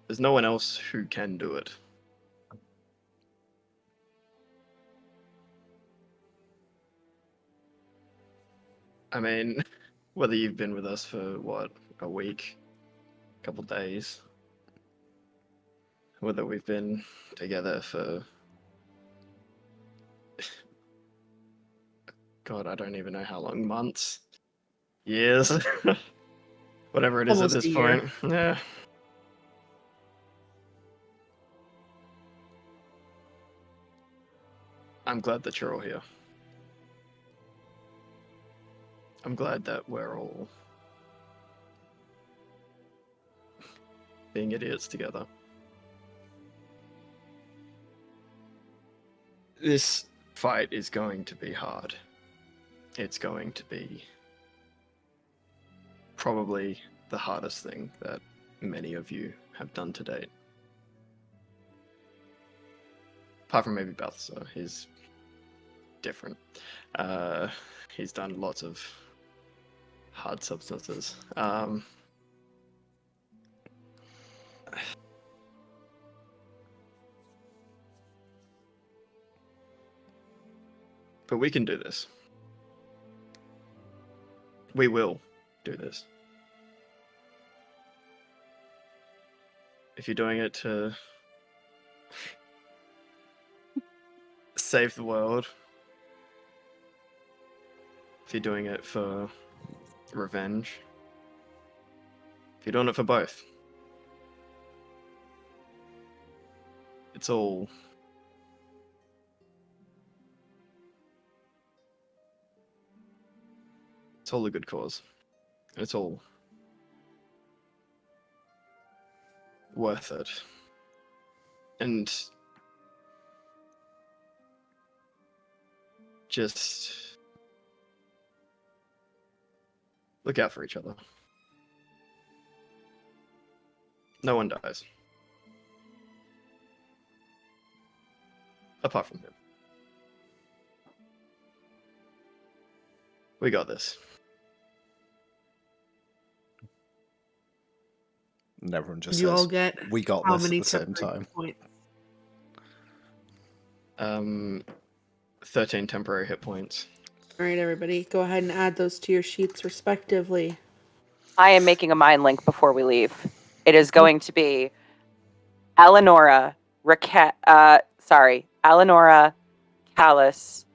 there's no one else who can do it. I mean, whether you've been with us for, what, a week, a couple days, whether we've been together for... God, I don't even know how long, months, years, whatever it is Almost at this a year. point. Yeah. I'm glad that you're all here. I'm glad that we're all being idiots together. This fight is going to be hard. It's going to be probably the hardest thing that many of you have done to date. Apart from maybe Balthasar, he's different. He's done lots of hard substances. But we can do this. We will do this. If you're doing it to save the world, if you're doing it for revenge, if you're doing it for both, it's all a good cause. It's all worth it. And just look out for each other. No one dies. Apart from him. We got this. And everyone just You says, all get we got how this at many the same temporary time. points? 13 temporary hit points. All right, everybody, go ahead and add those to your sheets respectively. I am making a mind link before we leave. It is going to be Eleonora, Eleonora, Callus,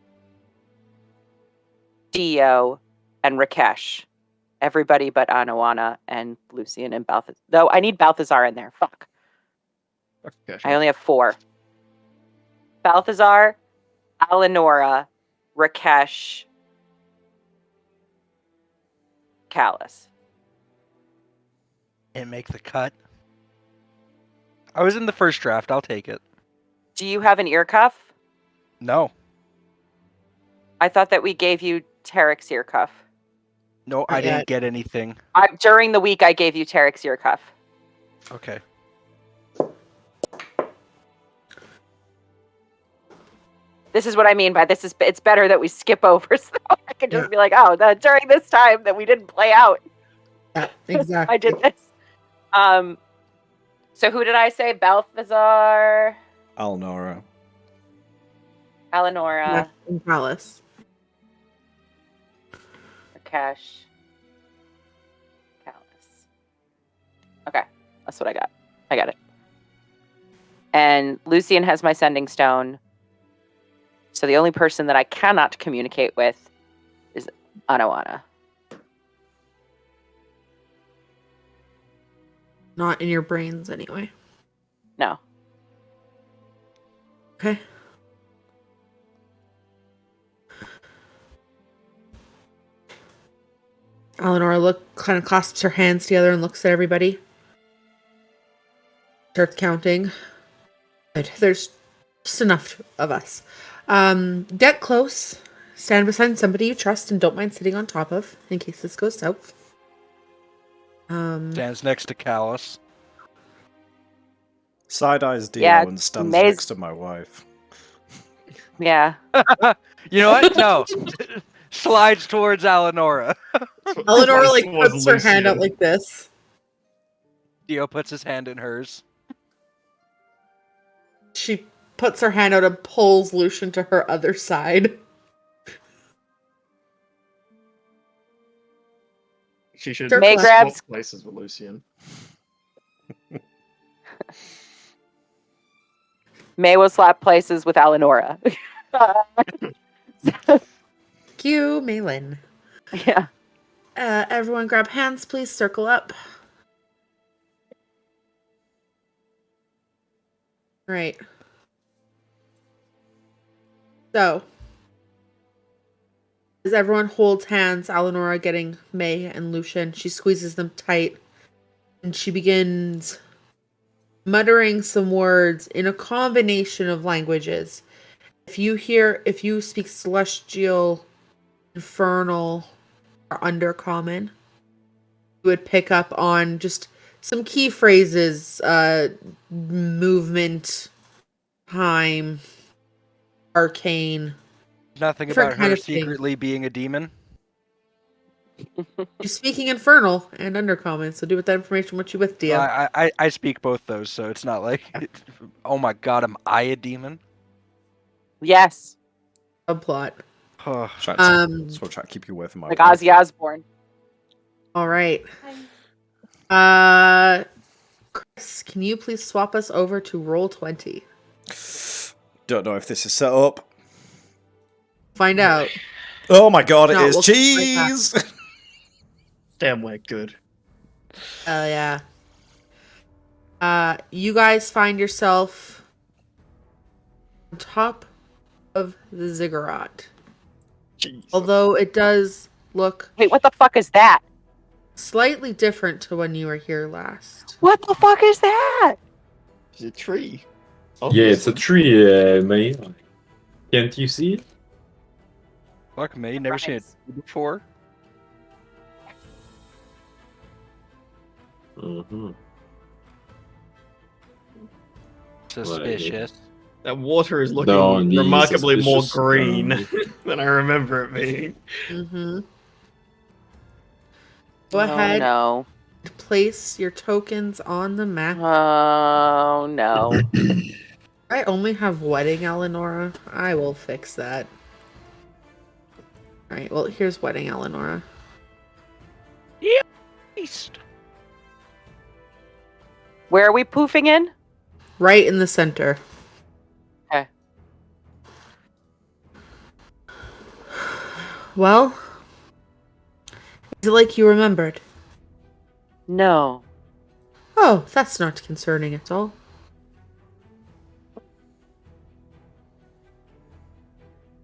Dio, and Rakesh. Everybody but Anowana and Lucian and Balthazar. No, I need Balthazar in there. Fuck. Okay, I only have 4. Balthazar, Eleonora, Rakesh, Callus. Can't make the cut. I was in the first draft, I'll take it. Do you have an ear cuff? No. I thought that we gave you Tarek's ear cuff. No, I didn't get anything. During the week, I gave you Tarek's ear cuff. Okay. This is what I mean by this is. It's better that we skip over so I can just be like, oh, during this time that we didn't play out, Yeah, exactly. I did this. So who did I say? Balthazar, Alnora. Eleonora, In Palace. Rakesh, Callus. Okay, that's what I got. I got it. And Lucian has my sending stone. So the only person that I cannot communicate with is Anawana. Not in your brains, anyway. No. Okay. Eleanor kind of clasps her hands together and looks at everybody. Starts counting. Good. There's just enough of us. Get close. Stand beside somebody you trust and don't mind sitting on top of, in case this goes south. Stands next to Callus. Side-eyes Dio Yeah, and stands Maze- next to my wife. Yeah. You know what? No. Slides towards Eleonora. Eleanor Twice was puts her hand out Lucian. like this. Dio puts his hand in hers. She puts her hand out and pulls Lucian to her other side. She should Sure, May Colette. grabs- swap places with Lucian. May will slap places with Eleonora. Cue Malin. Yeah. Everyone grab hands, please. Circle up. Right. So, as everyone holds hands, Eleonora getting May and Lucian, she squeezes them tight, and she begins muttering some words in a combination of languages. If you speak Celestial, Infernal, or Undercommon, you would pick up on just some key phrases, movement, time, arcane. Nothing Different about kind her of thing. secretly being a demon. She's speaking Infernal and Undercommon, so do with that information what you with, Dio. I speak both those, so it's not like, oh my god, am I a demon? Yes. Subplot. Oh, Trying to, so try to keep you away from my Like wife. Ozzy Osbourne. All right. Chris, can you please swap us over to roll 20? Don't know if this is set up. Find out. Oh my god, it No, is we'll keep it like cheese! Damn, we're good. Oh yeah. You guys find yourself on top of the Ziggurat. Jeez. Although it does look Wait, what the fuck is that? slightly different to when you were here last. What the fuck is that? It's a tree. Yeah, it's a Obviously. tree, May. Can't you see it? fuck me, never seen it before. Mm-hmm. Suspicious. That water is looking No, indeed, remarkably more suspicious. green than I remember it being. Mm-hmm. Go Oh, ahead no. and place your tokens on the map. Oh, no. I only have wedding, Eleonora. I will fix that. Alright, well, here's wedding, Eleonora. East. Where are we poofing in? Right in the center. Okay. Well, is it like you remembered? No. Oh, that's not concerning at all.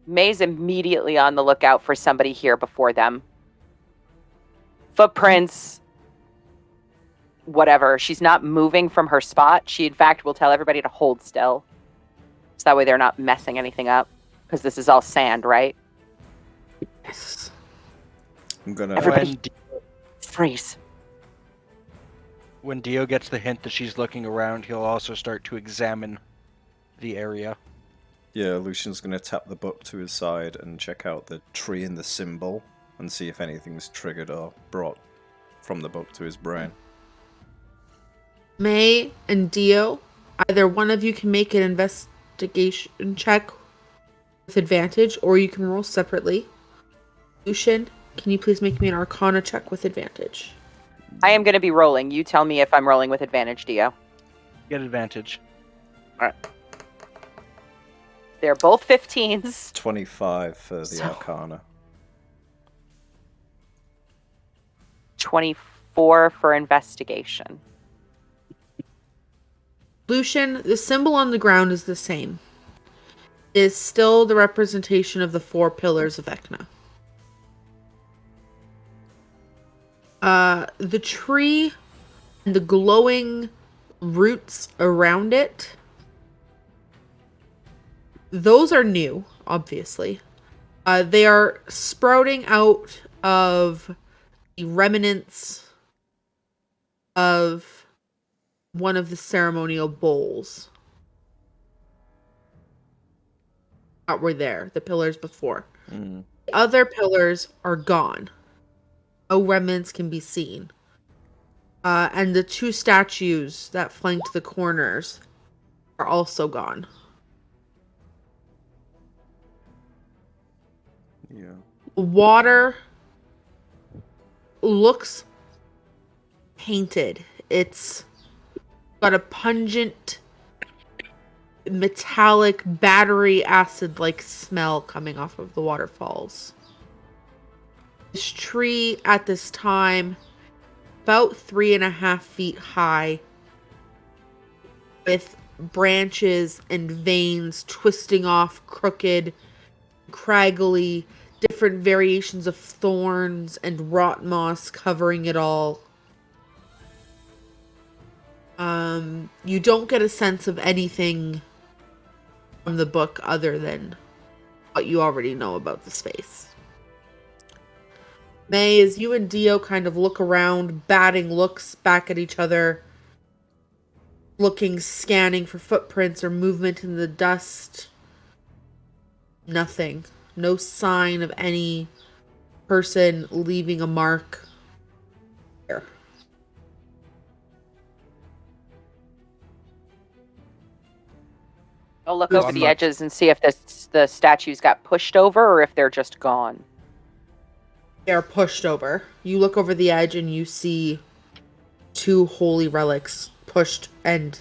May's immediately on the lookout for somebody here before them. Footprints, whatever. She's not moving from her spot. She, in fact, will tell everybody to hold still. So that way they're not messing anything up. Because this is all sand, right? Yes. I'm gonna. Everybody- Freeze. When Dio gets the hint that she's looking around, he'll also start to examine the area. Yeah, Lucian's going to tap the book to his side and check out the tree and the symbol and see if anything's triggered or brought from the book to his brain. May and Dio, either one of you can make an investigation check with advantage, or you can roll separately. Lucian, can you please make me an Arcana check with advantage? I am going to be rolling. You tell me if I'm rolling with advantage, Dio. Get advantage. They're both 15s. 25 for the So- Arcana. 24 for investigation. Lucian, the symbol on the ground is the same. It is still the representation of the 4 pillars of Ekna. The tree and the glowing roots around it, those are new, obviously. They are sprouting out of the remnants of one of the ceremonial bowls that were there, the pillars before. Mm. The other pillars are gone. No remnants can be seen. And the 2 statues that flanked the corners are also gone. Yeah. Water looks painted. It's got a pungent, metallic, battery acid-like smell coming off of the waterfalls. This tree at this time, about 3.5 feet high, with branches and veins twisting off crooked, craggly, different variations of thorns and rot moss covering it all. You don't get a sense of anything from the book other than what you already know about the space. May, as you and Dio kind of look around, batting looks back at each other, scanning for footprints or movement in the dust. Nothing. No sign of any person leaving a mark here. I'll look Ooh, over I'm the not- edges and see if the statues got pushed over or if they're just gone. They're pushed over. You look over the edge and you see 2 holy relics pushed, and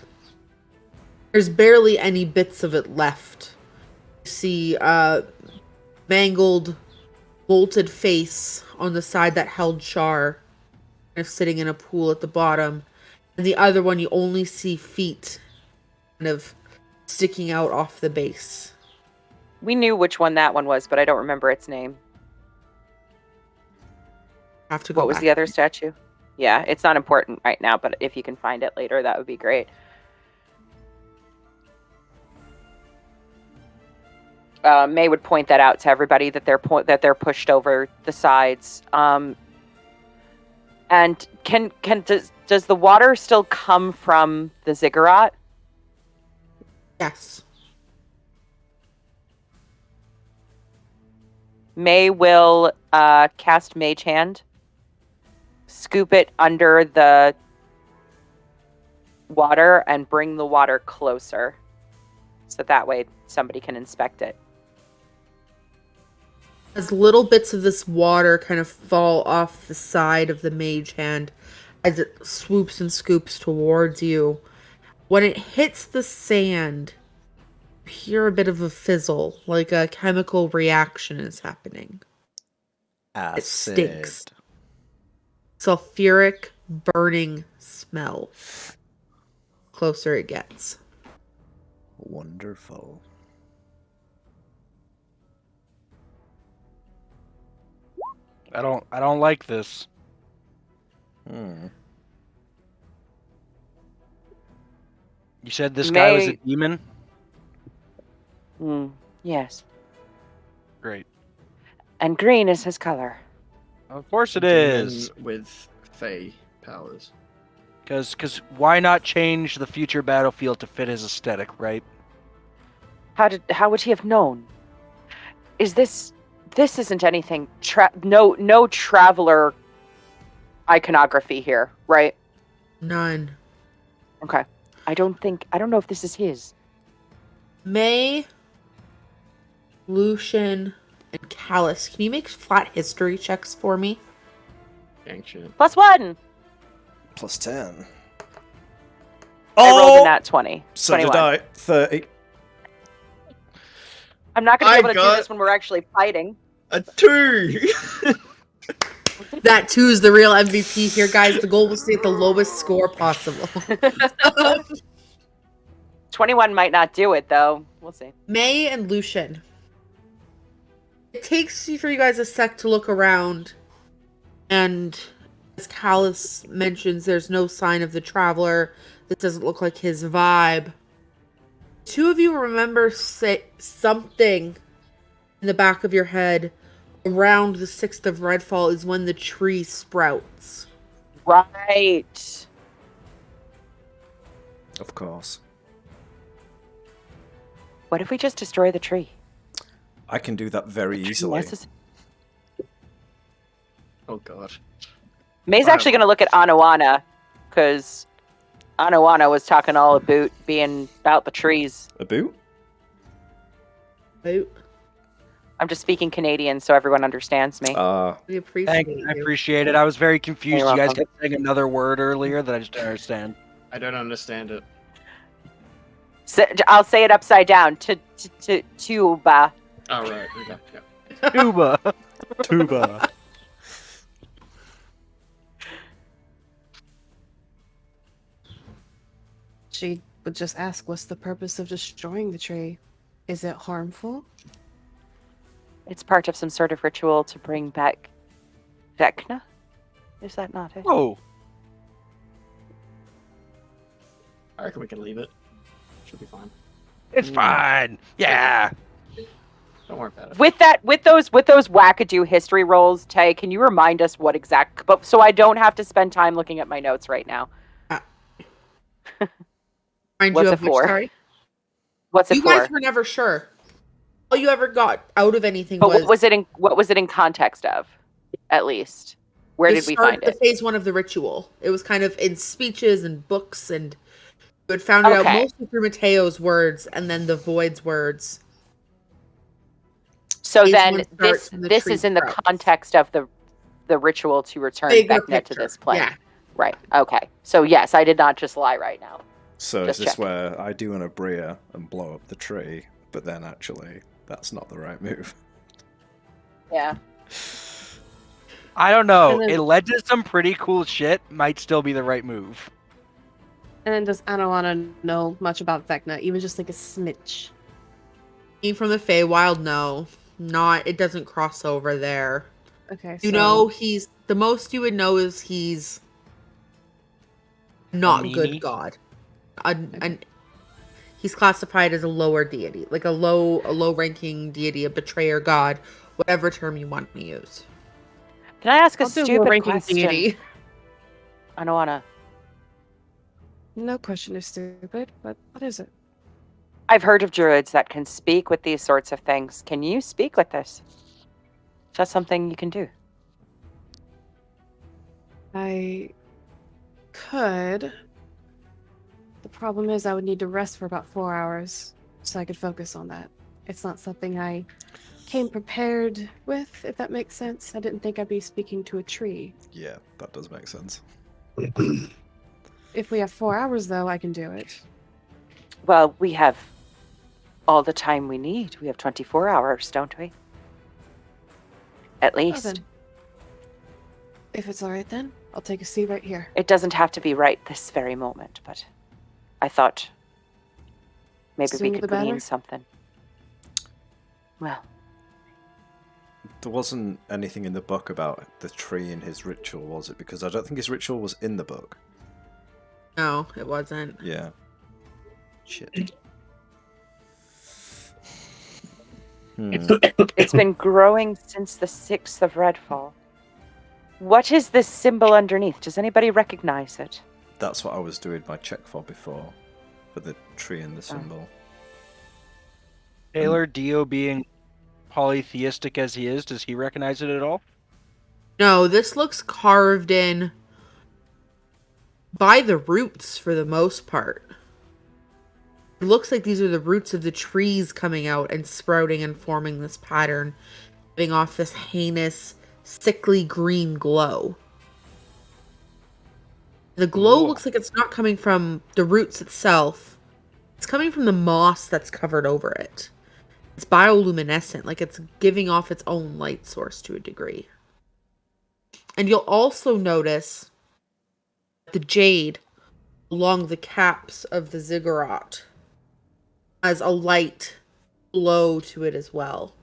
there's barely any bits of it left. You see mangled, bolted face on the side that held Char, kind of sitting in a pool at the bottom. And the other one, you only see feet kind of sticking out off the base. We knew which one that one was, but I don't remember its name. Have to go What was back. the other statue? Yeah, it's not important right now, but if you can find it later, that would be great. May would point that out to everybody that they're pushed over the sides. And does the water still come from the Ziggurat? Yes. May will cast Mage Hand, scoop it under the water, and bring the water closer, so that way somebody can inspect it. As little bits of this water kind of fall off the side of the mage hand as it swoops and scoops towards you, when it hits the sand, you hear a bit of a fizzle, like a chemical reaction is happening. Acid. It stinks. Sulfuric, burning smell. Closer it gets. Wonderful. I don't like this. Hmm. You said this guy was a May- demon? Yes. Great. And green is his color. Of course it Demon is. with Fey powers. Because why not change the future battlefield to fit his aesthetic, right? How would he have known? This isn't anything. No traveler iconography here, right? None. Okay. I don't know if this is his. May, Lucian, and Callus, can you make flat history checks for me? Ancient. +1. +10. I rolled a nat 20. So 21. did I. 30. I'm not going to be I able to do got- this when we're actually fighting. A 2! That too is the real MVP here, guys. The goal was to get the lowest score possible. 21 might not do it, though. We'll see. May and Lucian. It takes for you guys a sec to look around, and as Callus mentions, there's no sign of the traveler. This doesn't look like his vibe. Two of you remember something in the back of your head. Around the 6th of Redfall is when the tree sprouts. Right. Of course. What if we just destroy the tree? I can do that very easily. Oh god. May's Wow. actually going to look at Anawana, because Anawana was talking all about being about the trees. A boot? Out. I'm just speaking Canadian so everyone understands me. We appreciate I you. appreciate it. I was very confused. You're You guys welcome. kept saying another word earlier that I just didn't understand. I don't understand it. So, I'll say it upside down. Tuba. Oh, right. Okay. Yeah. Tuba. Tuba. She would just ask, what's the purpose of destroying the tree? Is it harmful? It's part of some sort of ritual to bring back Vecna? Is that not it? Oh, I reckon we can leave it. Should be fine. it's fine. Yeah. Don't worry about it. With those wackadoo history rolls, Tay, can you remind us what exact? But so I don't have to spend time looking at my notes right now. Mind What's you it of which, for? sorry? What's it You for? guys were never sure. All you ever got out of anything But was what was it in context of? At least, where the did we start- find the it? phase 1 of the ritual. It was kind of in speeches and books, and you had found it out Okay. mostly through Mateo's words and then the Void's words. So phase then one starts when the this tree is in the sprouts. context of the ritual to return Bigger Vecna to picture. this plane. Yeah. Right. Okay. So yes, I did not just lie right now. So Just is this checking. where I do an Abria and blow up the tree, but then actually that's not the right move? Yeah. I don't know. And then- It led to some pretty cool shit. Might still be the right move. And then does Anna want to know much about Vecna, even just like a smidge? Being from the Feywild, no. Not, it doesn't cross over there. Okay, You so know, he's, the most you would know is he's not Amini? good god. He's classified as a lower deity, like a low ranking deity, a betrayer god, whatever term you want to use. Can I ask a I'll do stupid ranking question? deity. I don't wanna. No question is stupid, but what is it? I've heard of druids that can speak with these sorts of things. Can you speak with this? Is that something you can do? I could. The problem is I would need to rest for about 4 hours so I could focus on that. It's not something I came prepared with, if that makes sense. I didn't think I'd be speaking to a tree. Yeah, that does make sense. If we have 4 hours, though, I can do it. Well, we have all the time we need. We have 24 hours, don't we? At Well, least. then. If it's all right, then I'll take a seat right here. It doesn't have to be right this very moment, but I thought maybe Sooner we the could better? glean something. Well, There wasn't anything in the book about the tree in his ritual, was it? Because I don't think his ritual was in the book. No, it wasn't. Yeah. Shit. it's been growing since the 6th of Redfall. What is this symbol underneath? Does anybody recognize it? That's what I was doing my check for before the tree and the symbol. Oh. Taylor, Dio being polytheistic as he is, does he recognize it at all? No, this looks carved in by the roots for the most part. It looks like these are the roots of the trees coming out and sprouting and forming this pattern, giving off this heinous, sickly green glow. The glow looks like it's not coming from the roots itself. It's coming from the moss that's covered over it. It's bioluminescent, like it's giving off its own light source to a degree. And you'll also notice the jade along the caps of the ziggurat has a light glow to it as well.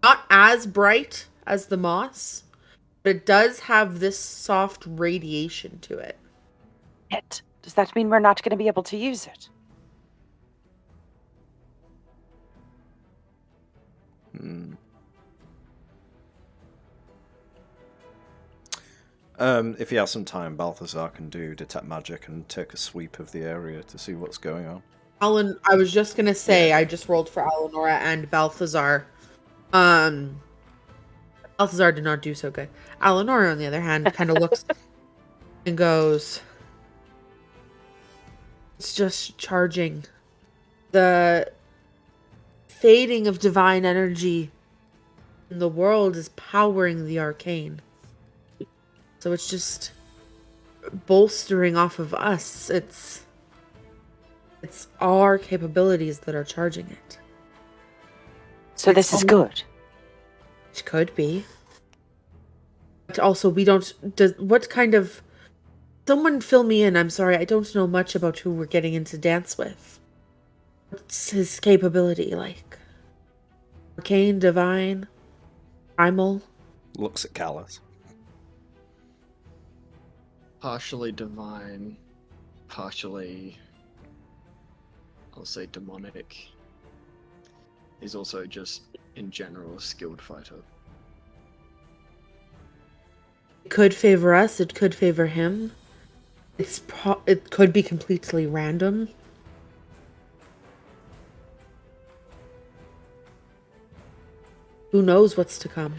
Not as bright as the moss, but it does have this soft radiation to it. Does that mean we're not going to be able to use it? If you have some time, Balthazar can do detect magic and take a sweep of the area to see what's going on. Alan, I was just gonna say, I just rolled for Eleonora and Balthazar. Balthazar did not do so good. Eleonora, on the other hand, kind of looks and goes, it's just charging. The fading of divine energy in the world is powering the arcane. So it's just bolstering off of us. It's our capabilities that are charging it. So this is good. It could be. But also, we don't... what kind of... Someone fill me in. I'm sorry, I don't know much about who we're getting into dance with. What's his capability like? Arcane, divine, primal? Looks at Callus. Partially divine, partially, I'll say, demonic. He's also just, in general, a skilled fighter. It could favor us, it could favor him. It could be completely random. Who knows what's to come?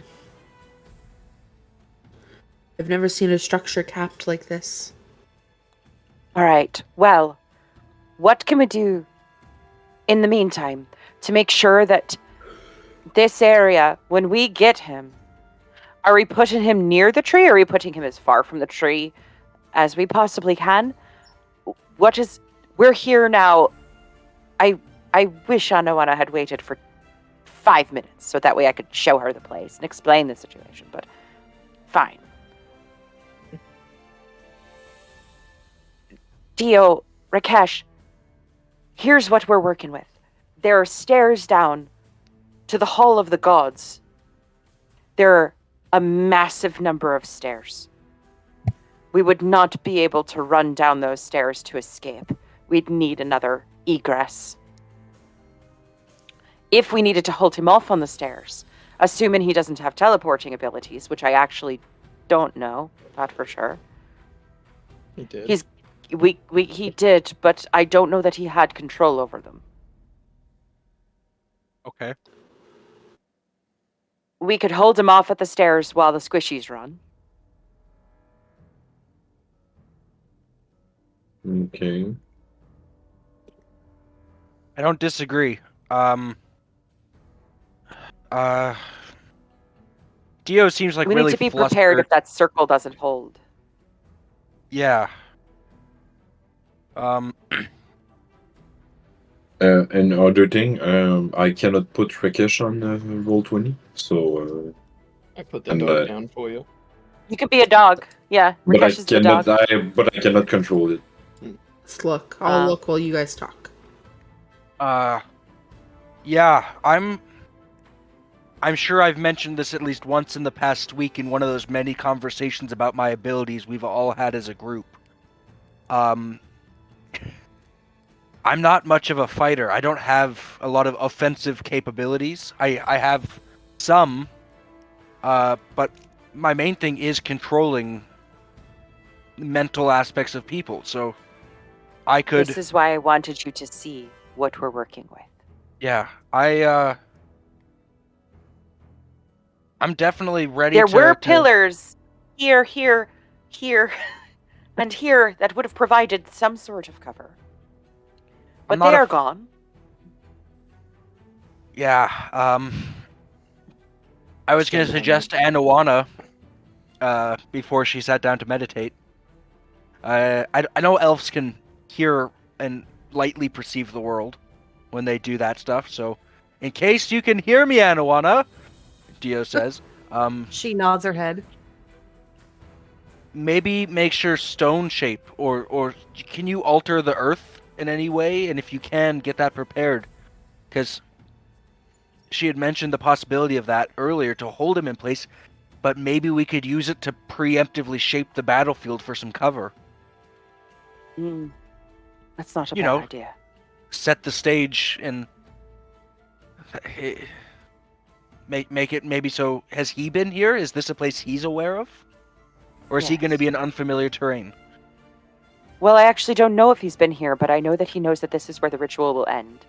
I've never seen a structure capped like this. All right. Well, what can we do in the meantime to make sure that this area, when we get him, are we putting him near the tree or are we putting him as far from the tree as we possibly can? We're here now. I wish Anowana had waited for 5 minutes so that way I could show her the place and explain the situation, but fine. Dio, Rakesh, here's what we're working with. There are stairs down to the Hall of the Gods. There are a massive number of stairs. We would not be able to run down those stairs to escape. We'd need another egress. If we needed to hold him off on the stairs, assuming he doesn't have teleporting abilities, which I actually don't know, not for sure. He did. He did, but I don't know that he had control over them. Okay. We could hold him off at the stairs while the squishies run. Okay. I don't disagree. Dio seems like we really need to be flustered. prepared if that circle doesn't hold. Yeah. And other thing, I cannot put Rakesh on Roll20, so. I put the and, dog down for you. You could be a dog. Yeah, But I Rakesh is the dog. cannot control it. Let's look. I'll look while you guys talk. Yeah, I'm sure I've mentioned this at least once in the past week in one of those many conversations about my abilities we've all had as a group. I'm not much of a fighter. I don't have a lot of offensive capabilities. I have some, but my main thing is controlling mental aspects of people. So I could... This is why I wanted you to see what we're working with. Yeah, I'm definitely ready There to... were pillars here, here, and here that would have provided some sort of cover. But they are gone. Yeah, I was going to suggest to Anawana, before she sat down to meditate. I know elves can hear and lightly perceive the world when they do that stuff, so in case you can hear me, Anawana, Dio says, She nods her head. maybe make sure stone shape, or can you alter the earth in any way? And if you can, get that prepared, because she had mentioned the possibility of that earlier to hold him in place, but maybe we could use it to preemptively shape the battlefield for some cover. That's not a You bad know, idea. Set the stage and make it maybe so. Has he been here? Is this a place he's aware of? Or is he going to Yes. be an unfamiliar terrain? Well, I actually don't know if he's been here, but I know that he knows that this is where the ritual will end.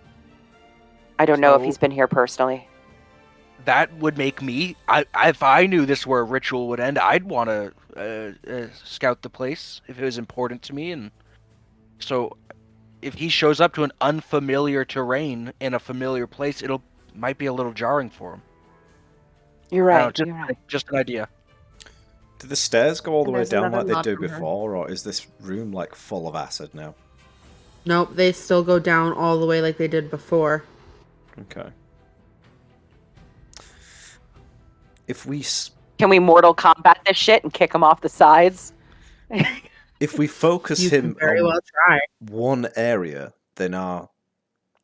I don't know if So- he's been here personally. That would make me... if I knew this where a ritual would end, I'd want to scout the place if it was important to me. And so if he shows up to an unfamiliar terrain in a familiar place, might be a little jarring for him. You're I right. don't know, You're right. just an idea. Do the stairs go all the And way there's down another like they nod do from her. before, or is this room like full of acid now? Nope, they still go down all the way like they did before. Okay. If we Can we Mortal Kombat this shit and kick him off the sides? if we focus You him can very on well try. one area, then our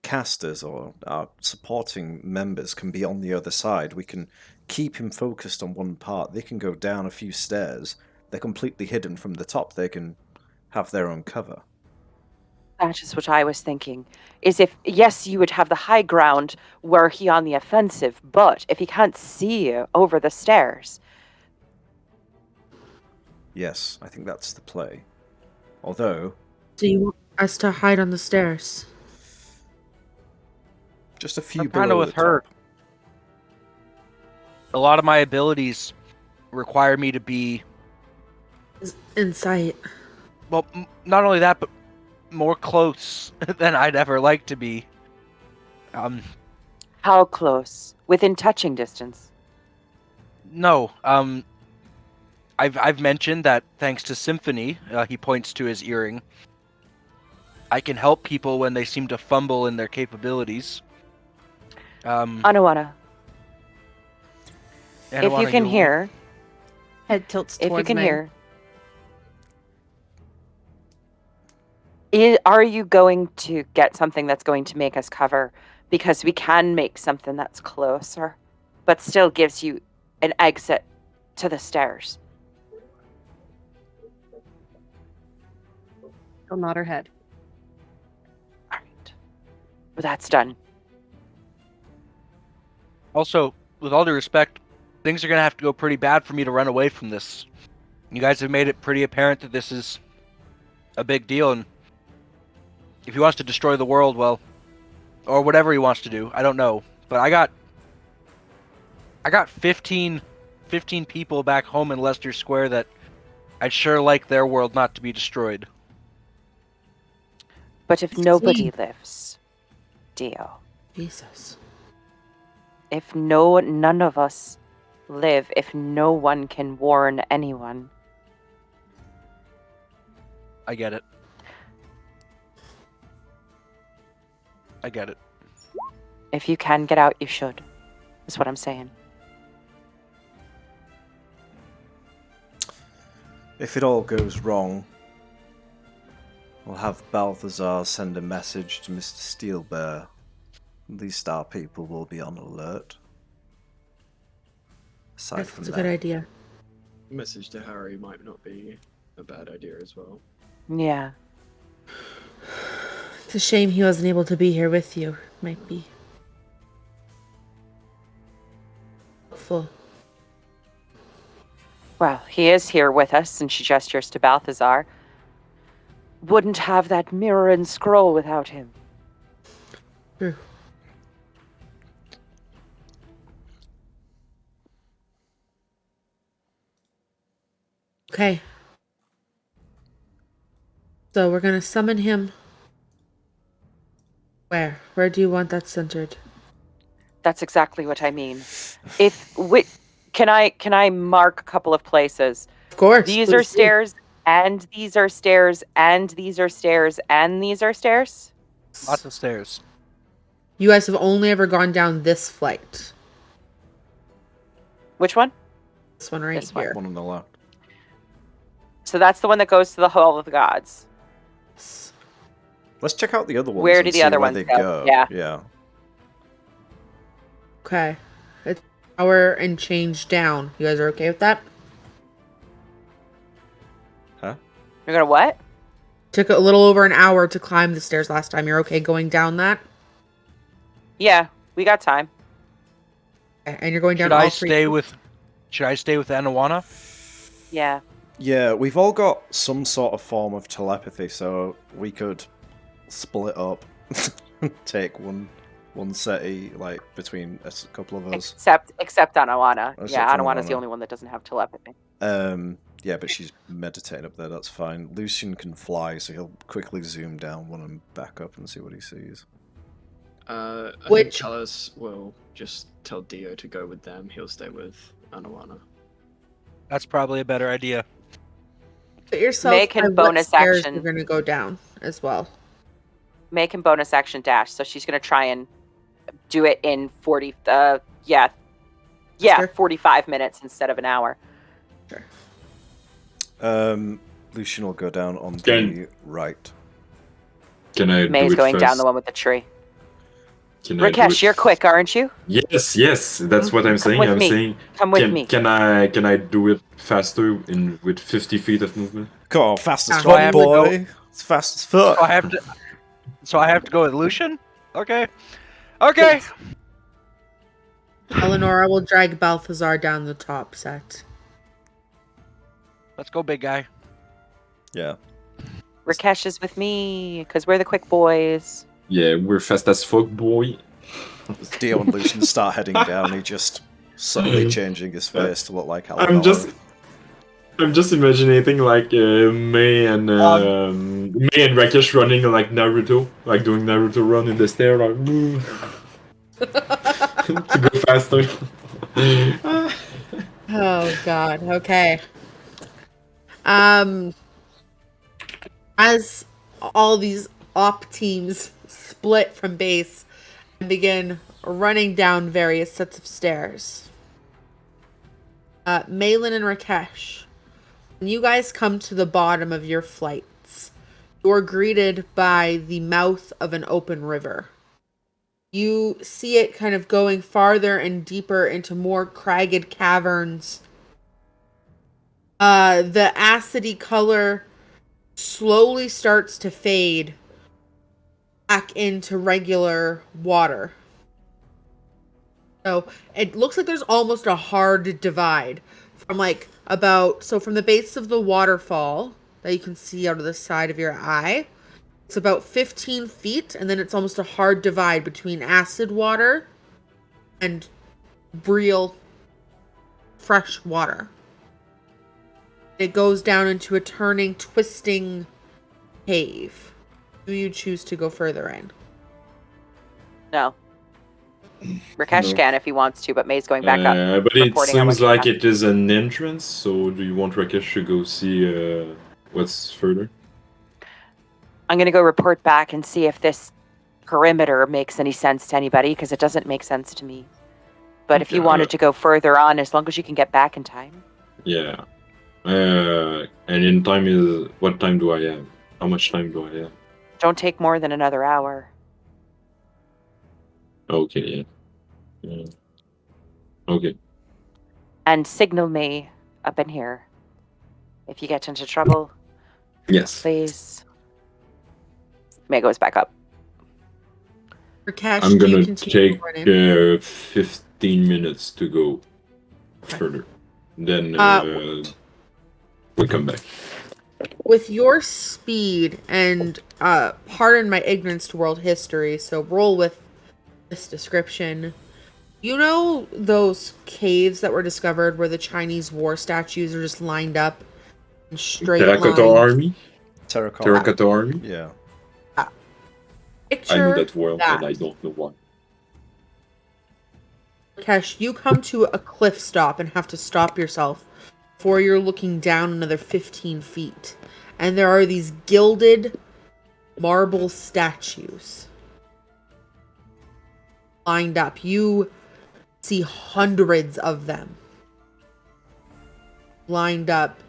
casters or our supporting members can be on the other side. We can keep him focused on one part. They can go down a few stairs. They're completely hidden from the top. They can have their own cover. That is what I was thinking. Is if, yes, you would have the high ground were he on the offensive, but if he can't see you over the stairs. Yes, I think that's the play. Although, Do you want us to hide on the stairs? just a few I'm kinda below with the her. top. A lot of my abilities require me to be, In sight. well, not only that, but more close than I'd ever like to be. How close? Within touching distance. No, I've mentioned that thanks to Symphony, he points to his earring, I can help people when they seem to fumble in their capabilities. Anawana, if you can hear, Head tilts if towards you can me. hear, are you going to get something that's going to make us cover? Because we can make something that's closer, but still gives you an exit to the stairs. She'll nod her head. All right. Well, that's done. Also, with all due respect, things are going to have to go pretty bad for me to run away from this. You guys have made it pretty apparent that this is a big deal, and if he wants to destroy the world, well, or whatever he wants to do, I don't know. But I got 15 people back home in Leicester Square that I'd sure like their world not to be destroyed. But if nobody lives, Dio, Jesus. if none of us live, if no one can warn anyone, I get it. I get it. if you can get out, you should. Is what I'm saying. If it all goes wrong, we'll have Balthazar send a message to Mr. Steelbear. At least our people will be on alert. Aside That's from a that, good idea. Message to Harry might not be a bad idea as well. Yeah. It's a shame he wasn't able to be here with you. Might be full. Well, he is here with us, and she gestures to Balthazar. Wouldn't have that mirror and scroll without him. True. Okay. So we're gonna summon him. Where? Where do you want that centered? That's exactly what I mean. Can I mark a couple of places? Of course. These are please do. stairs, and these are stairs, and these are stairs, and these are stairs. Lots of stairs. You guys have only ever gone down this flight. Which one? This one right This one. here. One on the left. So that's the one that goes to the Hall of the Gods. Let's check out the other ones. Where and do the see other where ones they go? Yeah. Yeah. Okay. It's an hour and change down. You guys are okay with that? Huh? You're gonna what? Took a little over an hour to climb the stairs last time. You're okay going down that? Yeah, we got time. Okay, and you're going down Should all I three? stay with Anawana? Yeah. Yeah, we've all got some sort of form of telepathy, so we could split up, take one SETI, like, between a couple of us. Except Anawana. Except Yeah, for Anawana's the Anawana. only one that doesn't have telepathy. Yeah, but she's meditating up there, that's fine. Lucian can fly, so he'll quickly zoom down one and back up and see what he sees. I think Which- Chalice will just tell Dio to go with them. He'll stay with Anawana. That's probably a better idea. Put yourself May can by what bonus stairs action. You're going to go down as well. May can bonus action dash, so she's gonna try and do it in 45 minutes instead of an hour. Lucian will go down on Can- the right. Can I do May's it going first? down the one with the tree. Can I do Rakesh, it- you're quick, aren't you? Yes, that's what I'm saying. with I'm me. saying Come with me. Can I do it faster with 50 feet of movement? Come on, fast as So I fuck, have to boy! It's fast as fuck! So I have to go with Lucian? Okay. Okay. Eleonora will drag Balthazar down the top set. Let's go, big guy. Yeah. Rakesh is with me, because we're the quick boys. Yeah, we're fast as fuck, boy. As Dio and Lucian start heading down, he just subtly changing his face to look like Eleanor. I'm just imagining like May and Rakesh running like Naruto, like doing Naruto run in the stair, like to go faster. Oh god. Okay. As all these op teams split from base and begin running down various sets of stairs, Malin and Rakesh, when you guys come to the bottom of your flights, you're greeted by the mouth of an open river. You see it kind of going farther and deeper into more cragged caverns. The acidy color slowly starts to fade back into regular water. So it looks like there's almost a hard divide from from the base of the waterfall that you can see out of the side of your eye. It's about 15 feet, and then it's almost a hard divide between acid water and real fresh water. It goes down into a turning, twisting cave. Do you choose to go further in? No. Rakesh No. can if he wants to, but May's going back up. But it reporting on what seems you like found. it is an entrance. So do you want Rakesh to go see what's further? I'm going to go report back and see if this perimeter makes any sense to anybody, because it doesn't make sense to me. But if you Okay. wanted to go further on, as long as you can get back in time. Yeah. And in time is what time do I have? How much time do I have? Don't take more than another hour. Okay. Yeah. Okay. And signal me up in here. If you get into trouble, Yes. please. May goes back up. Rakesh, I'm do you gonna continue take running? 15 minutes to go further. Then we'll come back. With your speed and pardon my ignorance to world history, so roll with this description. You know those caves that were discovered where the Chinese war statues are just lined up in straight Terracotta lines. Army? Terracotta. Terracotta Army? Yeah. I Picture know that world, that. and I don't know why. Kesh, you come to a cliff stop and have to stop yourself before you're looking down another 15 feet. And there are these gilded marble statues lined up. You see hundreds of them lined up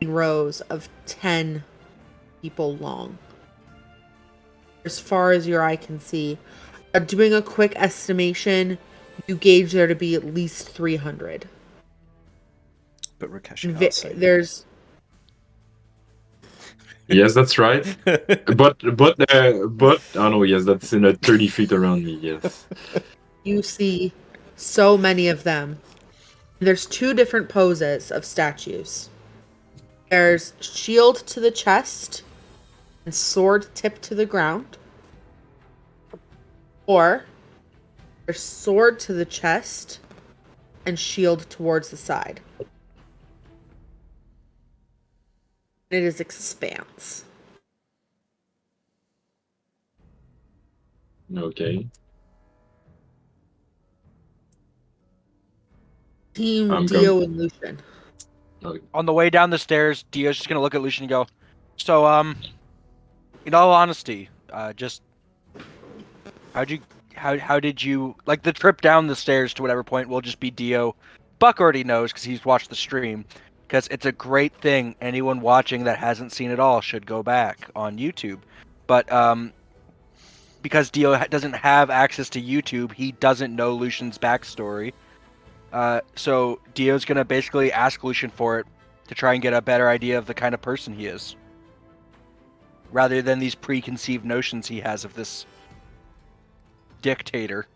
in rows of 10 people long. As far as your eye can see. Doing a quick estimation, you gauge there to be at least 300. But Rakesh can't see. There's Yes, that's right. but oh no, yes, that's in 30 feet around me. Yes. You see so many of them. There's two different poses of statues. There's shield to the chest and sword tipped to the ground. Or there's sword to the chest and shield towards the side. It is expanse. Okay. Team I'm Dio and Lucian. On the way down the stairs, Dio's just gonna look at Lucian and go, "So, in all honesty, just how did you like the trip down the stairs to whatever point will just be Dio. Buck already knows because he's watched the stream. Because it's a great thing. Anyone watching that hasn't seen it all should go back on YouTube. But because Dio doesn't have access to YouTube, he doesn't know Lucian's backstory. So Dio's gonna basically ask Lucian for it to try and get a better idea of the kind of person he is, rather than these preconceived notions he has of this dictator.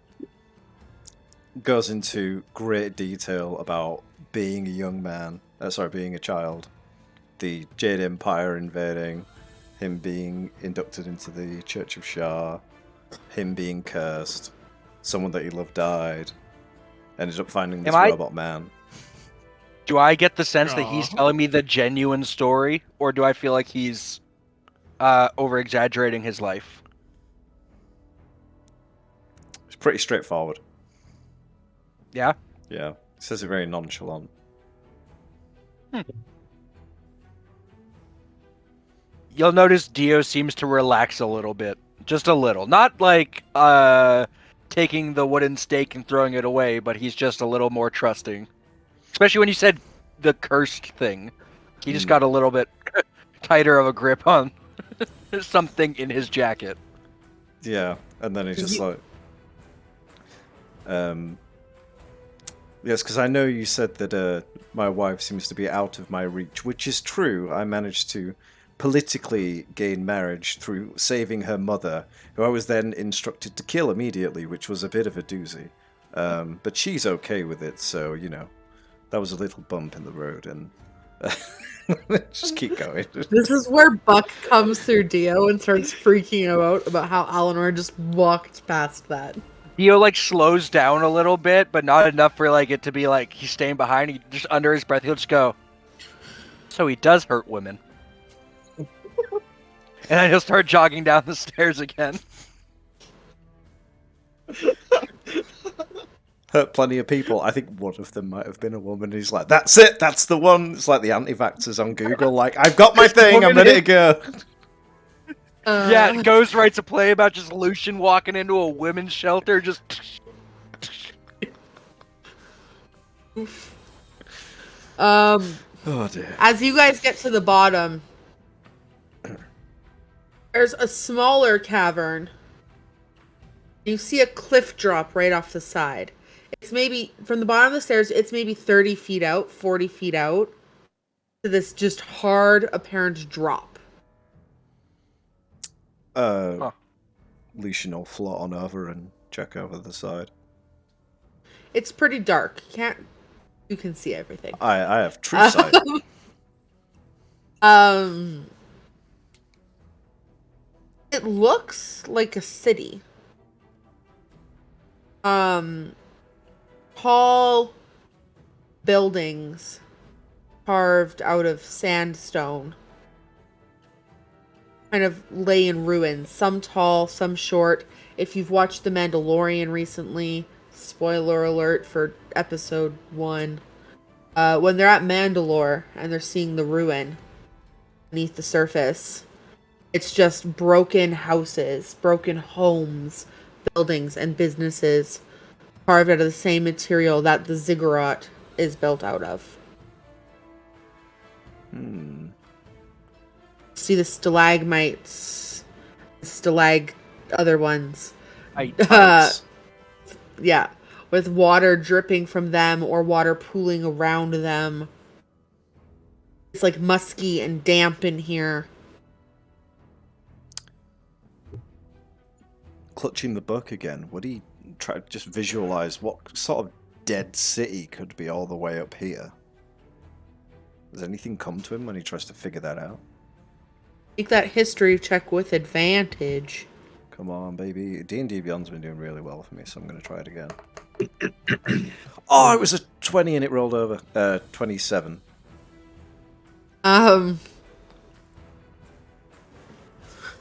Goes into great detail about being a young man. Being a child. The Jade Empire invading, him being inducted into the Church of Shah, him being cursed, someone that he loved died, ended up finding this robot man. Do I get the sense that he's telling me the genuine story, or do I feel like he's over-exaggerating his life? It's pretty straightforward. Yeah? Yeah. He says it very nonchalant. You'll notice Dio seems to relax a little bit. Just a little. Not like taking the wooden stake and throwing it away, but he's just a little more trusting. Especially when you said the cursed thing. He just got a little bit tighter of a grip on something in his jacket. Yeah, and then he's just like... Yes, because I know you said that my wife seems to be out of my reach, which is true. I managed to politically gain marriage through saving her mother, who I was then instructed to kill immediately, which was a bit of a doozy. But she's okay with it, so, you know, that was a little bump in the road, and just keep going. This is where Buck comes through Dio and starts freaking out about how Eleanor just walked past that. Dio like slows down a little bit, but not enough for like it to be like he's staying behind. He just under his breath, he'll just go, "So he does hurt women." And then he'll start jogging down the stairs again. Hurt plenty of people. I think one of them might have been a woman. He's like, "That's it. That's the one." It's like the anti-vaxxers on Google. Like, I've got my thing. I'm ready to go. Yeah, Ghost writes a play about just Lucian walking into a women's shelter, just... Oh dear. As you guys get to the bottom, there's a smaller cavern. You see a cliff drop right off the side. It's maybe, from the bottom of the stairs, it's maybe 30 feet out, 40 feet out, to this just hard, apparent drop. Lucian will float on over and check over the side. It's pretty dark. You can see everything. I have true sight. It looks like a city. Tall buildings carved out of sandstone kind of lay in ruins, some tall, some short. If you've watched The Mandalorian recently, spoiler alert for episode 1, when they're at Mandalore and they're seeing the ruin beneath the surface, it's just broken houses, broken homes, buildings, and businesses carved out of the same material that the Ziggurat is built out of. See the stalagmites, other ones. Yeah, with water dripping from them or water pooling around them. It's like musky and damp in here. Clutching the book again, would he try to just visualize what sort of dead city could be all the way up here? Does anything come to him when he tries to figure that out? Make that history check with advantage. Come on, baby. D&D Beyond's been doing really well for me, so I'm going to try it again. Oh, it was a 20 and it rolled over. 27.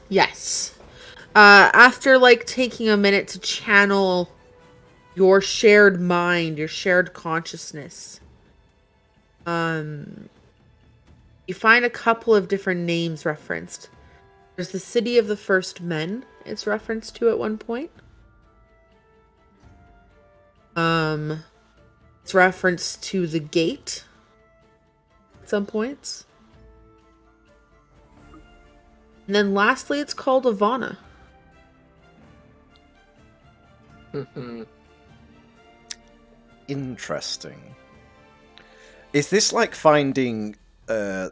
Yes. After, like, taking a minute to channel your shared mind, your shared consciousness, you find a couple of different names referenced. There's the City of the First Men it's referenced to at one point. It's referenced to the Gate at some points. And then lastly, it's called Ivana. Interesting. Is this like finding, not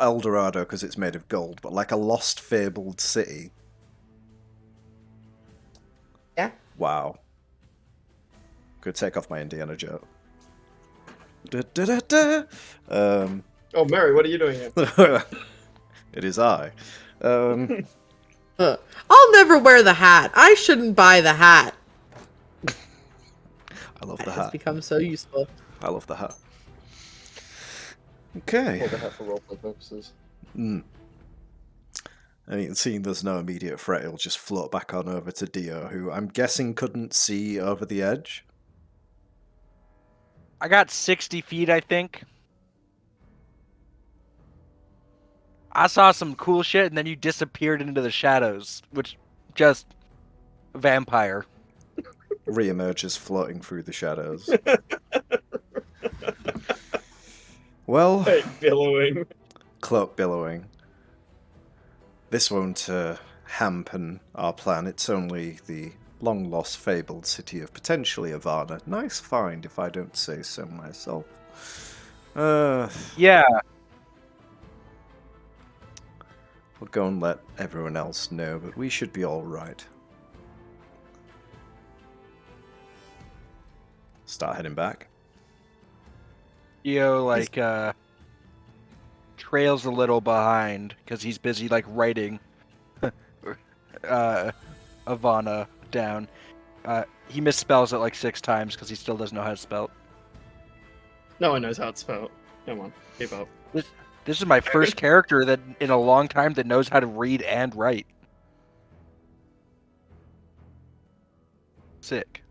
El Dorado because it's made of gold, but like a lost, fabled city? Yeah. Wow. Could take off my Indiana joke. Da, da, da, da. Oh, Mary, what are you doing here? It is I. I'll never wear the hat. I shouldn't buy the hat. I love the It's hat. become so useful. I love the hat. Okay. Hold the hat for roleplay purposes. I mean, seeing there's no immediate threat, it'll just float back on over to Dio, who I'm guessing couldn't see over the edge. I got 60 feet, I think. I saw some cool shit, and then you disappeared into the shadows, which just vampire. Reemerges floating through the shadows. Well, Hey, billowing. cloak billowing. This won't hamper our plan. It's only the long-lost fabled city of potentially Ivana. Nice find, if I don't say so myself. Yeah. We'll go and let everyone else know, but we should be alright. Start heading back. Dio, like, trails a little behind, because he's busy, like, writing Ivana down. He misspells it, like, 6 times, because he still doesn't know how to spell. No one knows how it's spelled. Come on, keep up. This is my first character that in a long time that knows how to read and write. Sick.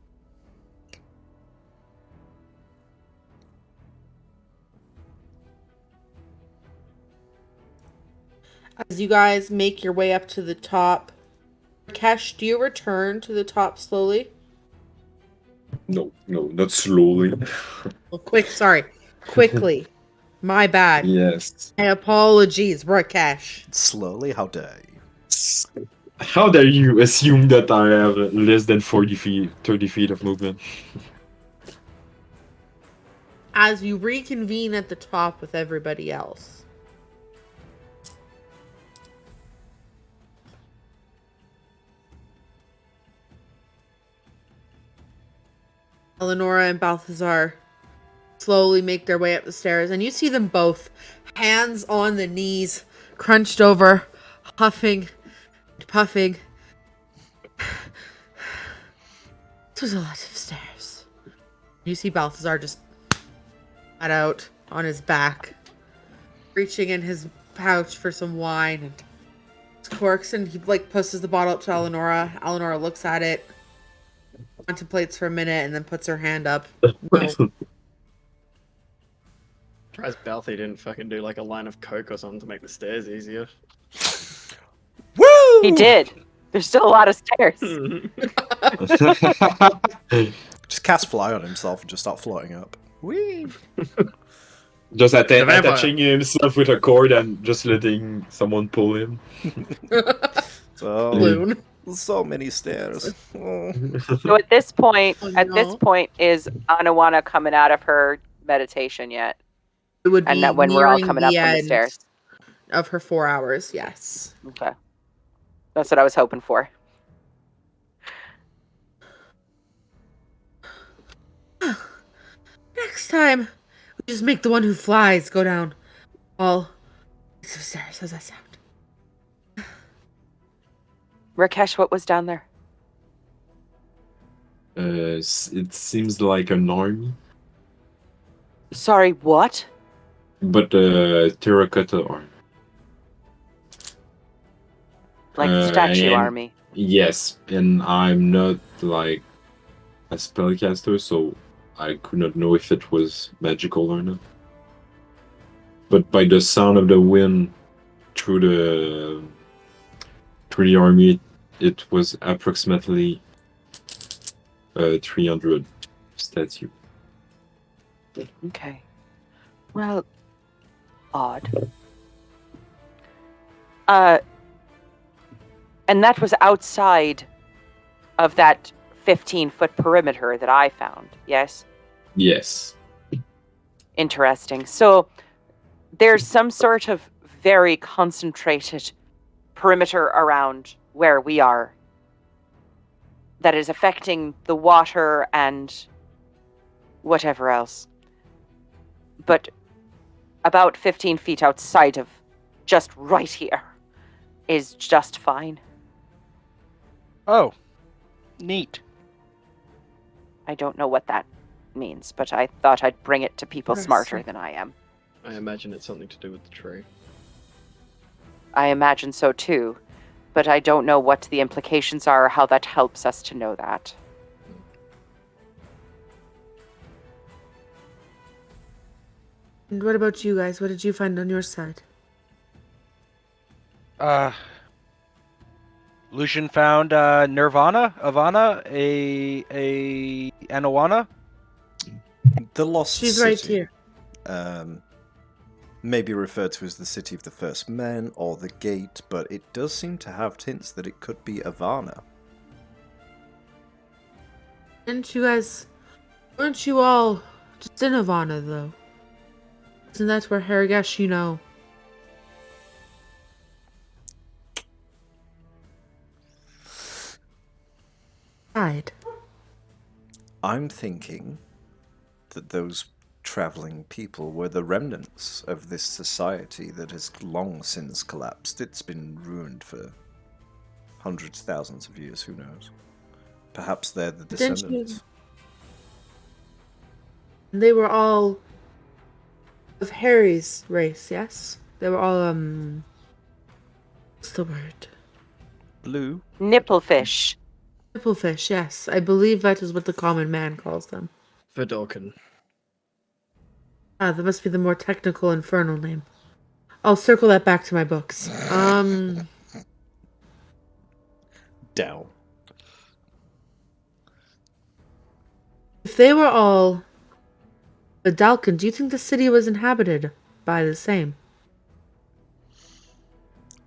As you guys make your way up to the top, Rakesh, do you return to the top slowly? No, not slowly. Well, quickly. My bad. Yes. My apologies, Rakesh. Slowly, how dare you? How dare you assume that I have less than 40 feet, 30 feet of movement? As you reconvene at the top with everybody else, Eleonora and Balthazar slowly make their way up the stairs, and you see them both, hands on the knees, crunched over, huffing and puffing. This was a lot of stairs. You see Balthazar just flat out on his back, reaching in his pouch for some wine and corks, and he like pushes the bottle up to Eleonora. Eleonora looks at it, contemplates for a minute, and then puts her hand up. No. Tries Balthy didn't fucking do like a line of coke or something to make the stairs easier. Woo! He did. There's still a lot of stairs. Just cast fly on himself and just start floating up. Whee! Just The vampire. attaching himself with a cord and just letting someone pull him. So, Balloon. so many stairs. Oh. So at this point, Oh, this point, is Anawana coming out of her meditation yet? It would be And that when we're all nearing coming up from the end stairs. of her 4 hours. Yes. Okay. That's what I was hoping for. Next time, we just make the one who flies go down all flights of stairs. How's that sound? Rakesh, what was down there? It seems like an army, Sorry, what? but terracotta army. Like the statue and- army. Yes, and I'm not like a spellcaster, so I could not know if it was magical or not. But by the sound of the wind through the army, it was approximately 300 statue. Okay. Well, odd. And that was outside of that 15-foot perimeter that I found, yes? Yes. Interesting. So there's some sort of very concentrated perimeter around where we are that is affecting the water and whatever else. But about 15 feet outside of just right here is just fine. Oh, neat. I don't know what that means, but I thought I'd bring it to people smarter Interesting. than I am. I imagine it's something to do with the tree. I imagine so too, but I don't know what the implications are or how that helps us to know that. And what about you guys? What did you find on your side? Lucian found Avana, a Anawana. The Lost She's City. right here. May be referred to as the City of the First Men or the Gate, but it does seem to have hints that it could be Ivana. Didn't you guys... Weren't you all just in Havana, though? Isn't that where Haragash, died? I'm thinking that those travelling people were the remnants of this society that has long since collapsed. It's been ruined for hundreds, thousands of years, who knows? Perhaps they're the Didn't you- descendants. They were all of Harry's race, yes? They were all, what's the word? Blue? Nipplefish. Nipplefish, yes. I believe that is what the common man calls them. Vidalcan. Ah, that must be the more technical infernal name. I'll circle that back to my books. Down. If they were all Vidalcan, do you think the city was inhabited by the same?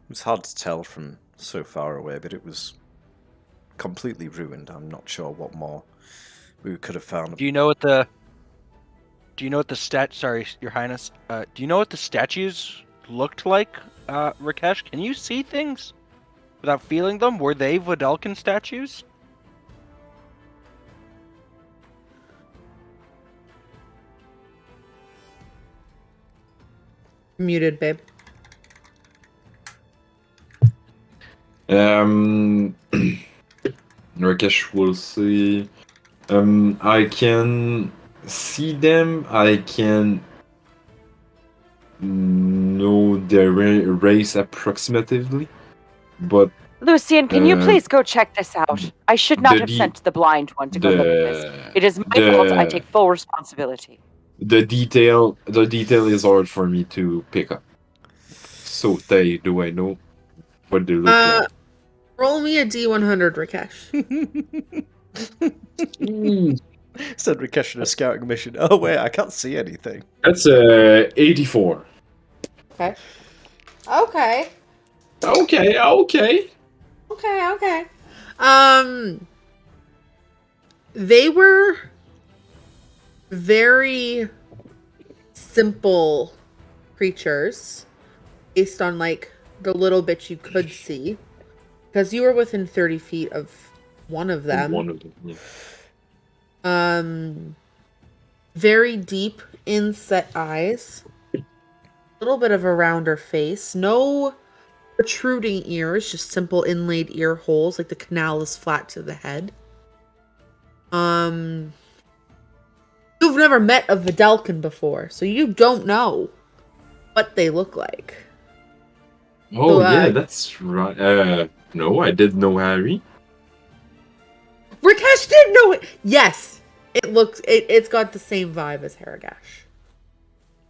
It's hard to tell from so far away, but it was completely ruined. I'm not sure what more we could have found. Do you know what the sorry, Your Highness. Do you know what the statues looked like, Rakesh? Can you see things without feeling them? Were they Vidalcan statues? Muted, babe. Rakesh will see. I can see them. I can know the race approximatively, but Lucian, can you please go check this out? I should not the have de- sent the blind one to go look at this. It is my fault. I take full responsibility. the detail is hard for me to pick up. So do I know what they look like? Roll me a D100, Rakesh. Said Rakesh in a scouting mission. Oh wait, I can't see anything. That's 84. Okay. Okay. Okay. Okay. They were very simple creatures based on like the little bit you could see, because you were within 30 feet of one of them. Yeah. Very deep inset eyes, a little bit of a rounder face, no protruding ears, just simple inlaid ear holes, like the canal is flat to the head. You've never met a Videlkin before, so you don't know what they look like. Oh, So, yeah, that's right. No, I did know Harry. Rakesh did know it. Yes, it's got the same vibe as Haragash.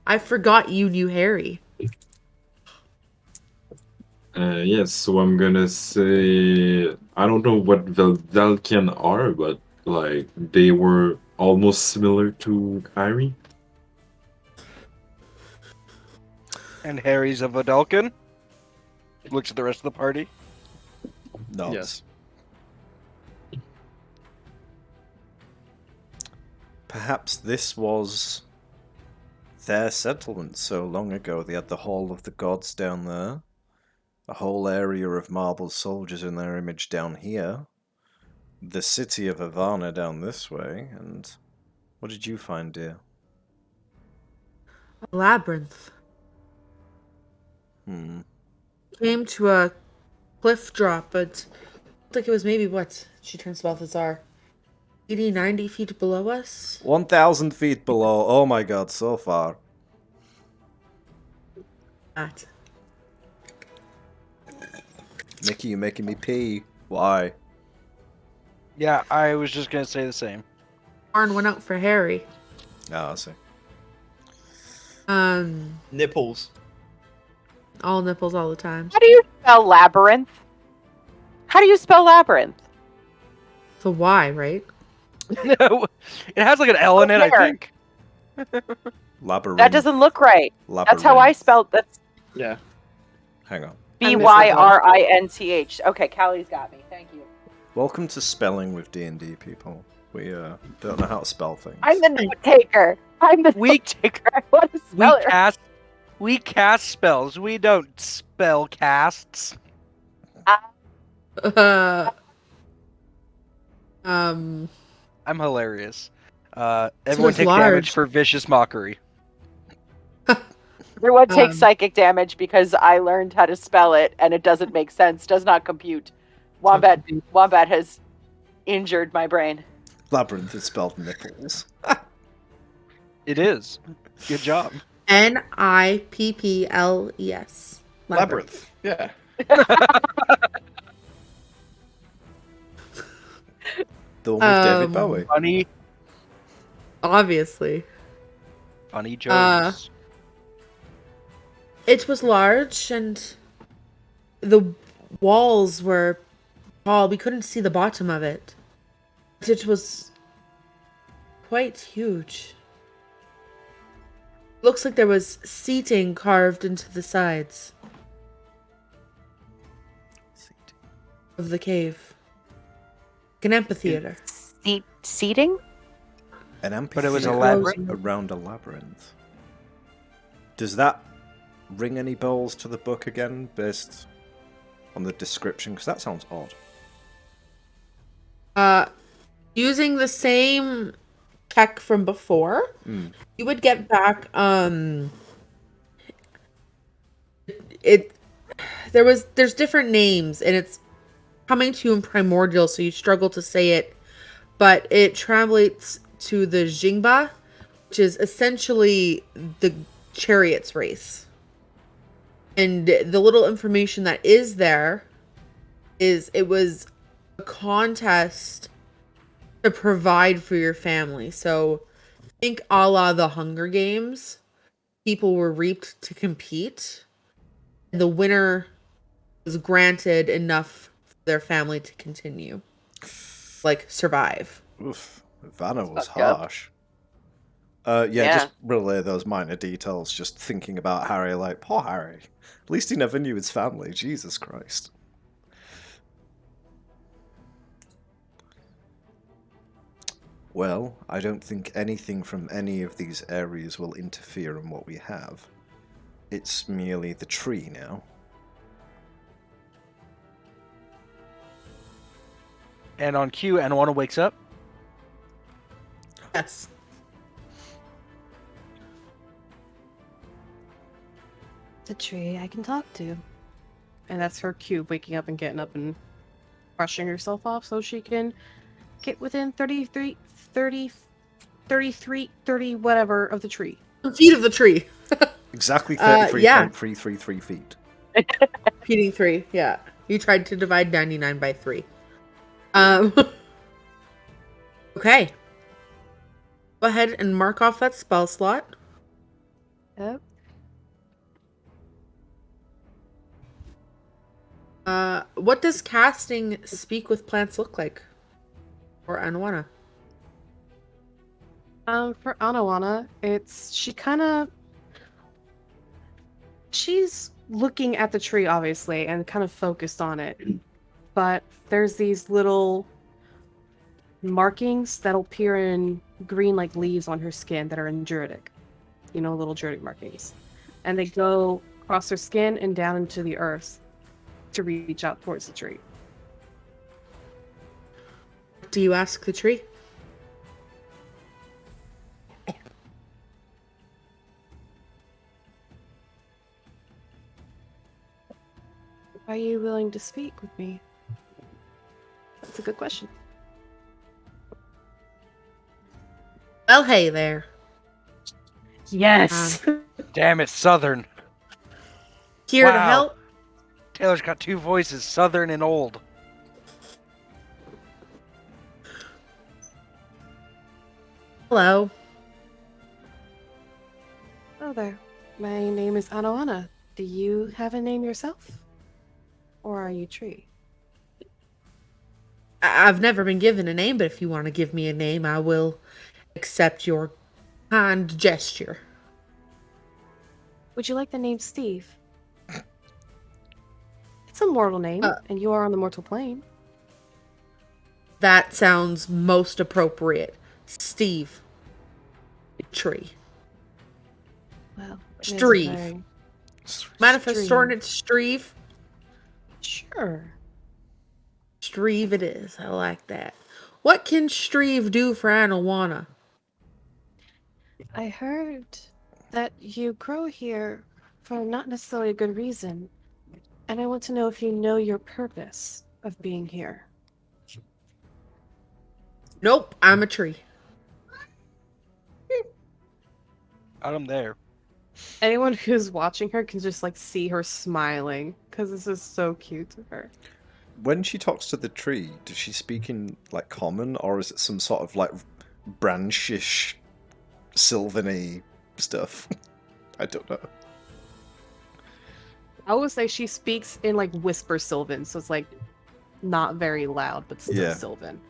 I forgot you knew Harry. Yes, so I'm gonna say I don't know what Velkin are, but like they were almost similar to Harry. And Harry's a Vidalkin. Looks at the rest of the party. No. Yes. Perhaps this was their settlement so long ago. They had the Hall of the Gods down there. A whole area of marble soldiers in their image down here. The city of Havana down this way. And what did you find, dear? A labyrinth. Came to a cliff drop, but it looked like it was maybe what? She turns to Balthazar. 80, 90 feet below us? 1,000 feet below. Oh my god, so far. That. Nikki, you're making me pee. Why? Yeah, I was just gonna say the same. Arn went out for Harry. Oh, I see. Nipples. All nipples all the time. How do you spell labyrinth? How do you spell labyrinth? The Y, right? No, it has like an L in it, I There. think. Labyrinth. That doesn't look right. That's how I Labyrinth. spelled that's Yeah. Hang on. Byrinth. Okay, Callie's got me. Thank you. Welcome to Spelling with D&D, people. We don't know how to spell things. I'm the note taker. I'm the note taker. I want to spell it. We cast spells. We don't spell casts. I'm hilarious. Everyone it's take large. damage for vicious mockery. Everyone takes psychic damage because I learned how to spell it and it doesn't make sense. Does not compute. Wombat has injured my brain. Labyrinth is spelled nipples. It is. Good job. Nipples. Labyrinth. Yeah. The one with David Bowie. Obviously. Funny jokes. It was large and the walls were tall. We couldn't see the bottom of it. It was quite huge. Looks like there was seating carved into the sides of the cave. Like an amphitheater. Seating? An amphitheater But it was a labyrinth? around a labyrinth. Does that ring any bells to the book again, based on the description? Because that sounds odd. Using the same check from before, you would get back there's different names and it's coming to you in primordial, so you struggle to say it, but it translates to the Jingba, which is essentially the chariots race. And the little information that is there is it was a contest to provide for your family. So think a la the Hunger Games. People were reaped to compete. The winner was granted enough for their family to continue. Like, survive. Oof, Vanna was fucked up. harsh. Yeah. Just relay those minor details. Just thinking about Harry, like, poor Harry. At least he never knew his family. Jesus Christ. Well, I don't think anything from any of these areas will interfere in what we have. It's merely the tree now. And on cue, Anawana wakes up. Yes. The tree I can talk to. And that's her cue, waking up and getting up and brushing herself off so she can get within 30 whatever of the tree. Feet of the tree. Exactly yeah. 33.333 feet. Repeating 3, yeah. You tried to divide 99 by 3. Okay. Go ahead and mark off that spell slot. Yep. What does casting Speak with Plants look like? Or Anawana? For Anawana, she's looking at the tree, obviously, and kind of focused on it. But there's these little markings that'll appear in green like leaves on her skin that are in Druidic. Little Druidic markings. And they go across her skin and down into the earth to reach out towards the tree. Do you ask the tree? Are you willing to speak with me? That's a good question. Well, hey there. Yes. Damn it, Southern. Here to Wow. help? Taylor's got two voices, Southern and old. Hello. Hello there. My name is Anawana. Do you have a name yourself? Or are you tree? I've never been given a name, but if you want to give me a name, I will accept your kind gesture. Would you like the name Steve? It's a mortal name, and you are on the mortal plane. That sounds most appropriate. Steve. Tree. Well, it is a Streve. very- Mind if I Streve. shorten it to Streve? Sure. Streve it is. I like that. What can Streve do for Anawana? I heard that you grow here for not necessarily a good reason, and I want to know if you know your purpose of being here. Nope, I'm a tree. Got him there. Anyone who's watching her can just see her smiling because this is so cute to her. When she talks to the tree, does she speak in common, or is it some sort of branchish, sylvan-y stuff? I don't know. I would say she speaks in whisper Sylvan, so it's not very loud, but still Yeah. Sylvan.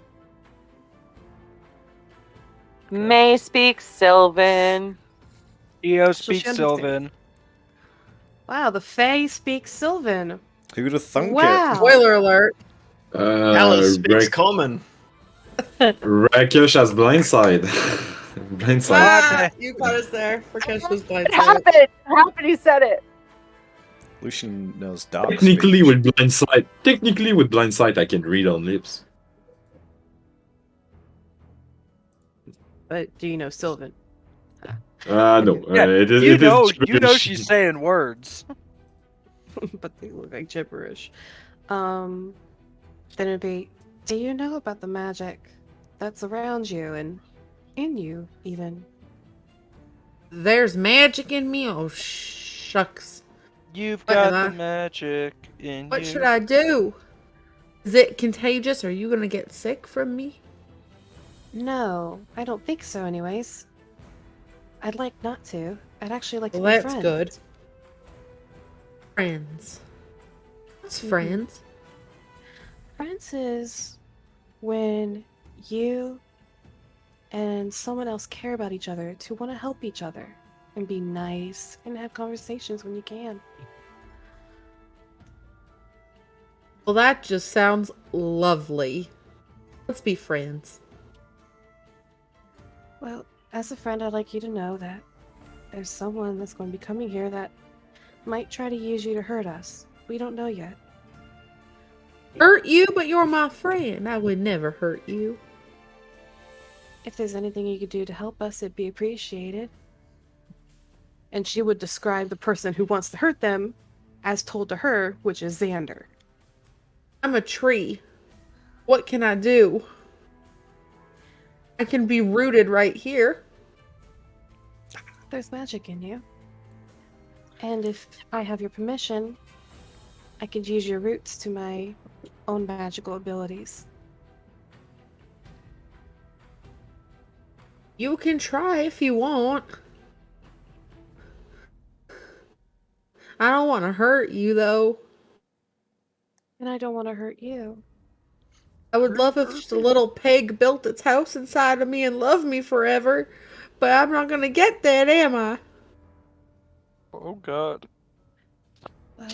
May speaks Sylvan. EO So she speaks understands. Sylvan. Wow, the Fae speaks Sylvan. Who would have thunk Wow. Spoiler alert. Alice speaks common. Rakesh has blindside. Blindside. Ah, you caught us there. Rakesh was It blindsided. happened! It happened, he said it! Lucian knows dark Technically, speech. with blindside, I can read on lips. But do you know Sylvan? No. Yeah, It is. You it know, is you know gibberish. she's saying words. But they look like gibberish. Then it'd be, do you know about the magic that's around you and in you, even? There's magic in me? Oh, shucks. You've What got am the I- magic in What you. should I do? Is it contagious? Are you gonna get sick from me? No, I don't think so anyways. I'd like not to. I'd actually like Well, to be that's friends. good. Friends. What's Mhm. friends? Friends is when you and someone else care about each other to want to help each other and be nice and have conversations when you can. Well, that just sounds lovely. Let's be friends. Well, as a friend, I'd like you to know that there's someone that's going to be coming here that might try to use you to hurt us. We don't know yet. Hurt you, but you're my friend. I would never hurt you. If there's anything you could do to help us, it'd be appreciated. And she would describe the person who wants to hurt them as told to her, which is Xander. I'm a tree. What can I do? I can be rooted right here. There's magic in you. And if I have your permission, I could use your roots to my own magical abilities. You can try if you want. I don't want to hurt you, though. And I don't want to hurt you. I would love if just a little pig built its house inside of me and loved me forever. But I'm not going to get that, am I? Oh God. Well,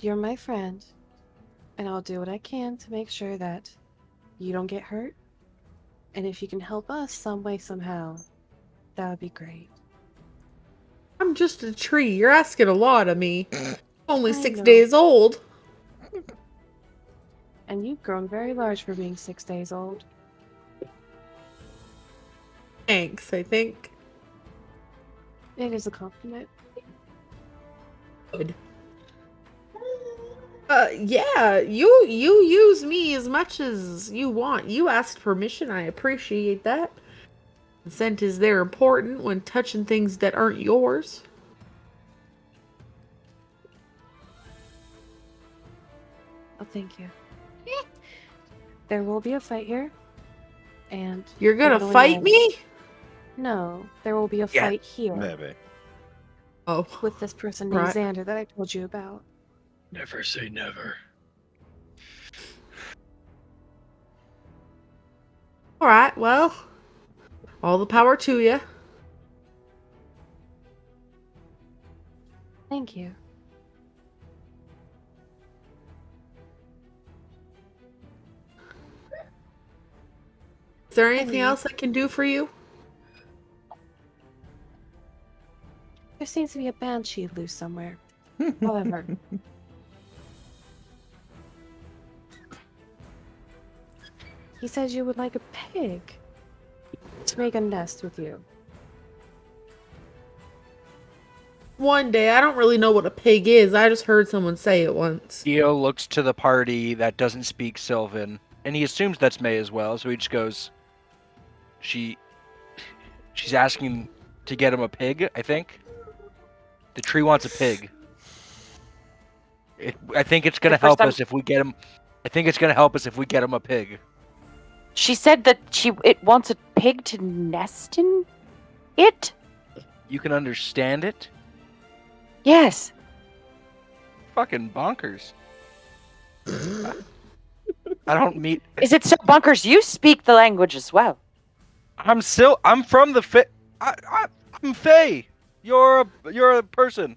you're my friend. And I'll do what I can to make sure that you don't get hurt. And if you can help us some way, somehow, that would be great. I'm just a tree. You're asking a lot of me. I'm only I 6 know. days old. And you've grown very large for being 6 days old. Thanks, I think. It is a compliment. Good. Yeah, you use me as much as you want. You asked permission. I appreciate that. Consent is there important when touching things that aren't yours. Oh, thank you. There will be a fight here. And You're gonna I'm going fight in. me? No, there will be a Yeah. fight here Maybe. Oh, with this person named Right. Xander that I told you about. Never say never. all right. Well, all the power to you. Thank you. Is there anything Hey. else I can do for you? There seems to be a banshee loose somewhere. However, he says you would like a pig to make a nest with you. One day, I don't really know what a pig is. I just heard someone say it once. Dio looks to the party that doesn't speak Sylvan, and he assumes that's May as well, so he just goes, she's asking to get him a pig, I think. The tree wants a pig. I think it's gonna The first help time- us if we get him. I think it's gonna help us if we get him a pig. She said that it wants a pig to nest in it? You can understand it? Yes. Fucking bonkers. I don't meet. Is it so bonkers you speak the language as well? I'm from the I'm Faye. You're a person.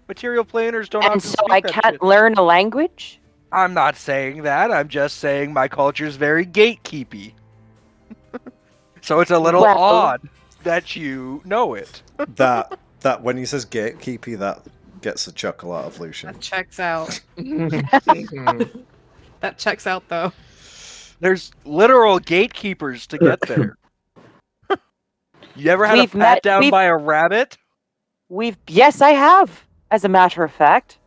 Material planers don't And often so speak I that can't shit. learn a language? I'm not saying that. I'm just saying my culture's very gatekeepy. So it's a little Well- odd that you know it. That when he says gatekeepy, that gets a chuckle out of Lucian. That checks out. That checks out, though. There's literal gatekeepers to get there. You ever had We've a pat met- down we've- by a rabbit? Yes, I have, as a matter of fact.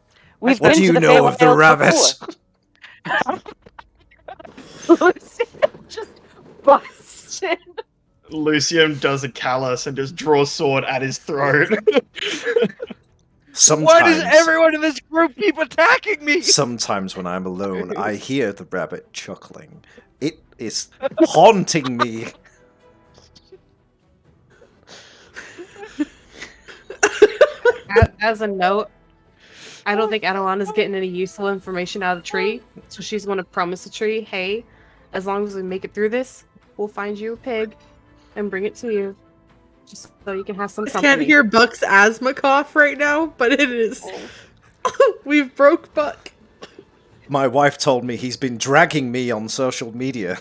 We've What been do you to the know of the Feywild rabbits? before. Lucian just busted. Lucian does a callus and just draws sword at his throat. Sometimes, Why does everyone in this group keep attacking me? sometimes when I'm alone, I hear the rabbit chuckling. It is haunting me. As a note, I don't think Adelanda's getting any useful information out of the tree, so she's going to promise the tree, hey, as long as we make it through this, we'll find you a pig and bring it to you, just so you can have some I company. can't hear Buck's asthma cough right now, but it is. We've broke Buck. My wife told me he's been dragging me on social media.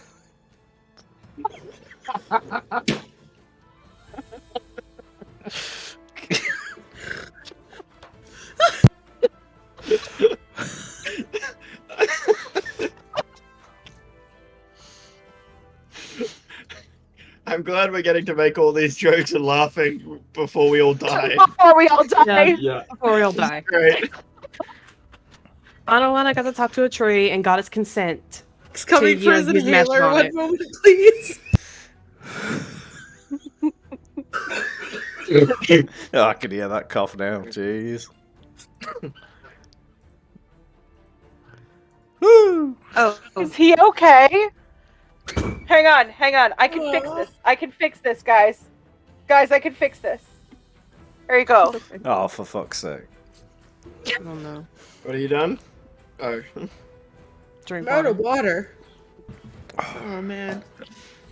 I'm glad we're getting to make all these jokes and laughing before we all die. Before we all die. Yeah. Before we all die. Great. Anawana got to talk to a tree and got its consent. He's coming To, for you his know, use magic inhaler on one it. moment, please. Oh, I can hear that cough now. Jeez. Woo! Oh, Is he okay? Hang on. I can fix this. Guys. Guys, I can fix this. There you go. Oh, for fuck's sake. I don't know. What have you done? Oh. Drink I'm out of water. water. Oh man.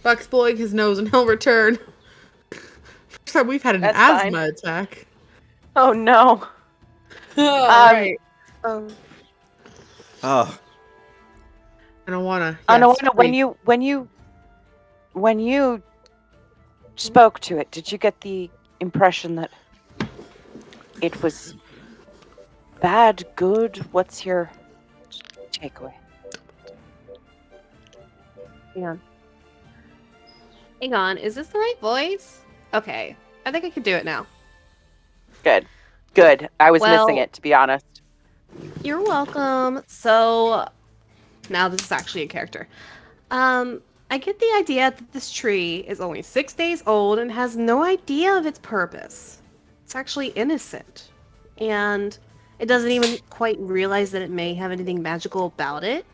Buck's blowing his nose and he'll return. First time we've had an That's asthma fine. attack. Oh no. Alright. Oh, Oh, I don't wanna. I don't yes, know. When you spoke to it, did you get the impression that it was bad, good? What's your takeaway? hang on. Is this the right voice? Okay. I think I can do it now. Good. I was missing Well- it, to be honest. You're welcome. So, now this is actually a character. I get the idea that this tree is only 6 days old and has no idea of its purpose. It's actually innocent. And it doesn't even quite realize that it may have anything magical about it.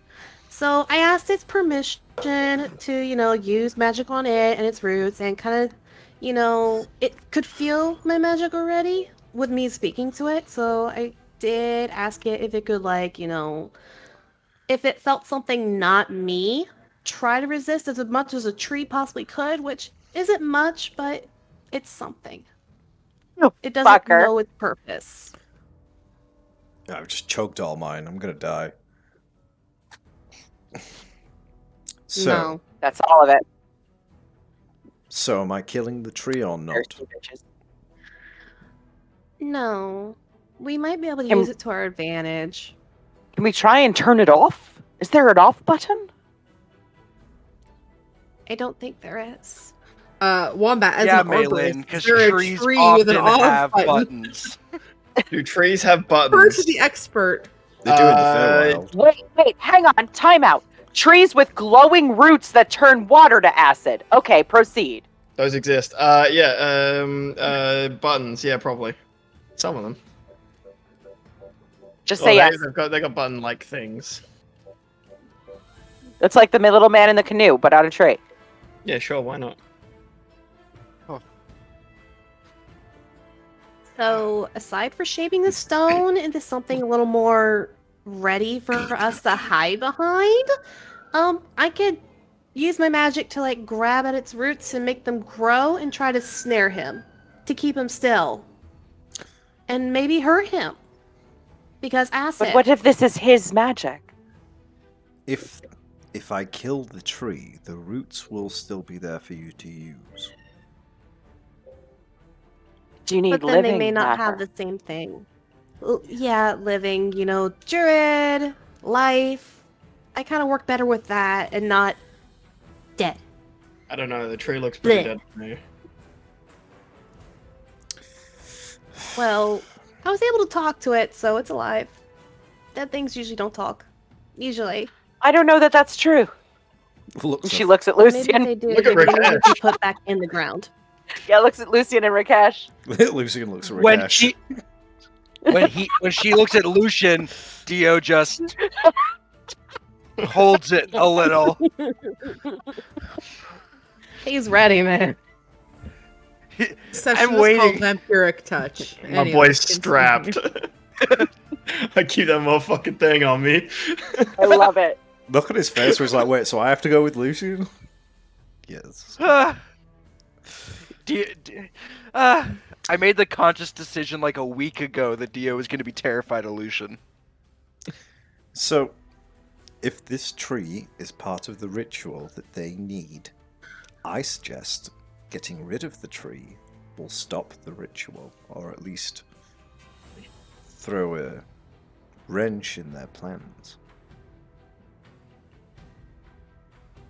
So I asked its permission to, use magic on it and its roots and kind of, it could feel my magic already with me speaking to it. So I did ask it if it could, if it felt something not me, try to resist as much as a tree possibly could, which isn't much, but it's something. You It doesn't fucker. know its purpose. I've just choked all mine. I'm gonna die. So, No. That's all of it. so am I killing the tree or not? Thirsty bitches. No. We might be able to Can- use it to our advantage. Can we try and turn it off? Is there an off button? I don't think there is. Wombat, as Yeah, an Malin, arborist, because is there a trees tree often with an off have button? buttons. Do trees have Refer buttons? to the expert. They do in the Feywild. Wait, hang on. Time out. Trees with glowing roots that turn water to acid. Okay, proceed. Those exist. Buttons. Yeah, probably. Some of them. Just say yes. They got button-like things. It's like the little man in the canoe, but on a tree. Yeah, sure. Why not? So, aside for shaping the stone into something a little more ready for us to hide behind, I could use my magic to grab at its roots and make them grow and try to snare him to keep him still and maybe hurt him because acid. But what if this is his magic? If I kill the tree, the roots will still be there for you to use. Do you need But then living they may not have matter? the same thing. Yeah, living, druid, life. I kind of work better with that and not dead. I don't know. The tree looks pretty Blech. dead to me. Well, I was able to talk to it, so it's alive. Dead things usually don't talk. Usually. I don't know that that's true. Looks She off. looks at Maybe Lucian. they do. Look at Maybe they need to Rakesh. be put back in the ground. Yeah, looks at Lucian and Rakesh. Lucian looks at When Rakesh. she when she looks at Lucian, Dio just holds it a little. He's ready, man. Session I'm was called waiting. Vampiric Touch. My Anyway, boy's continue. strapped. I keep that motherfucking thing on me. I love it. Look at his face where he's like, wait, so I have to go with Lucian? Yes. I made the conscious decision like a week ago that Dio was going to be terrified of Lucian. So, if this tree is part of the ritual that they need, I suggest getting rid of the tree will stop the ritual, or at least throw a wrench in their plans.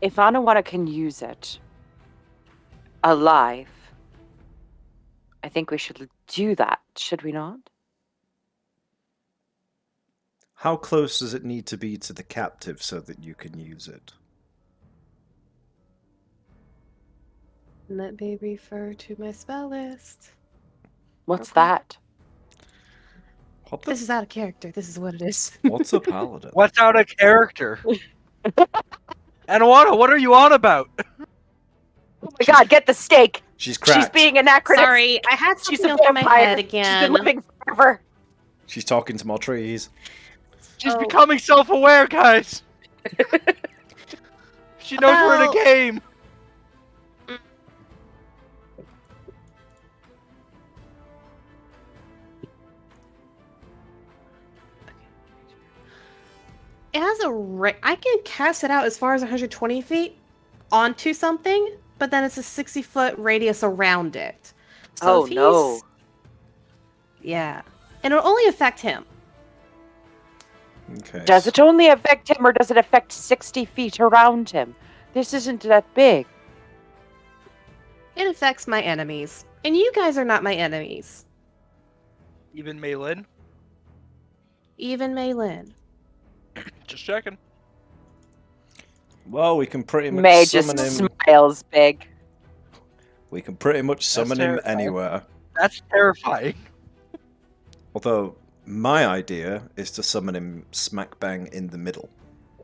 If Anawana can use it alive, I think we should do that, should we not? How close does it need to be to the captive so that you can use it? Let me refer to my spell list. What's Okay. that? What This is out of character. This is what it is. What's a paladin? What's out of character? Anawana, what are you on about? Oh my god, get the stake! She's cracked. She's being anachronistic. Sorry, I had She's something a else in my vampire. head She's again. been living forever. She's talking to more trees. She's Oh. becoming self-aware, guys. She knows we're in a About- game. It has a I can cast it out as far as 120 feet onto something, but then it's a 60-foot radius around it. So Oh, if he's... no. Yeah. And it'll only affect him. Okay. Does it only affect him, or does it affect 60 feet around him? This isn't that big. It affects my enemies. And you guys are not my enemies. Even Maylin? Even Maylin. Just checking. Well, we can pretty much May summon just him. smiles big. We can pretty much summon him terrifying. anywhere. That's terrifying. Although my idea is to summon him smack bang in the middle,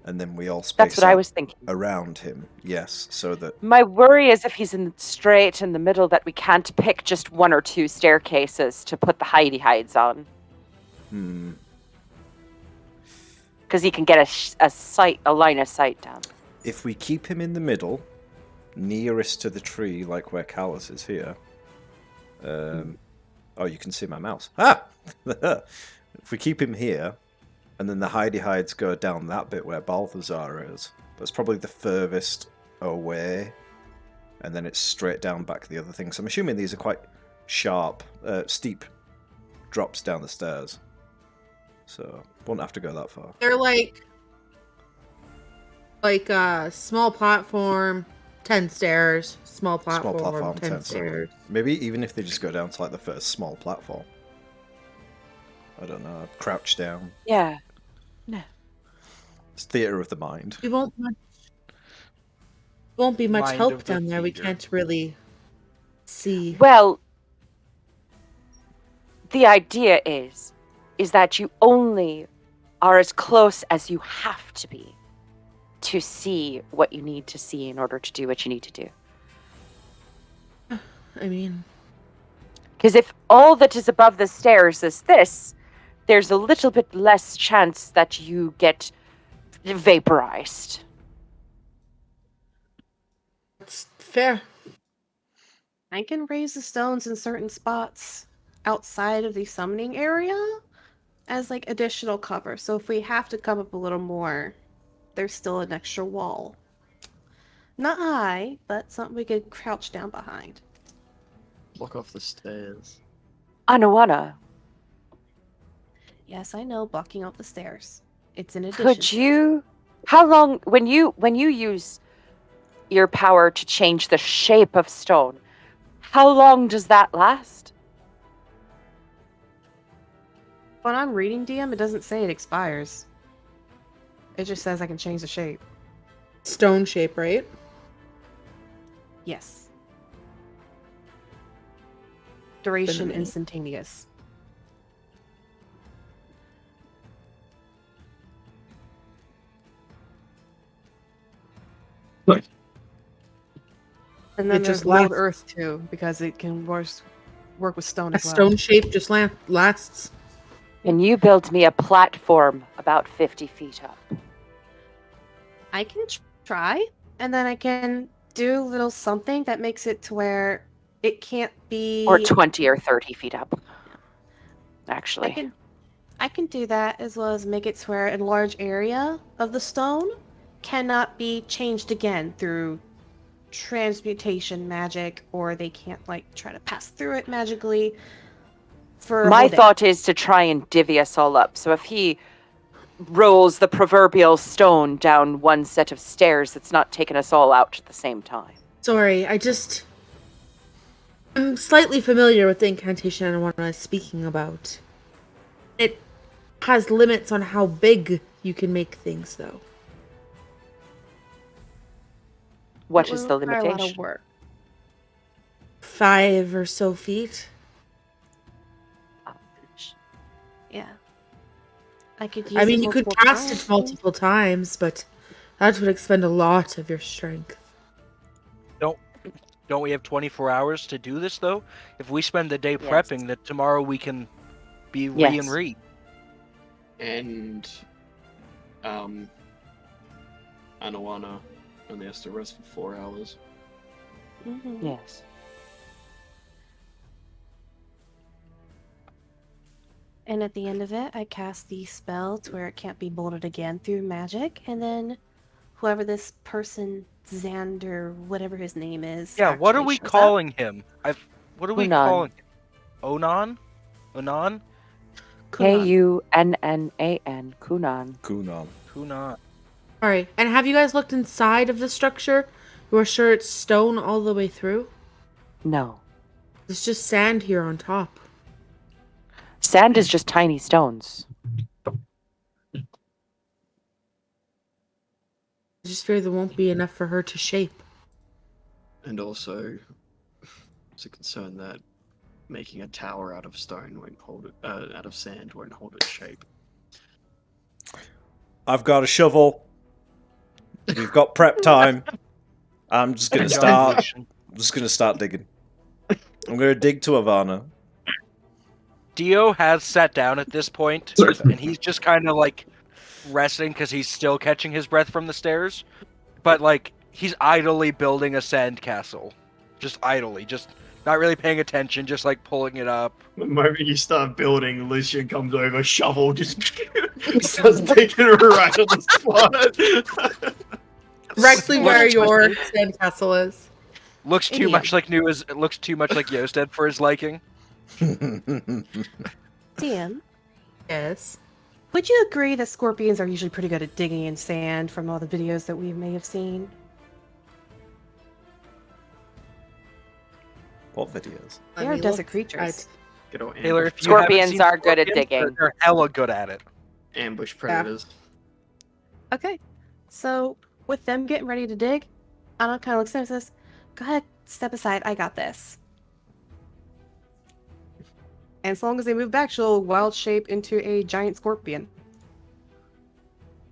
and then we all space That's what I out was thinking. around him. Yes, so that My worry is if he's straight in the middle that we can't pick just one or two staircases to put the hidey hides on. Because he can get a line of sight down. if we keep him in the middle, nearest to the tree, like where Callus is here. Oh, you can see my mouse. Ah! If we keep him here, and then the hidey hides go down that bit where Balthazar is, that's probably the furthest away, and then it's straight down back the other thing. So I'm assuming these are quite sharp, steep drops down the stairs. So won't have to go that far. They're like a small platform, 10 stairs. Small platform, 10 stairs. Maybe even if they just go down to like the first small platform. I don't know. Crouch down. Yeah. It's theater of the mind. We won't be much Mind help of the down there. We theater. can't really see. Well, the idea is that you only are as close as you have to be to see what you need to see in order to do what you need to do. I mean, Because if all that is above the stairs is this, there's a little bit less chance that you get vaporized. it's fair. I can raise the stones in certain spots outside of the summoning area as like additional cover. So if we have to come up a little more, there's still an extra wall. Not high, but something we could crouch down behind. Block off the stairs. Anawana, Yes, I know, blocking out the stairs. It's an addition. could you? How long when you use your power to change the shape of stone? How long does that last? When I'm reading DM, it doesn't say it expires. It just says I can change the shape. Stone shape, right? Yes. Duration Venerable. instantaneous. Nice. And then It there's just mold lasts. earth too, because it can work with stone A as well. stone shape just lasts. And you build me a platform about 50 feet up. I can try, and then I can do a little something that makes it to where it can't be. Or 20 or 30 feet up. Actually. I can do that, as well as make it to where a large area of the stone cannot be changed again through transmutation magic, or they can't like try to pass through it magically. For a My whole day. thought is to try and divvy us all up. So if he rolls the proverbial stone down one set of stairs, it's not taking us all out at the same time. Sorry, I'm slightly familiar with the incantation and what I was speaking about. It has limits on how big you can make things, though. What It is will the require a lot of limitation? work. 5 or so feet. Yeah. I could use I mean, it you could multiple cast times. it multiple times, but that would expend a lot of your strength. Don't we have 24 hours to do this though? If we spend the day Yes. prepping, that tomorrow we can be Yes. and re. And Anawana only has to rest for 4 hours. Mhm. Yes. And at the end of it, I cast the spell to where it can't be molded again through magic, and then whoever this person, Xander, whatever his name is. Yeah, what are actually we shows up. calling him? What are we Hunan. calling him? Onan? Onan? Kunan. Kunnan. Kunan. Kunan. Hunan. Alright, and have you guys looked inside of the structure? You are sure it's stone all the way through? No. There's just sand here on top. Sand is just tiny stones. I just fear there won't be enough for her to shape. And also, it's a concern that making a tower out of stone won't hold it. Out of sand won't hold its shape. I've got a shovel. We've got prep time. I'm just gonna start. I'm just gonna start digging. I'm gonna dig to Ivana. Dio has sat down at this point, and he's just kind of like resting because he's still catching his breath from the stairs. But like he's idly building a sandcastle, just idly, just not really paying attention, just like pulling it up. The moment you start building, Lucian comes over, shovel, just starts digging right on the spot. Directly where your sandcastle is. Looks too Idiot. much like looks too much like Yosted for his liking. Dan, Yes. would you agree that scorpions are usually pretty good at digging in sand from all the videos that we may have seen? What videos? They Let are me desert look creatures. Good old Taylor, ambush, if you haven't Scorpions seen are good at scorpions, digging. They're hella good at it. ambush predators. Okay, so with them getting ready to dig, Anna kind of looks at him and says, "Go ahead, step aside. I got this." And as long as they move back, she'll wild shape into a giant scorpion.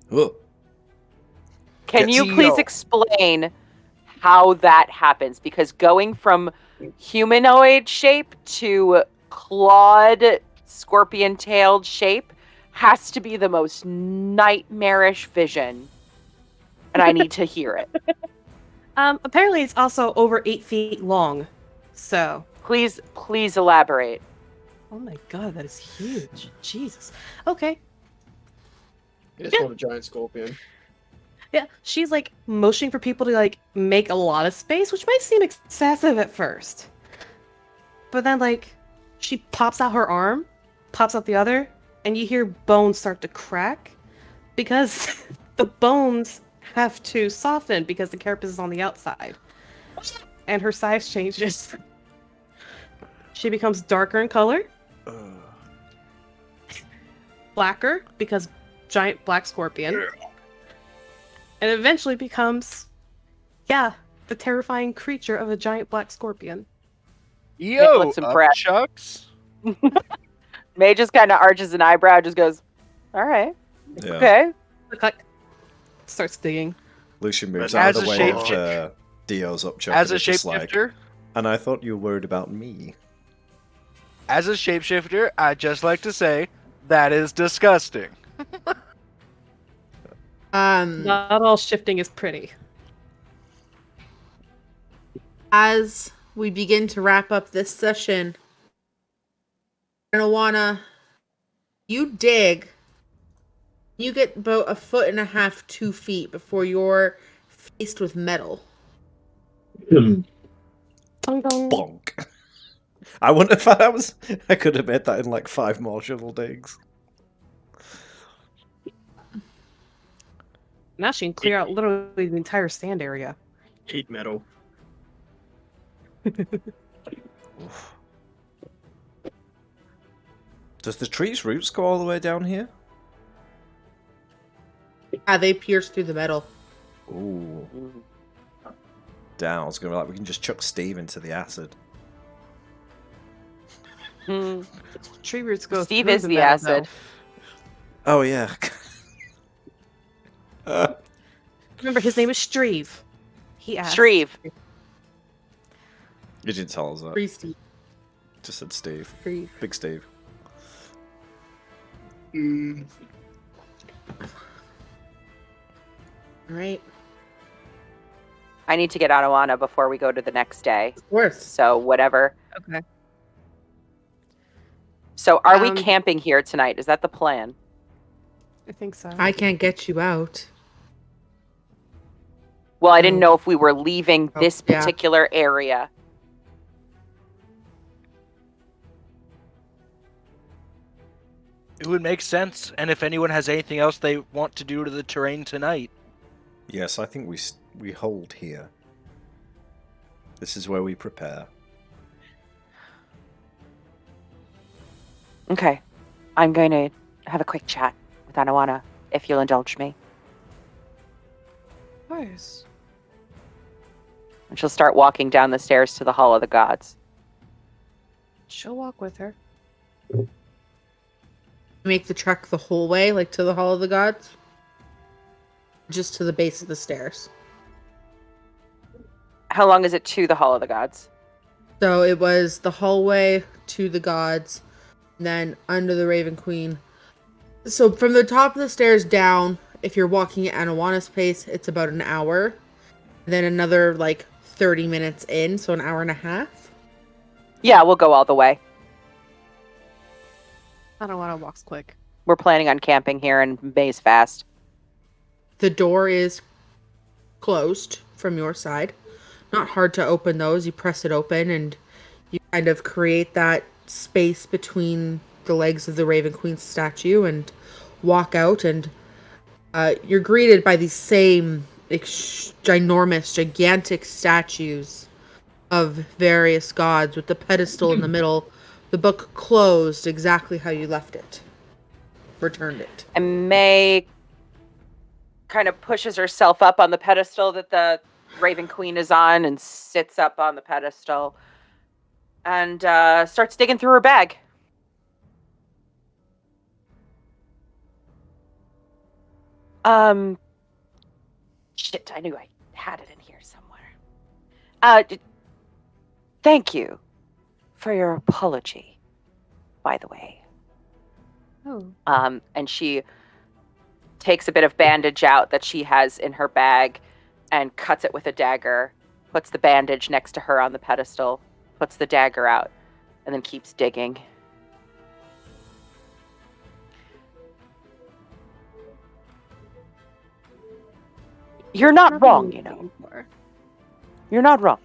Whoa. Can Yes. you please Dio. explain how that happens? Because going from humanoid shape to clawed scorpion-tailed shape has to be the most nightmarish vision. And I need to hear it. Apparently it's also over 8 feet long. So, Please elaborate. oh my god, that is huge. Jesus. Okay. It's Yeah. not a giant scorpion. Yeah, she's like motioning for people to like make a lot of space, which might seem excessive at first. But then like she pops out her arm, pops out the other, and you hear bones start to crack because the bones have to soften because the carapace is on the outside. And her size changes. She becomes darker in color, blacker because giant black scorpion. and eventually becomes, the terrifying creature of a giant black scorpion. Yo, looks impressed. Chucks. May just kind of arches an eyebrow, just goes, "All right, Yeah. okay." Click, starts digging. Lucian moves But out of as the a way of shapeshifter- Dio's upchuck. As and a is just like, shapeshifter, and I thought you were worried about me. I'd just like to say that is disgusting. Not all shifting is pretty. As we begin to wrap up this session, Anawana, you dig. You get about 1.5 to 2 feet before you're faced with metal. Dong dong. Bonk. I wonder if I could have made that in like 5 more shovel digs. Now she can clear out literally the entire sand area. Heat metal. Oof. Does the tree's roots go all the way down here? They pierce through the metal. Ooh. Down. I was going to be like, we can just chuck Steve into the acid. Hmm. Tree roots go Steve through is the metal, acid. Oh, yeah. though. Remember, his name is Streve. He asked. Streve. You didn't tell us that. Free Steve. Just said Steve. Free. Big Steve. All right. I need to get Anawana before we go to the next day. Of course. So whatever. Okay. So are we Um, camping here tonight? Is that the plan? I think so. I can't get you out. Well, I didn't Oh. know if we were leaving Oh, this yeah. particular area. It would make sense, and if anyone has anything else they want to do to the terrain tonight, Yes, I think we hold here. This is where we prepare. Okay. I'm going to have a quick chat with Anawana, if you'll indulge me. Of course. And she'll start walking down the stairs to the Hall of the Gods. She'll walk with her. Make the trek the whole way, like to the Hall of the Gods? Just to the base of the stairs. How long is it to the Hall of the Gods? So it was the hallway to the gods, and then under the Raven Queen. So from the top of the stairs down, if you're walking at Anawana's pace, it's about an hour. Then another like 30 minutes in, so an hour and a half. Yeah, we'll go all the way. I don't want to walk quick. We're planning on camping here in Maze Fast. The door is closed from your side. Not hard to open those. You press it open and you kind of create that space between the legs of the Raven Queen statue and walk out, and you're greeted by these same ginormous, gigantic statues of various gods with the pedestal in the middle, the book closed exactly how you left it. Returned it. And May kind of pushes herself up on the pedestal that the Raven Queen is on and sits up on the pedestal and starts digging through her bag. Shit, I knew I had it in here somewhere. Thank you for your apology, by the way. Oh. And she takes a bit of bandage out that she has in her bag and cuts it with a dagger, puts the bandage next to her on the pedestal, puts the dagger out, and then keeps digging. You're not wrong, you know. You're not wrong.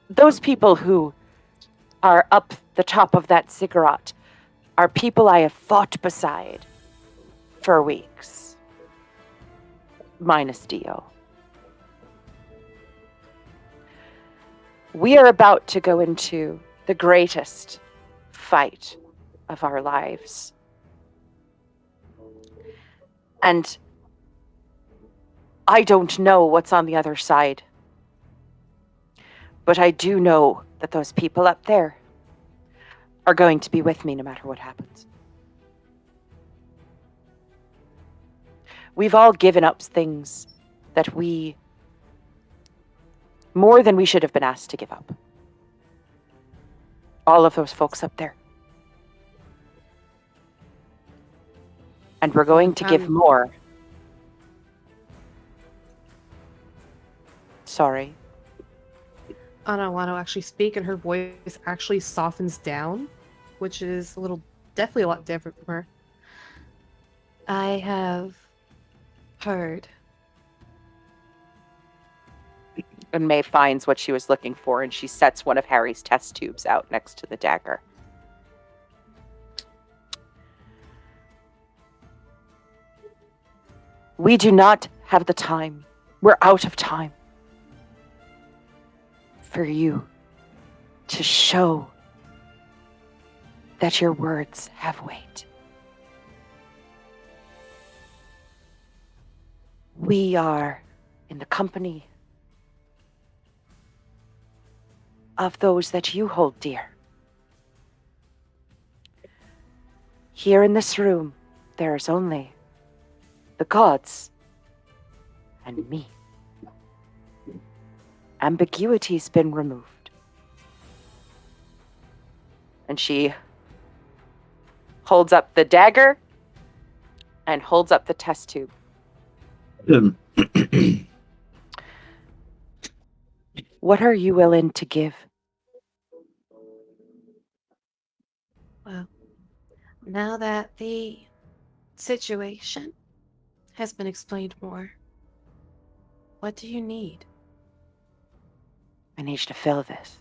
Those people who are up the top of that ziggurat are people I have fought beside for weeks. Minus Dio. We are about to go into the greatest fight of our lives. And I don't know what's on the other side. But I do know that those people up there are going to be with me no matter what happens. We've all given up things that more than we should have been asked to give up. All of those folks up there. And we're going to give more. Sorry. Anna want to actually speak, and her voice actually softens down, which is definitely a lot different from her. I have heard. And May finds what she was looking for, and she sets one of Harry's test tubes out next to the dagger. We do not have the time. We're out of time for you to show that your words have weight. We are in the company of those that you hold dear. Here in this room, there is only the gods and me. Ambiguity's been removed. And she holds up the dagger and holds up the test tube. What are you willing to give? Well, now that the situation has been explained more, what do you need? I need you to fill this.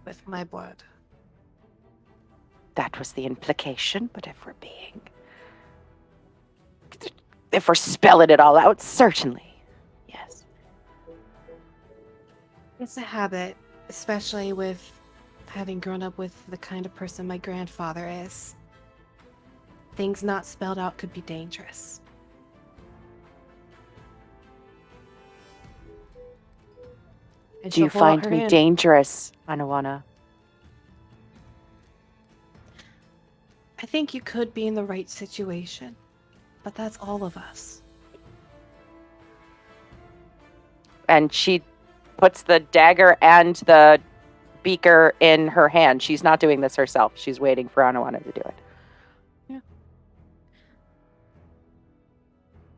With my blood. That was the implication, but if we're spelling it all out, certainly. Yes. It's a habit, especially with having grown up with the kind of person my grandfather is. Things not spelled out could be dangerous. And Do you she'll hold out find her me hand. dangerous, Anawana? I think you could be in the right situation, but that's all of us. And she puts the dagger and the beaker in her hand. She's not doing this herself. She's waiting for Anawana to do it. Yeah.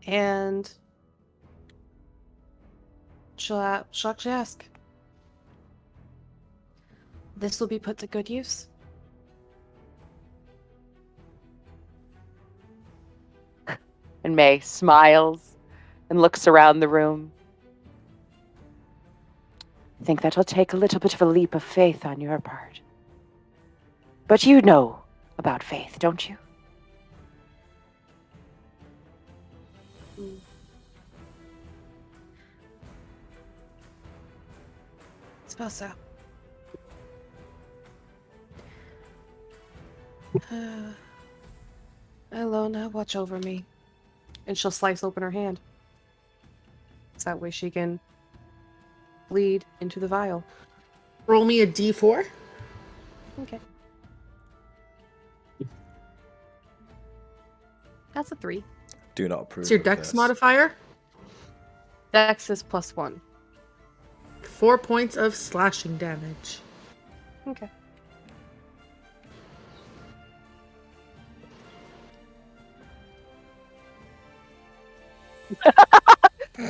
And she'll actually ask. This will be put to good use. And May smiles and looks around the room. I think that'll take a little bit of a leap of faith on your part. But you know about faith, don't you? Suppose so. Ilona, watch over me. And she'll slice open her hand. So that way she can bleed into the vial. Roll me a d4. Okay. That's a 3. Do not approve. What's your of dex this. modifier? Dex is +1. 4 points of slashing damage. Okay.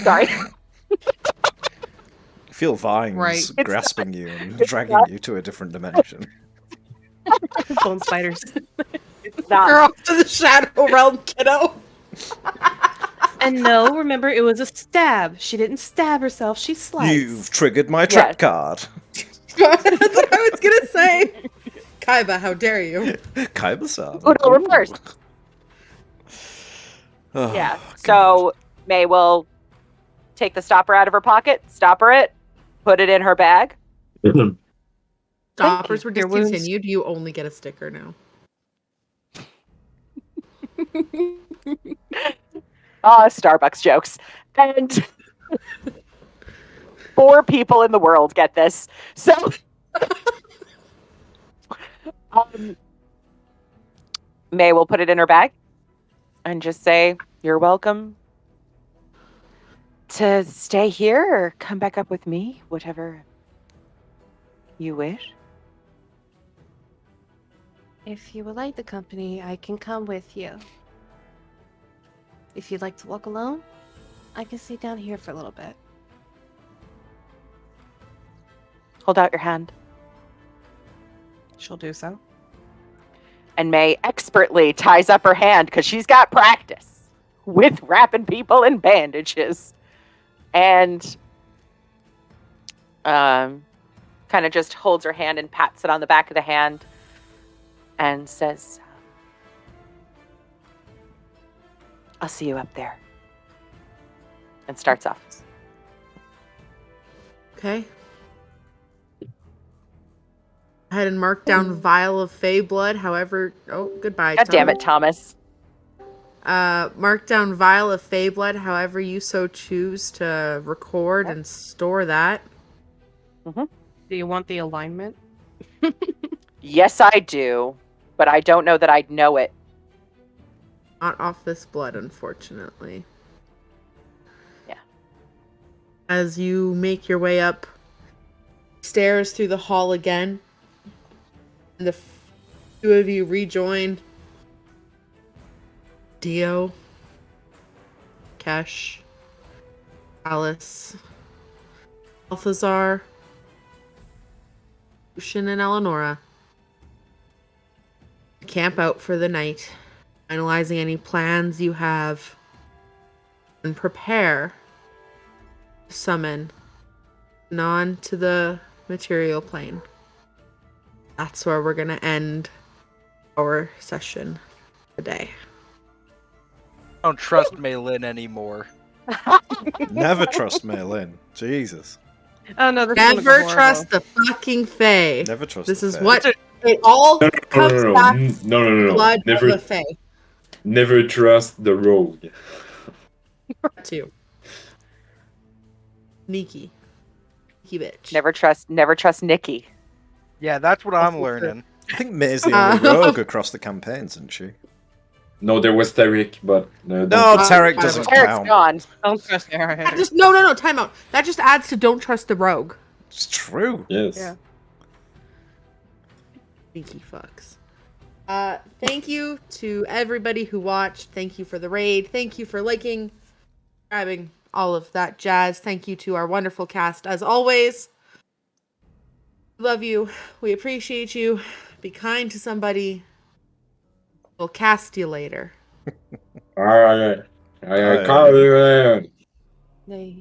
Sorry. I feel vines Right. grasping you and dragging you to a different dimension. Bone spiders. It's You're not. off to the shadow realm, kiddo. And no, remember, it was a stab. She didn't stab herself, she sliced. You've triggered my trap card. That's what I was gonna say. Kaiba, how dare you? Kaiba-san. Uno Ooh. reverse. Oh, Yeah. God. So May will take the stopper out of her pocket, stopper it, put it in her bag. Stoppers were Your wounds. discontinued. You only get a sticker now. Starbucks jokes. And 4 people in the world get this. So, May will put it in her bag and just say, "You're welcome to stay here or come back up with me, whatever you wish." If you would like the company, I can come with you. If you'd like to walk alone, I can stay down here for a little bit. Hold out your hand. She'll do so. And May expertly ties up her hand because she's got practice with wrapping people in bandages. And kind of just holds her hand and pats it on the back of the hand and says, "I'll see you up there." And starts off. Okay. Go ahead and mark down vial of Fey blood. However, goodbye. God damn it, Thomas. Mark down vial of Fey blood. However you so choose to record and store that. Do you want the alignment? Yes, I do, but I don't know that I'd know it. Not off this blood, unfortunately. Yeah. As you make your way up stairs through the hall again, and the 2 of you rejoin Dio, Kesh, Alice, Balthazar, Lucian, and Eleonora. Camp out for the night, finalizing any plans you have, and prepare to summon non to the material plane. That's where we're going to end our session today. I don't trust Maylin anymore. Never trust Maylin. Jesus. Oh no, this is gonna go Never horrible. trust the fucking Fae. Never trust This the is Fae. what it all comes back to. No. Blood Never, of the Fae. never trust the rogue. Too. Sneaky bitch. Never trust Nikki. Yeah, that's what I'm for sure. learning. I think May's the only rogue across the campaigns, isn't she? No, there was Tarek, but No, don't- Tarek Tarek- doesn't Eric's count. gone. Don't trust Aaron. No, time out. That just adds to don't trust the rogue. It's true. yes. Yeah. Sneaky fucks. Thank you to everybody who watched. Thank you for the raid. Thank you for liking, subscribing, all of that jazz. Thank you to our wonderful cast as always. We love you. We appreciate you. Be kind to somebody. We'll cast you later. Alright. Alright. Call you in. They